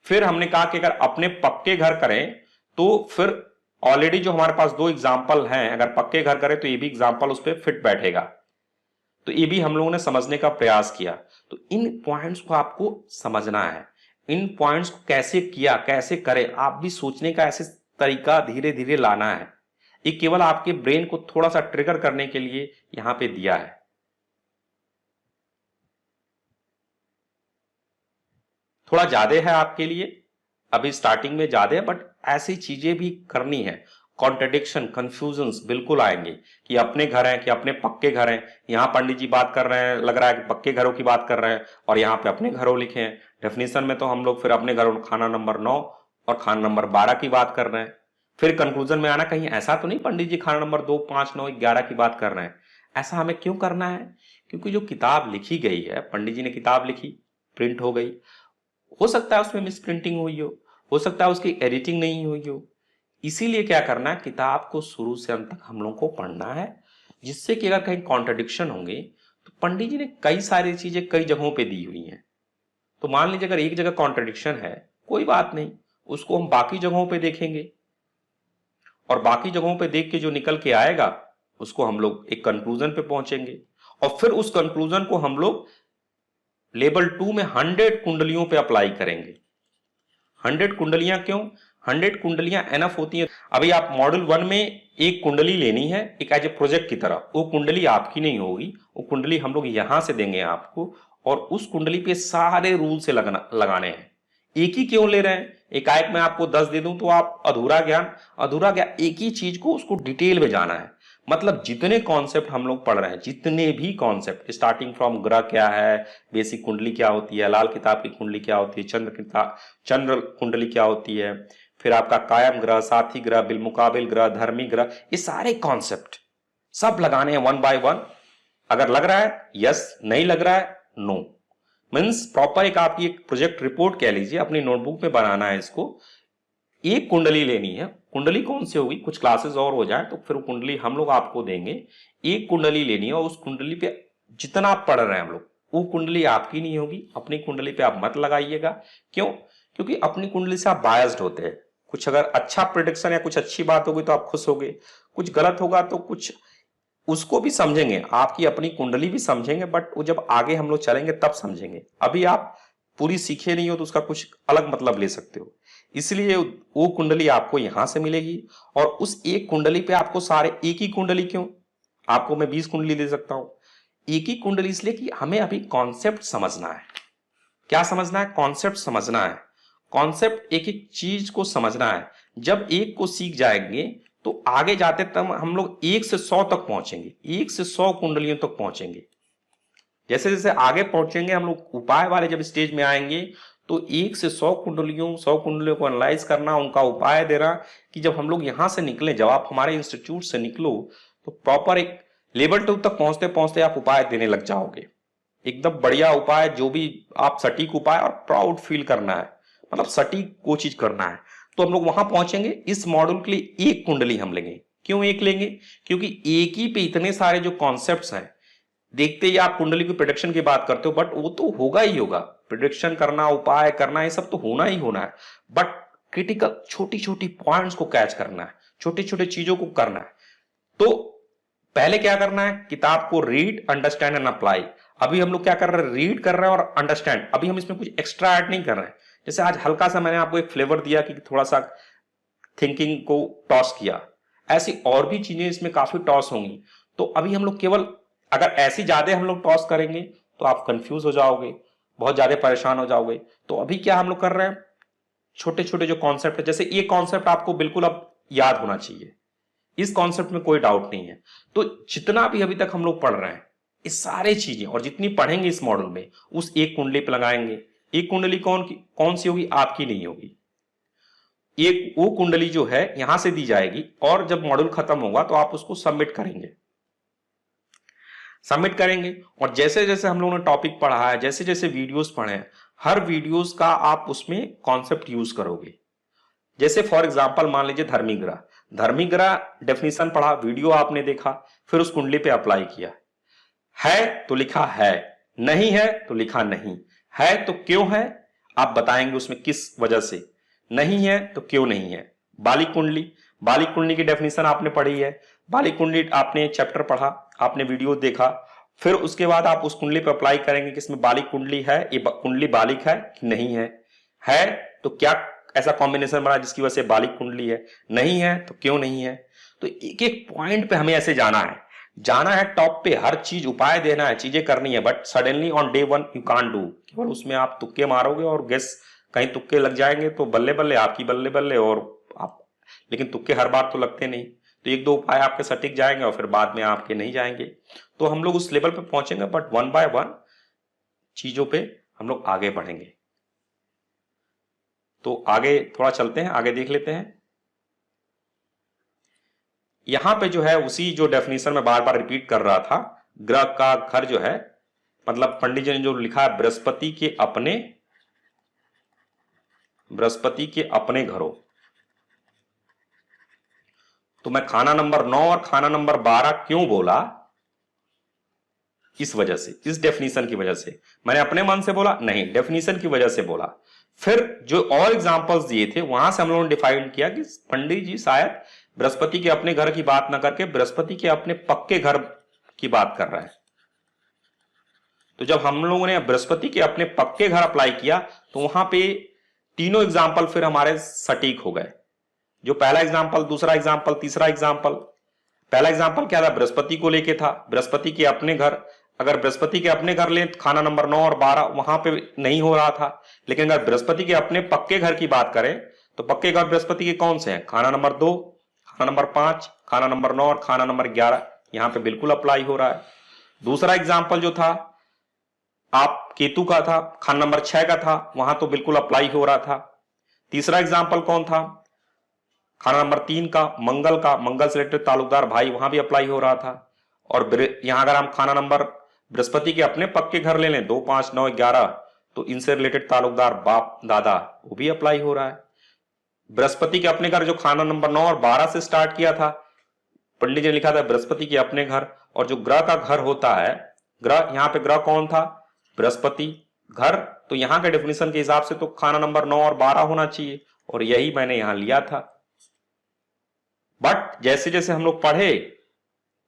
Speaker 1: फिर हमने कहा कि अगर अपने पक्के घर करें तो फिर ऑलरेडी जो हमारे पास दो एग्जाम्पल हैं, अगर पक्के घर करें तो ये भी एग्जाम्पल उस पर फिट बैठेगा। तो ये भी हम लोगों ने समझने का प्रयास किया। तो इन पॉइंट्स को आपको समझना है, इन पॉइंट्स को कैसे किया, कैसे करें, आप भी सोचने का ऐसे तरीका धीरे धीरे लाना है। ये केवल आपके ब्रेन को थोड़ा सा ट्रिगर करने के लिए यहां पे दिया है। थोड़ा ज्यादा है आपके लिए, अभी स्टार्टिंग में ज्यादा है, बट ऐसी चीजें भी करनी है। कॉन्ट्रडिक्शन, कंफ्यूजन्स बिल्कुल आएंगे कि अपने घर हैं कि अपने पक्के घर हैं। यहाँ पंडित जी बात कर रहे हैं, लग रहा है कि पक्के घरों की बात कर रहे हैं, और यहाँ पे अपने घरों लिखे हैं। डेफिनेशन में तो हम लोग फिर अपने घरों खाना नंबर 9 और खाना नंबर 12 की बात कर रहे हैं। फिर कंक्लूजन में आना, कहीं ऐसा तो नहीं पंडित जी खाना नंबर 2, 5, 9, 11 की बात कर रहे हैं। ऐसा हमें क्यों करना है? क्योंकि जो किताब लिखी गई है, पंडित जी ने किताब लिखी, प्रिंट हो गई, हो सकता है उसमें मिस प्रिंटिंग हुई हो सकता है उसकी एडिटिंग नहीं हुई हो। इसीलिए क्या करना है, किताब को शुरू से अंत तक हम लोग को पढ़ना है, जिससे कि अगर कहीं कॉन्ट्रडिक्शन होंगे तो पंडित जी ने कई सारी चीजें कई जगहों पे दी हुई हैं। तो मान लीजिए अगर एक जगह कॉन्ट्रडिक्शन है, कोई बात नहीं, उसको हम बाकी जगहों पे देखेंगे, और बाकी जगहों पे देख के जो निकल के आएगा उसको हम लोग एक कंक्लूजन पे पहुंचेंगे, और फिर उस कंक्लूजन को हम लोग लेवल 2 में 100 कुंडलियों पे अप्लाई करेंगे। 100 कुंडलियां क्यों? 100 कुंडलियां एनफ होती हैं। अभी आप मॉड्यूल 1 में एक कुंडली लेनी है, एक एज ए प्रोजेक्ट की तरह। वो कुंडली आपकी नहीं होगी, वो कुंडली हम लोग यहां से देंगे आपको, और उस कुंडली पे सारे रूल से लगाने हैं। एक ही क्यों ले रहे हैं? एकाएक मैं आपको 10 दे दूं तो आप अधूरा ज्ञान, एक ही चीज को उसको डिटेल में जाना है। मतलब जितने कॉन्सेप्ट हम लोग पढ़ रहे हैं, जितने भी कॉन्सेप्ट, स्टार्टिंग फ्रॉम ग्रह क्या है, बेसिक कुंडली क्या होती है, लाल किताब की कुंडली क्या होती है, चंद्र कुंडली क्या होती है, फिर आपका कायम ग्रह, साथी ग्रह, बिलमुकाबिल ग्रह, धर्मी ग्रह, ये सारे कॉन्सेप्ट सब लगाने हैं 1 बाय 1। अगर लग रहा है यस, नहीं लग रहा है नो। मीन्स प्रॉपर एक आपकी एक प्रोजेक्ट रिपोर्ट कह लीजिए, अपनी नोटबुक में बनाना है इसको। एक कुंडली लेनी है, कुंडली कौन सी होगी, कुछ क्लासेस और हो जाए तो फिर कुंडली हम लोग आपको देंगे। एक कुंडली लेनी है, और उस कुंडली पे जितना आप पढ़ रहे हैं हम लोग, वो कुंडली आपकी नहीं होगी, अपनी कुंडली पे आप मत लगाइएगा। क्यों? क्योंकि अपनी कुंडली से आप बायस्ड होते हैं। कुछ अगर अच्छा प्रिडिक्शन या कुछ अच्छी बात होगी तो आप खुश होगे, कुछ गलत होगा तो कुछ उसको भी समझेंगे, आपकी अपनी कुंडली भी समझेंगे, बट वो जब आगे हम लोग चलेंगे तब समझेंगे। अभी आप पूरी सीखे नहीं हो तो उसका कुछ अलग मतलब ले सकते हो। इसलिए वो कुंडली आपको यहां से मिलेगी, और उस एक कुंडली पे आपको सारे, एक ही कुंडली क्यों, आपको मैं 20 कुंडली दे सकता हूं। एक ही कुंडली इसलिए कि हमें अभी कॉन्सेप्ट समझना है। क्या समझना है? कॉन्सेप्ट समझना है। कॉन्सेप्ट, एक एक चीज को समझना है। जब एक को सीख जाएंगे तो आगे जाते तब हम लोग 1 से 100 तक पहुंचेंगे, 1 से 100 कुंडलियों तक पहुंचेंगे। जैसे जैसे आगे पहुंचेंगे हम लोग, उपाय वाले जब स्टेज में आएंगे तो 1 से 100 कुंडलियों को एनालाइज करना, उनका उपाय देना, कि जब हम लोग यहां से निकले, जब आप हमारे इंस्टीट्यूट से निकलो तो प्रॉपर एक लेवल 2 तक पहुंचते पहुंचते आप उपाय देने लग जाओगे। एकदम बढ़िया उपाय, जो भी आप सटीक उपाय, और प्राउड फील करना है, मतलब सटीक को चीज करना है, तो हम लोग वहां पहुंचेंगे। इस मॉड्यूल के लिए एक कुंडली हम लेंगे। क्यों एक लेंगे? क्योंकि एक ही पे इतने सारे जो कॉन्सेप्ट्स हैं, देखते ही आप कुंडली की प्रिडिक्शन की बात करते हो, बट वो तो होगा ही होगा, प्रिडिक्शन करना, उपाय करना, ये सब तो होना ही होना है, बट क्रिटिकल छोटी छोटी पॉइंट्स को कैच करना है, छोटी छोटी चीजों को करना है। तो पहले क्या करना है? किताब को रीड, अंडरस्टैंड एंड अप्लाई। अभी हम लोग क्या कर रहे हैं? रीड कर रहे हैं और अंडरस्टैंड। अभी हम इसमें कुछ एक्स्ट्रा ऐड नहीं कर रहे हैं। जैसे आज हल्का सा मैंने आपको एक फ्लेवर दिया कि थोड़ा सा थिंकिंग को टॉस किया, ऐसी और भी चीजें इसमें काफी टॉस होंगी। तो अभी हम लोग केवल, अगर ऐसी ज्यादा हम लोग टॉस करेंगे तो आप कंफ्यूज हो जाओगे, बहुत ज्यादा परेशान हो जाओगे। तो अभी क्या हम लोग कर रहे हैं? छोटे छोटे जो कॉन्सेप्ट है, जैसे ये कॉन्सेप्ट आपको बिल्कुल अब याद होना चाहिए, इस कॉन्सेप्ट में कोई डाउट नहीं है। तो जितना भी अभी तक हम लोग पढ़ रहे हैं, ये सारे चीजें और जितनी पढ़ेंगे इस मॉडल में, उस एक कुंडली पे लगाएंगे। एक कुंडली कौन सी होगी? आपकी नहीं होगी। एक वो कुंडली जो है यहां से दी जाएगी, और जब मॉड्यूल खत्म होगा तो आप उसको सबमिट करेंगे। और जैसे जैसे हम लोगों ने टॉपिक पढ़ा है, जैसे जैसे वीडियोस पढ़े हैं, हर वीडियोस का आप उसमें कॉन्सेप्ट यूज करोगे। जैसे फॉर एग्जांपल मान लीजिए धर्मी ग्रह डेफिनेशन पढ़ा, वीडियो आपने देखा, फिर उस कुंडली पे अप्लाई किया। है तो लिखा है, नहीं है तो लिखा नहीं है, तो क्यों है आप बताएंगे उसमें किस वजह से, नहीं है तो क्यों नहीं है। बालिक कुंडली की डेफिनेशन आपने पढ़ी है, बालिक कुंडली आपने चैप्टर पढ़ा, आपने वीडियो देखा, फिर उसके बाद आप उस कुंडली पर अप्लाई करेंगे कि इसमें बालिक कुंडली है, ये कुंडली बालिक है कि नहीं है तो क्या ऐसा कॉम्बिनेशन बना जिसकी वजह से बालिक कुंडली है, नहीं है तो क्यों नहीं है। तो एक एक पॉइंट पे हमें ऐसे जाना है टॉप पे, हर चीज उपाय देना है, चीजें करनी है, but suddenly on day 1 you can't do. केवल उसमें आप तुक्के मारोगे और गेस कहीं तुक्के लग जाएंगे तो बल्ले बल्ले आपकी, बल्ले बल्ले, और आप लेकिन तुक्के हर बार तो लगते नहीं, तो एक दो उपाय आपके सटीक जाएंगे और फिर बाद में आपके नहीं जाएंगे। तो हम लोग उस लेवल पे पहुंचेंगे, बट वन बाय वन चीजों पे हम लोग आगे बढ़ेंगे। तो आगे थोड़ा चलते हैं, आगे देख लेते हैं। यहां पे जो है उसी जो डेफिनेशन में बार बार रिपीट कर रहा था, ग्रह का घर जो है, मतलब पंडित जी ने जो लिखा है बृहस्पति के अपने घरों। तो मैं खाना नंबर 9 और खाना नंबर 12 क्यों बोला, इस वजह से, इस डेफिनेशन की वजह से। मैंने अपने मन से बोला नहीं, डेफिनेशन की वजह से बोला। फिर जो और एग्जांपल्स दिए थे वहां से हम लोगों ने डिफाइन किया कि पंडित जी शायद बृहस्पति के अपने घर की बात ना करके बृहस्पति के अपने पक्के घर की बात कर रहा है। तो जब हम लोगों ने बृहस्पति के अपने पक्के घर अप्लाई किया तो वहां पे तीनों एग्जाम्पल फिर हमारे सटीक हो गए। जो पहला एग्जाम्पल, दूसरा एग्जाम्पल, तीसरा एग्जाम्पल। पहला एग्जाम्पल क्या था, बृहस्पति को लेके था, बृहस्पति के अपने घर। अगर बृहस्पति के अपने घर ले खाना नंबर 9 और 12 वहां पे नहीं हो रहा था, लेकिन अगर बृहस्पति के अपने पक्के घर की बात करें तो पक्के घर बृहस्पति के कौन से हैं, खाना नंबर 2, खाना नंबर 5, खाना नंबर 9 और खाना नंबर 11, यहां पे बिल्कुल अप्लाई हो रहा है। दूसरा एग्जाम्पल जो था आप केतु का था, खाना नंबर 6 का था, वहां तो बिल्कुल अप्लाई हो रहा था। तीसरा एग्जाम्पल कौन था, खाना नंबर 3 का, मंगल से रिलेटेड ताल्लुकदार भाई, वहां भी अप्लाई हो रहा था। और यहां अगर हम खाना नंबर बृहस्पति के अपने पक्के घर ले लें 2, 5, 9, 11, तो इनसे रिलेटेड ताल्लुकदार बाप दादा, वो भी अप्लाई हो रहा है। बृहस्पति के अपने घर जो खाना नंबर 9 और 12 से स्टार्ट किया था, पंडित जी ने लिखा था बृहस्पति के अपने घर, और जो ग्रह का घर होता है, ग्रह, यहां पे ग्रह कौन था, बृहस्पति घर, तो यहां के डेफिनेशन के हिसाब से तो खाना नंबर 9 और 12 होना चाहिए, और यही मैंने यहां लिया था। बट जैसे जैसे हम लोग पढ़े,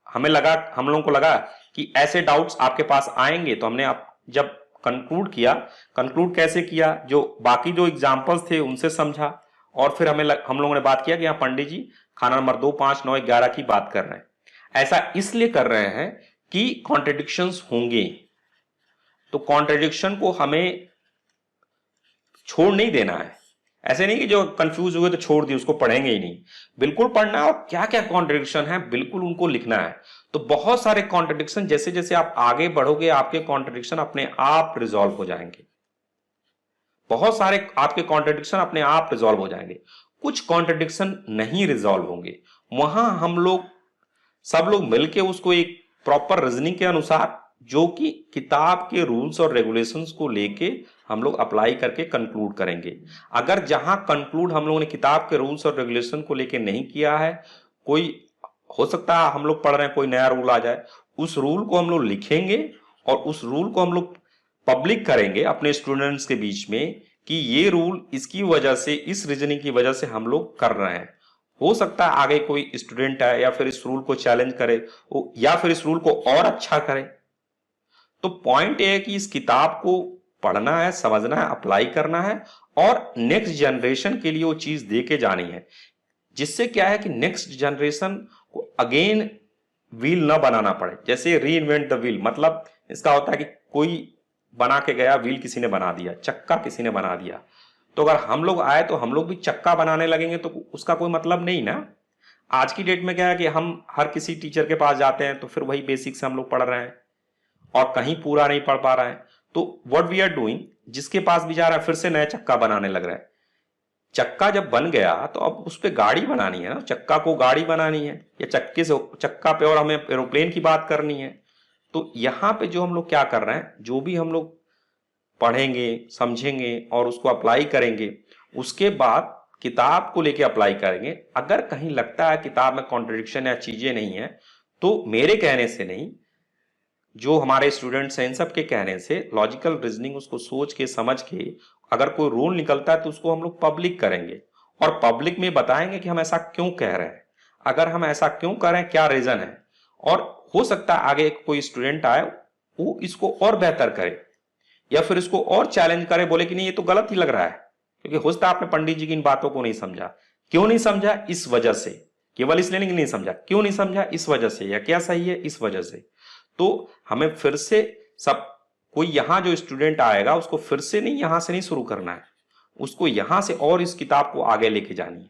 Speaker 1: हम लोगों को लगा कि ऐसे डाउट्स आपके पास आएंगे, तो हमने जब कंक्लूड किया, कंक्लूड कैसे किया, जो बाकी जो एग्जांपल्स थे उनसे समझा, और फिर हम लोगों ने बात किया कि यहाँ पंडित जी खाना नंबर 2, 5, 9, 11 की बात कर रहे हैं। ऐसा इसलिए कर रहे हैं कि कॉन्ट्रडिक्शंस होंगे, तो कॉन्ट्रडिक्शन को हमें छोड़ नहीं देना है। ऐसे नहीं कि जो कंफ्यूज हुए तो छोड़ दिए, उसको पढ़ेंगे ही नहीं, बिल्कुल पढ़ना है, और क्या क्या कॉन्ट्रडिक्शन है बिल्कुल उनको लिखना है। तो बहुत सारे कॉन्ट्रडिक्शन, जैसे जैसे आप आगे बढ़ोगे आपके कॉन्ट्रडिक्शन अपने आप रिजॉल्व हो जाएंगे, बहुत सारे आपके कॉन्ट्रडिक्शन अपने आप रिजॉल्व हो जाएंगे। कुछ कॉन्ट्रडिक्शन नहीं रिजॉल्व होंगे, वहां हम लोग सब लोग मिलके उसको एक प्रॉपर रीजनिंग के अनुसार, जो कि किताब के रूल्स और रेगुलेशंस को लेके हम लोग अप्लाई करके कंक्लूड करेंगे। अगर जहां कंक्लूड हम लोगों ने किताब के रूल्स और रेगुलेशन को लेके नहीं किया है, कोई हो सकता है हम लोग पढ़ रहे हैं कोई नया रूल आ जाए, उस रूल को हम लोग लिखेंगे और उस रूल को हम लोग पब्लिक करेंगे अपने स्टूडेंट्स के बीच में कि ये रूल इसकी वजह से, इस रीजनिंग की वजह से हम लोग कर रहे हैं। हो सकता है आगे कोई स्टूडेंट आए या फिर इस रूल को चैलेंज करे, या फिर इस रूल को और अच्छा करे। तो पॉइंट ये है कि इस किताब को पढ़ना है, समझना है, अप्लाई करना है, और नेक्स्ट जनरेशन के लिए वो चीज दे के जानी है, जिससे क्या है कि नेक्स्ट जनरेशन को अगेन व्हील ना बनाना पड़े। जैसे री इन्वेंट द व्हील, मतलब इसका होता है कि कोई बना के गया, व्हील किसी ने बना दिया, चक्का किसी ने बना दिया, तो अगर हम लोग आए तो हम लोग भी चक्का बनाने लगेंगे तो उसका कोई मतलब नहीं ना। आज की डेट में क्या है कि हम हर किसी टीचर के पास जाते हैं तो फिर वही बेसिक से हम लोग पढ़ रहे हैं और कहीं पूरा नहीं पढ़ पा रहे हैं। तो व्हाट वी आर डूइंग, जिसके पास भी जा रहा है फिर से नया चक्का बनाने लग रहा है। चक्का जब बन गया तो अब उस पर गाड़ी बनानी है ना, चक्का को गाड़ी बनानी है, या चक्का पे और हमें एरोप्लेन की बात करनी है। तो यहां पे जो हम लोग क्या कर रहे हैं, जो भी हम लोग पढ़ेंगे, समझेंगे और उसको अप्लाई करेंगे, उसके बाद किताब को लेके अप्लाई करेंगे। अगर कहीं लगता है किताब में कॉन्ट्रडिक्शन या चीजें नहीं है, तो मेरे कहने से नहीं, जो हमारे स्टूडेंट्स हैं इन सब के कहने से, लॉजिकल रीजनिंग उसको सोच के समझ के अगर कोई रूल निकलता है तो उसको हम लोग पब्लिक करेंगे और पब्लिक में बताएंगे कि हम ऐसा क्यों कह रहे हैं, अगर हम ऐसा क्यों करें, क्या रीजन है। और हो सकता है आगे कोई स्टूडेंट आए वो इसको और बेहतर करे या फिर इसको और चैलेंज करे, बोले कि नहीं ये तो गलत ही लग रहा है। क्योंकि हो सकता है आपने पंडित जी की इन बातों को नहीं समझा। क्यों नहीं समझा? इस वजह से, केवल इसलिए नहीं समझा, क्यों नहीं समझा, इस वजह से, या क्या सही है, इस वजह से। तो हमें फिर से सब, कोई यहां जो स्टूडेंट आएगा उसको फिर से नहीं, यहां से नहीं शुरू करना है, उसको यहां से और इस किताब को आगे लेके जानी है।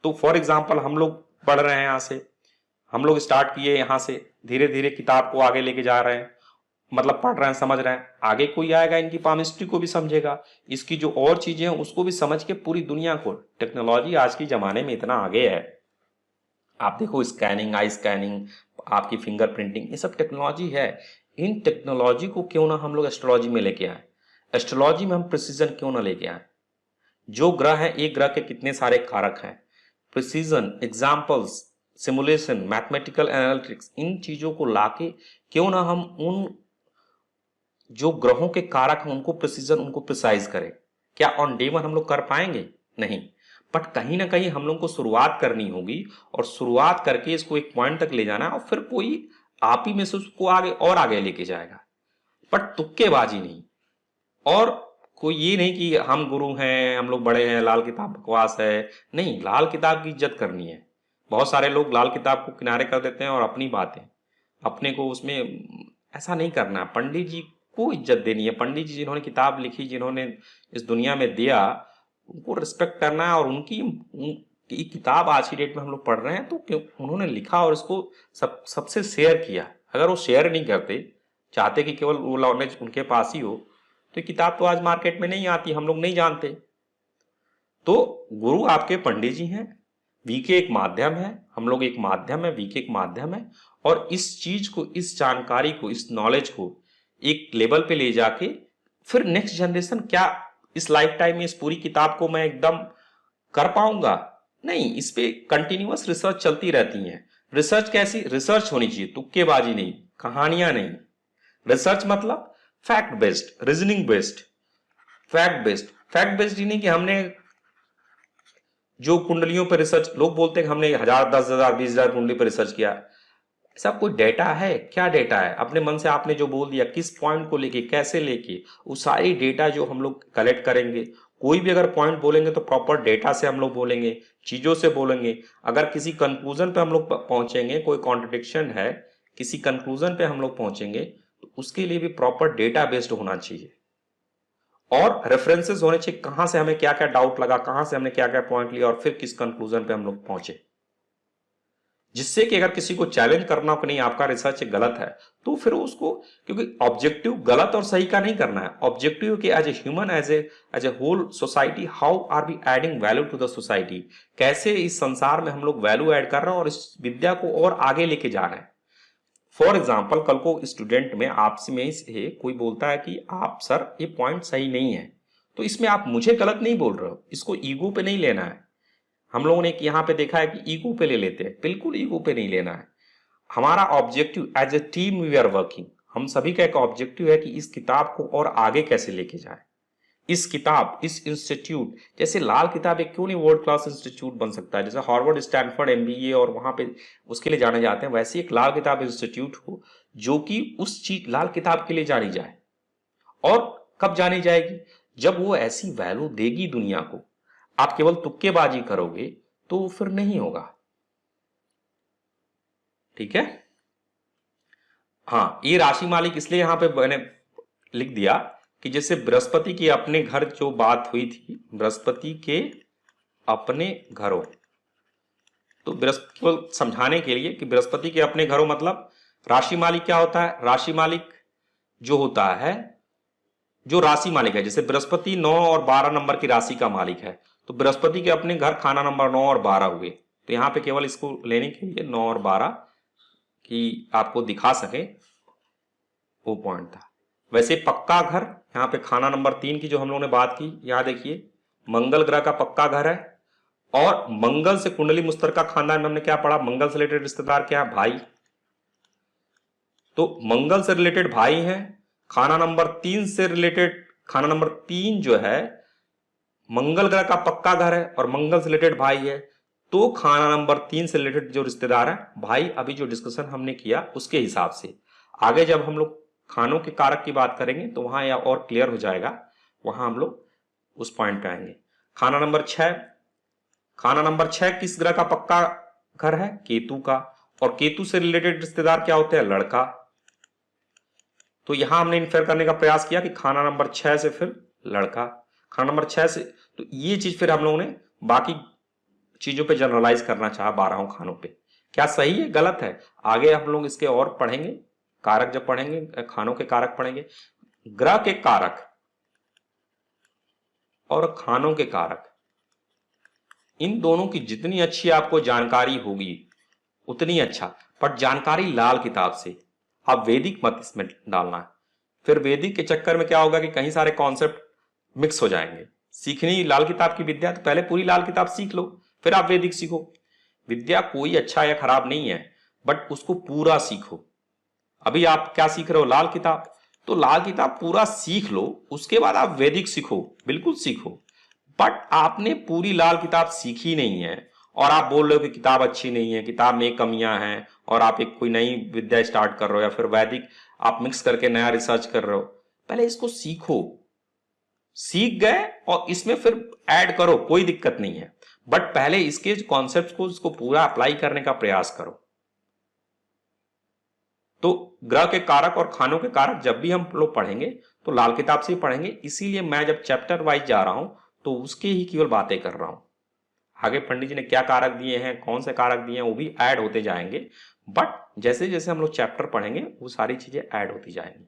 Speaker 1: तो फॉर एग्जाम्पल हम लोग पढ़ रहे हैं, यहाँ से हम लोग स्टार्ट किए, यहाँ से धीरे धीरे किताब को आगे लेके जा रहे हैं, मतलब पढ़ रहे हैं, समझ रहे हैं। आगे कोई आएगा इनकी पामिस्ट्री को भी समझेगा, इसकी जो और चीजें हैं उसको भी समझ के पूरी दुनिया को। टेक्नोलॉजी आज के जमाने में इतना आगे है, आप देखो स्कैनिंग, आई स्कैनिंग, आपकी फिंगर प्रिंटिंग, ये सब टेक्नोलॉजी है। इन टेक्नोलॉजी को क्यों ना हम लोग एस्ट्रोलॉजी में लेके आए, एस्ट्रोलॉजी में हम प्रिसीजन क्यों ना लेके आए। जो ग्रह है, एक ग्रह के कितने सारे कारक हैं, precision, examples, simulation, mathematical analytics, इन चीजों को लाके क्यों ना हम उन जो ग्रहों के कारक हैं उनको प्रिसीजन, उनको प्रिसाइज करें। क्या ऑन डे वन हम लोग कर पाएंगे? नहीं, बट कहीं ना कहीं हम लोग को शुरुआत करनी होगी, और शुरुआत करके इसको एक पॉइंट तक ले जाना है, और फिर कोई आप ही में से उसको आगे और आगे लेके जाएगा, बट तुक्केबाजी नहीं। और कोई ये नहीं कि हम गुरु हैं, हम लोग बड़े हैं, लाल किताब बकवास है, नहीं, लाल किताब की इज्जत करनी है। बहुत सारे लोग लाल किताब को किनारे कर देते हैं और अपनी बातें, अपने को उसमें ऐसा नहीं करना है। पंडित जी को इज्जत देनी है, पंडित जी जिन्होंने किताब लिखी, जिन्होंने इस दुनिया में दिया, उनको रिस्पेक्ट करना है। और उनकी किताब आज की डेट में हम लोग पढ़ रहे हैं तो क्यों उन्होंने लिखा और इसको सबसे शेयर किया। अगर वो शेयर नहीं करते, चाहते कि केवल वो नॉलेज उनके पास ही हो, तो किताब तो आज मार्केट में नहीं आती, हम लोग नहीं जानते। तो गुरु आपके पंडित जी हैं, वीके एक माध्यम है, हम लोग एक माध्यम है, वीके एक माध्यम है। और इस चीज को, इस जानकारी को, इस नॉलेज को एक लेवल पे ले जाके फिर नेक्स्ट जनरेशन, क्या इस लाइफ टाइम में इस पूरी किताब को मैं एकदम कर पाऊंगा? नहीं, इस पे कंटिन्यूअस रिसर्च चलती रहती है। रिसर्च कैसी? रिसर्च होनी चाहिए, तुक्केबाजी नहीं, कहानियां नहीं। रिसर्च मतलब fact based, reasoning based, fact based. Fact based ही नहीं कि हमने जो कुंडलियों पर रिसर्च, लोग बोलते हैं कि हमने 1000, 10,000, 20,000 कुंडली पर रिसर्च किया। ऐसा कोई डेटा है? क्या डेटा है? अपने मन से आपने जो बोल दिया, किस पॉइंट को लेके, कैसे लेके, वो सारी डेटा जो हम लोग कलेक्ट करेंगे। कोई भी अगर पॉइंट बोलेंगे तो प्रॉपर डेटा से हम लोग बोलेंगे, चीजों से बोलेंगे। अगर किसी कंक्लूजन पे हम लोग पहुंचेंगे, कोई कॉन्ट्रडिक्शन है, किसी कंक्लूजन पे हम लोग पहुंचेंगे, तो उसके लिए भी प्रॉपर डेटा बेस्ड होना चाहिए, और रेफरेंसेस होने चाहिए, कहां से हमें क्या क्या डाउट लगा, कहां से हमने क्या क्या पॉइंट लिया, और फिर किस कंक्लूजन पे हम लोग पहुंचे। जिससे कि अगर किसी को चैलेंज करना हो कि नहीं आपका रिसर्च गलत है, तो फिर उसको, क्योंकि ऑब्जेक्टिव गलत और सही का नहीं करना है, ऑब्जेक्टिव कि as a human, as a whole society, how are we adding value to the society, कैसे इस संसार में हम लोग वैल्यू ऐड कर रहे हैं और इस विद्या को और आगे लेके जा रहे हैं। फॉर एग्जाम्पल, कल को स्टूडेंट में आपसे में से कोई बोलता है कि आप सर ये पॉइंट सही नहीं है, तो इसमें आप मुझे गलत नहीं बोल रहे हो, इसको ईगो पे नहीं लेना है। हम लोगों ने यहाँ पे देखा है कि ईगो पे ले लेते हैं, बिल्कुल ईगो पे नहीं लेना है। हमारा objective, as a team we are working, हम सभी का एक ऑब्जेक्टिव है कि इस किताब को और आगे कैसे लेके जाए। इस किताब, इस इंस्टीट्यूट, जैसे लाल किताब एक क्यों नहीं वर्ल्ड क्लास इंस्टीट्यूट बन सकता है, जैसे हार्वर्ड, स्टैनफोर्ड, एमबीए और वहां पे उसके लिए जाने जाते हैं, वैसे एक लाल किताब इंस्टीट्यूट हो जो कि उस चीज लाल किताब के लिए जानी जाए। और कब जानी जाएगी? जब वो ऐसी वैल्यू देगी दुनिया को। आप केवल तुक्केबाजी करोगे तो फिर नहीं होगा। ठीक है। हाँ, ये राशि मालिक इसलिए यहां पे मैंने लिख दिया कि जैसे बृहस्पति की अपने घर जो बात हुई थी, बृहस्पति के अपने घरों, तो बृहस्पति केवल समझाने के लिए कि बृहस्पति के अपने घरों मतलब राशि मालिक क्या होता है? राशि मालिक जो होता है, जो राशि मालिक है, जैसे बृहस्पति 9 और 12 नंबर की राशि का मालिक है, तो बृहस्पति के अपने घर खाना नंबर 9 और 12 हुए। तो यहां पे केवल इसको लेने के लिए 9 और 12 की आपको दिखा सके, वो पॉइंट था। वैसे पक्का घर, यहाँ पे खाना नंबर 3 की जो हम लोगों ने बात की, यहां देखिए मंगल ग्रह का पक्का घर है, और मंगल से कुंडली मुस्तरका खानदान में हमने क्या पढ़ा? मंगल से रिलेटेड रिश्तेदार क्या है? भाई। तो मंगल से रिलेटेड भाई हैं। खाना नंबर 3 से रिलेटेड, खाना नंबर 3 जो है मंगल ग्रह का पक्का घर है और मंगल से रिलेटेड भाई है, तो खाना नंबर 3 से रिलेटेड जो रिश्तेदार है भाई, अभी जो डिस्कशन हमने किया उसके हिसाब से। आगे जब हम लोग खानों के कारक की बात करेंगे तो वहां या और क्लियर हो जाएगा, वहां हम लोग उस पॉइंट पे आएंगे। खाना नंबर 6, खाना नंबर 6 किस ग्रह का पक्का घर है? केतु का। और केतु से रिलेटेड रिश्तेदार क्या होते हैं? लड़का। तो यहां हमने इन्फेयर करने का प्रयास किया कि खाना नंबर 6 से फिर लड़का, खाना नंबर 6 से, तो ये चीज फिर हम लोगों ने बाकी चीजों पे जनरलाइज करना चाहा 12 खानों पे। क्या सही है गलत है? आगे हम लोग इसके और पढ़ेंगे, कारक जब पढ़ेंगे, खानों के कारक पढ़ेंगे। ग्रह के कारक और खानों के कारक, इन दोनों की जितनी अच्छी आपको जानकारी होगी उतनी अच्छा, पर जानकारी लाल किताब से, आप वैदिक मत इसमें डालना है। फिर वैदिक के चक्कर में क्या होगा कि कहीं सारे कॉन्सेप्ट मिक्स हो जाएंगे। सीखनी लाल किताब की विद्या तो पहले पूरी लाल किताब सीख लो, फिर आप वैदिक सीखो। विद्या कोई अच्छा या खराब नहीं है, बट उसको पूरा सीखो। अभी आप क्या सीख रहे हो? लाल किताब, तो लाल किताब पूरा सीख लो, उसके बाद आप वैदिक सीखो, बिल्कुल सीखो। बट आपने पूरी लाल किताब सीखी नहीं है और आप बोल रहे हो कि किताब अच्छी नहीं है, किताब में कमियां हैं, और आप एक कोई नई विद्या स्टार्ट कर रहे हो या फिर वैदिक आप मिक्स करके नया रिसर्च कर रहे हो। पहले इसको सीखो, सीख गए और इसमें फिर ऐड करो, कोई दिक्कत नहीं है, बट पहले इसके कॉन्सेप्ट को इसको पूरा अप्लाई करने का प्रयास करो। तो ग्रह के कारक और खानों के कारक जब भी हम लोग पढ़ेंगे तो लाल किताब से ही पढ़ेंगे, इसीलिए मैं जब चैप्टर वाइज जा रहा हूं तो उसके ही केवल बातें कर रहा हूं। आगे पंडित जी ने क्या कारक दिए हैं, कौन से कारक दिए हैं, वो भी ऐड होते जाएंगे, बट जैसे जैसे हम लोग चैप्टर पढ़ेंगे वो सारी चीजें ऐड होती जाएंगी।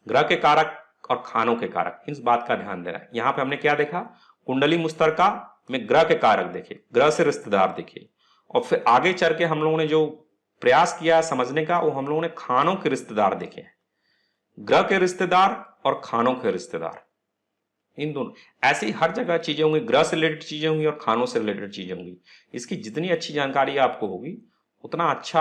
Speaker 1: ग्रह के कारक और खानों के कारक, इस बात का ध्यान देना है। यहां पे हमने क्या देखा? कुंडली मुस्तरका में ग्रह के कारक देखे, ग्रह से रिश्तेदार देखे, और फिर आगे चल के हम लोगों ने जो प्रयास किया समझने का वो हम लोगों ने खानों के रिश्तेदार देखे। ग्रह के रिश्तेदार और खानों के रिश्तेदार, इन दोनों ऐसी हर जगह चीजें होंगी, ग्रह से रिलेटेड चीजें होंगी और खानों से रिलेटेड चीजें होंगी। इसकी जितनी अच्छी जानकारी आपको होगी उतना अच्छा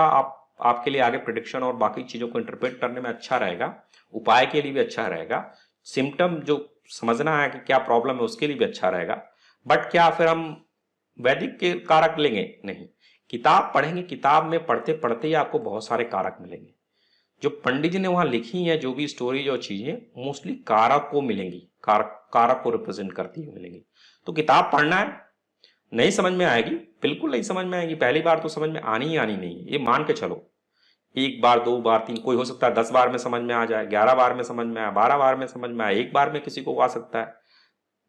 Speaker 1: आपके लिए आगे प्रिडिक्शन और बाकी चीजों को इंटरप्रेट करने में अच्छा रहेगा, उपाय के लिए भी अच्छा रहेगा, सिम्टम जो समझना है कि क्या प्रॉब्लम है उसके लिए भी अच्छा रहेगा। बट क्या फिर हम वैदिक के कारक लेंगे? नहीं, किताब पढ़ेंगे, किताब में पढ़ते पढ़ते ही आपको बहुत सारे कारक मिलेंगे। जो पंडित जी ने वहां लिखी है जो भी स्टोरी जो चीजें मोस्टली कारक को मिलेंगी, कारक को रिप्रेजेंट करती हुई मिलेंगी। तो किताब पढ़ना है, नहीं समझ में आएगी, बिल्कुल नहीं समझ में आएगी, पहली बार तो समझ में आनी ही आनी नहीं है, ये मान के चलो। एक बार, दो बार, तीन, कोई हो सकता है 10 बार में समझ में आ जाए, 11 बार में समझ में आए, 12 बार में समझ में आए, एक बार में किसी को आ सकता है,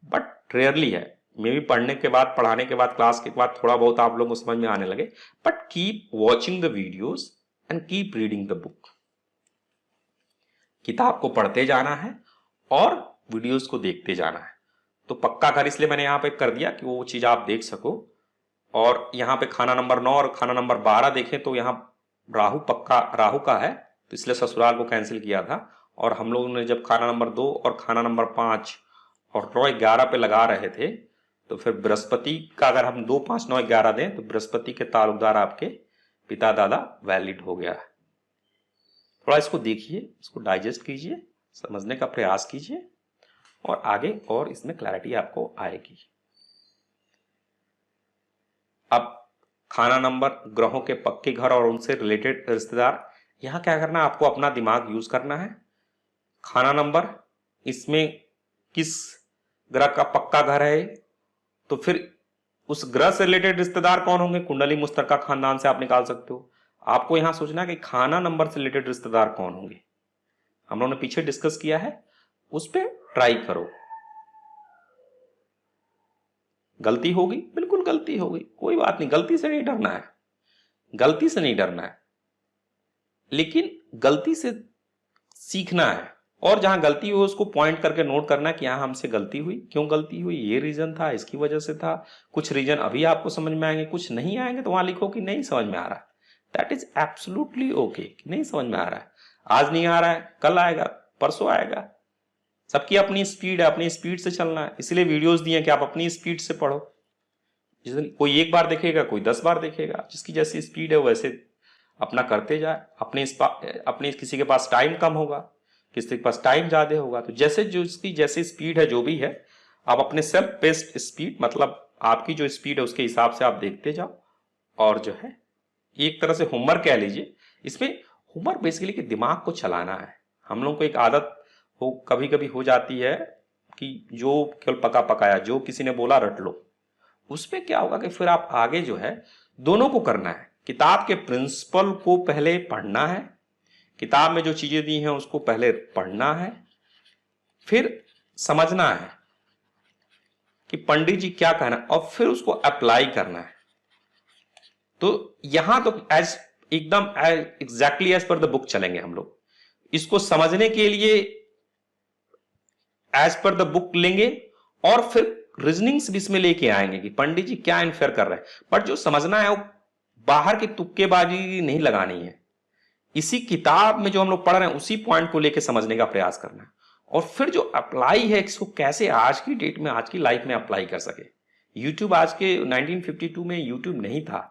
Speaker 1: बट रेयरली है। मे भी पढ़ने के बाद, पढ़ाने के बाद, क्लास के बाद थोड़ा बहुत आप लोगों को समझ में आने लगे, but keep watching the videos and keep reading the book. किताब को पढ़ते जाना है और वीडियोस को देखते जाना है। तो पक्का घर इसलिए मैंने यहां पे कर दिया कि वो चीज आप देख सको। और यहां पे खाना नंबर 9 और खाना नंबर 12 देखें तो यहां राहु पक्का राहु का है, तो इसलिए ससुराल को कैंसिल किया था। और हम लोगों ने जब खाना नंबर 2 और खाना नंबर 5 और 9 11 पे लगा रहे थे तो फिर बृहस्पति का अगर हम 2 5 9 11 दें तो बृहस्पति के ताल्लुकदार आपके पिता दादा वैलिड हो गया। थोड़ा इसको देखिए, इसको डाइजेस्ट कीजिए, समझने का प्रयास कीजिए और आगे और इसमें क्लैरिटी आपको आएगी। अब खाना नंबर ग्रहों के पक्के घर और उनसे रिलेटेड रिश्तेदार, यहां क्या करना है, आपको अपना दिमाग यूज करना है। खाना नंबर, इसमें किस ग्रह का पक्का घर है, तो फिर उस ग्रह से रिलेटेड रिश्तेदार कौन होंगे? कुंडली मुस्तरका खानदान से आप निकाल सकते हो। आपको यहां सोचना है कि खाना नंबर से रिलेटेड रिश्तेदार कौन होंगे। हम लोगों ने पीछे डिस्कस किया है, उस पर ट्राई करो। गलती होगी, बिल्कुल गलती होगी, कोई बात नहीं, गलती से नहीं डरना है, गलती से नहीं डरना है, लेकिन गलती से सीखना है। और जहां गलती हो उसको पॉइंट करके नोट करना है कि यहां हमसे गलती हुई, क्यों गलती हुई, ये रीजन था, इसकी वजह से था। कुछ रीजन अभी आपको समझ में आएंगे, कुछ नहीं आएंगे तो वहां लिखो कि नहीं समझ में आ रहा है। दैट इज एब्सोल्युटली ओके कि नहीं समझ में आ रहा है, आज नहीं आ रहा है, कल आएगा, परसों आएगा। सबकी अपनी स्पीड है, अपनी स्पीड से चलना है, इसलिए वीडियोस दिए कि आप अपनी स्पीड से पढ़ो। कोई एक बार देखेगा, कोई 10 बार देखेगा, जिसकी जैसी स्पीड है वैसे अपना करते जाए। अपने किसी के पास टाइम कम होगा, किसी के पास टाइम ज्यादा होगा, तो जैसे जो इसकी जैसी स्पीड है जो भी है, आप अपने सेल्फ पेस्ड स्पीड, मतलब आपकी जो स्पीड है उसके हिसाब से आप देखते जाओ। और जो है एक तरह से होमवर्क कह लीजिए, इसमें होमवर्क बेसिकली कि दिमाग को चलाना है। हम लोग को एक आदत हो कभी कभी हो जाती है कि जो केवल पका पकाया, जो किसी ने बोला रट लो। उसमें क्या होगा कि फिर आप आगे जो है दोनों को करना है। किताब के प्रिंसिपल को पहले पढ़ना है, किताब में जो चीजें दी हैं उसको पहले पढ़ना है, फिर समझना है कि पंडित जी क्या कहना है, और फिर उसको अप्लाई करना है। तो यहां तो एज एकदम exactly as per the book चलेंगे हम लोग। इसको समझने के लिए एज पर द बुक लेंगे और फिर रीजनिंग्स भी इसमें लेके आएंगे कि पंडित जी क्या इन्फेयर कर रहे हैं। बट जो समझना है वो बाहर की तुक्केबाजी नहीं लगानी है, इसी किताब में जो हम लोग पढ़ रहे हैं उसी पॉइंट को लेके समझने का प्रयास करना है। और फिर जो अप्लाई है इसको कैसे आज की डेट में, आज की लाइफ में अप्लाई कर सके। यूट्यूब आज के 1952 में यूट्यूब नहीं था।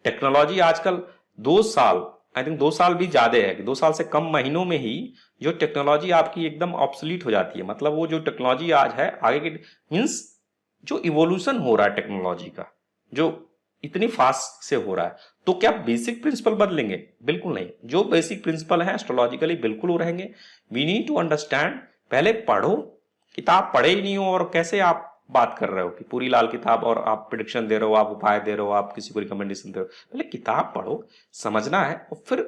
Speaker 1: टेक्नोलॉजी आजकल 2 साल, आई थिंक 2 साल भी ज्यादा है, 2 साल से कम महीनों में ही जो टेक्नोलॉजी आपकी एकदम ऑब्सोलीट हो जाती है। मतलब वो जो टेक्नोलॉजी आज है आगे की मीन्स जो इवोल्यूशन हो रहा है टेक्नोलॉजी का, जो इतनी फास्ट से हो रहा है, तो क्या बेसिक प्रिंसिपल बदलेंगे? बिल्कुल नहीं। जो बेसिक प्रिंसिपल है एस्ट्रोलॉजिकली बिल्कुल वो रहेंगे। We need to understand. पहले पढ़ो, किताब पढ़े ही नहीं हो और कैसे आप बात कर रहे हो कि पूरी लाल किताब और आप प्रिडिक्शन दे रहे हो, आप उपाय दे रहे हो, आप किसी को रिकमेंडेशन दे रहे हो। पहले किताब पढ़ो, समझना है और फिर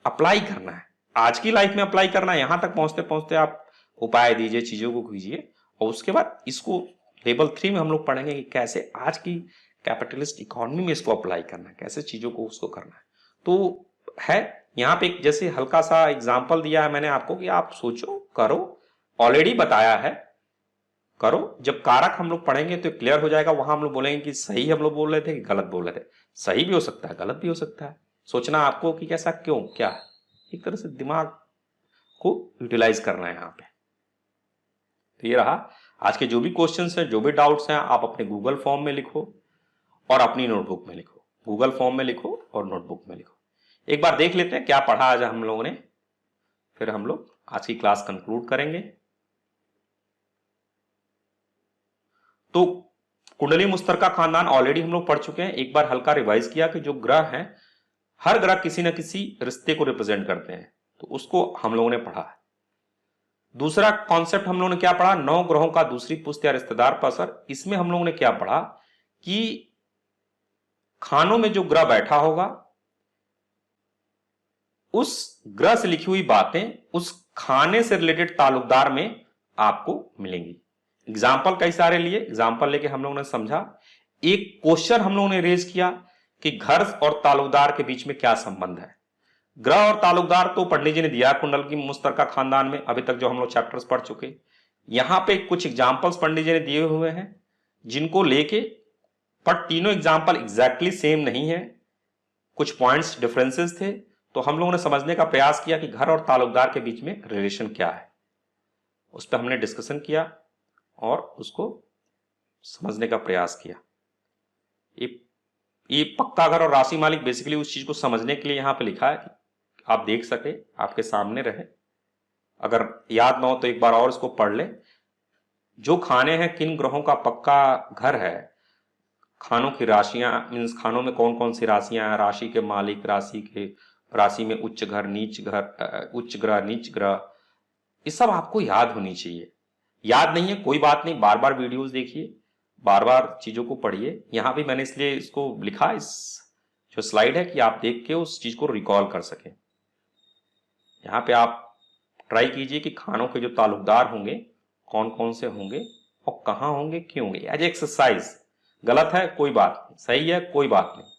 Speaker 1: अप्लाई करना है, आज की लाइफ में अप्लाई करना है। यहां तक पहुंचते पहुंचते आप उपाय दीजिए, चीजों को कीजिए और उसके बाद इसको लेवल 3 में हम लोग पढ़ेंगे कि कैसे आज की कैपिटलिस्ट इकोनॉमी में इसको अप्लाई करना है, कैसे चीजों को उसको करना है। तो है यहाँ पे एक जैसे हल्का सा एग्जाम्पल दिया है मैंने आपको कि आप सोचो, करो, ऑलरेडी बताया है, करो। जब कारक हम लोग पढ़ेंगे तो क्लियर हो जाएगा। वहां हम लोग बोलेंगे कि सही हम लोग बोल रहे थे कि गलत बोल रहे थे। सही भी हो सकता है, गलत भी हो सकता है। सोचना आपको कि कैसा, क्यों, क्या है, एक तरह से दिमाग को यूटिलाइज करना है यहाँ पे। तो ये रहा आज के जो भी क्वेश्चंस हैं, जो भी डाउट्स हैं, आप अपने गूगल फॉर्म में लिखो और अपनी नोटबुक में लिखो। गूगल फॉर्म में लिखो और नोटबुक में लिखो। एक बार देख लेते हैं क्या पढ़ा आज हम लोगों ने, फिर हम लोग आज की क्लास कंक्लूड करेंगे। तो कुंडली मुश्तरका खानदान ऑलरेडी हम लोग पढ़ चुके हैं। एक बार हल्का रिवाइज किया कि जो ग्रह हैं, हर ग्रह किसी न किसी रिश्ते को रिप्रेजेंट करते हैं, तो उसको हम लोगों ने पढ़ा है। दूसरा कॉन्सेप्ट हम लोगों ने क्या पढ़ा, 9 ग्रहों का दूसरी पुष्ट या रिश्तेदार पर असर। इसमें हम लोगों ने क्या पढ़ा कि खानों में जो ग्रह बैठा होगा उस ग्रह से लिखी हुई बातें उस खाने से रिलेटेड ताल्लुकदार में आपको मिलेंगी। एग्जाम्पल कई सारे लिए, एग्जाम्पल लेके हम लोगों ने समझा। एक क्वेश्चन हम लोगों ने रेज किया कि घर और ताल्लुकदार के बीच में क्या संबंध है। ग्रह और ताल्लुकदार तो पंडित जी ने दिया कुंडल की मुश्तरका खानदान में, अभी तक जो हम लोग चैप्टर्स पढ़ चुके। यहां पे कुछ एग्जाम्पल्स पंडित जी ने दिए हुए हैं जिनको लेके, पर तीनों एग्जाम्पल एग्जैक्टली सेम नहीं है, कुछ पॉइंट्स डिफरेंसेस थे। तो हम लोगों ने समझने का प्रयास किया कि घर और ताल्लुकदार के बीच में रिलेशन क्या है, उस पर हमने डिस्कशन किया और उसको समझने का प्रयास किया। ये पक्का घर और राशि मालिक बेसिकली उस चीज को समझने के लिए यहां पे लिखा है कि आप देख सके, आपके सामने रहे। अगर याद ना हो तो एक बार और इसको पढ़ ले। जो खाने हैं, किन ग्रहों का पक्का घर है, खानों की राशियां, मीन्स खानों में कौन कौन सी राशियां हैं, राशि के मालिक, राशि में उच्च घर, नीच घर, उच्च ग्रह, नीच ग्रह, ये सब आपको याद होनी चाहिए। याद नहीं है कोई बात नहीं, बार बार वीडियोस देखिए, बार बार चीजों को पढ़िए। यहां भी मैंने इसलिए इसको लिखा, इस जो स्लाइड है, कि आप देख के उस चीज को रिकॉल कर सकें। यहां पे आप ट्राई कीजिए कि खानों के जो ताल्लुकदार होंगे कौन कौन से होंगे और कहां होंगे, क्यों होंगे, एज एक्सरसाइज। गलत है कोई बात नहीं, सही है कोई बात नहीं।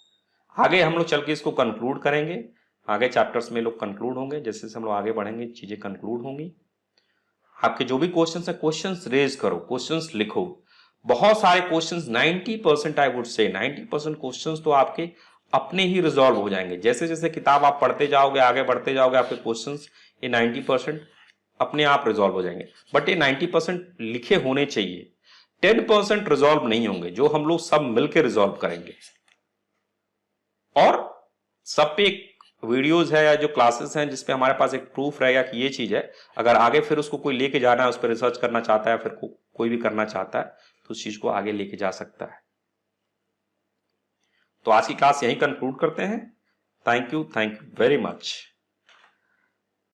Speaker 1: आगे हम लोग चल के इसको कंक्लूड करेंगे, आगे चैप्टर्स में लोग कंक्लूड होंगे। जैसे जैसे हम लोग आगे बढ़ेंगे चीजें कंक्लूड होंगी। आपके जो भी क्वेश्चंस है, क्वेश्चंस रेज करो, क्वेश्चंस लिखो। बहुत सारे questions, 90% I would say 90% questions तो आपके अपने ही रिजॉल्व हो जाएंगे। जैसे जैसे किताब आप पढ़ते जाओगे, आगे बढ़ते जाओगे, आपके क्वेश्चंस ये 90% अपने आप रिजॉल्व हो जाएंगे। बट ये 90% लिखे होने चाहिए, 10% रिजॉल्व नहीं होंगे, जो हम लोग सब मिलकर रिजॉल्व करेंगे। और सब पे एक वीडियोज है या जो क्लासेस हैं जिसपे हमारे पास एक प्रूफ रहेगा कि ये चीज है। अगर आगे फिर उसको कोई लेके जाना है, उस पर रिसर्च करना चाहता है, फिर कोई भी करना चाहता है, तो उस चीज को आगे लेके जा सकता है। तो आज की क्लास यहीं कंक्लूड करते हैं। Thank you very much.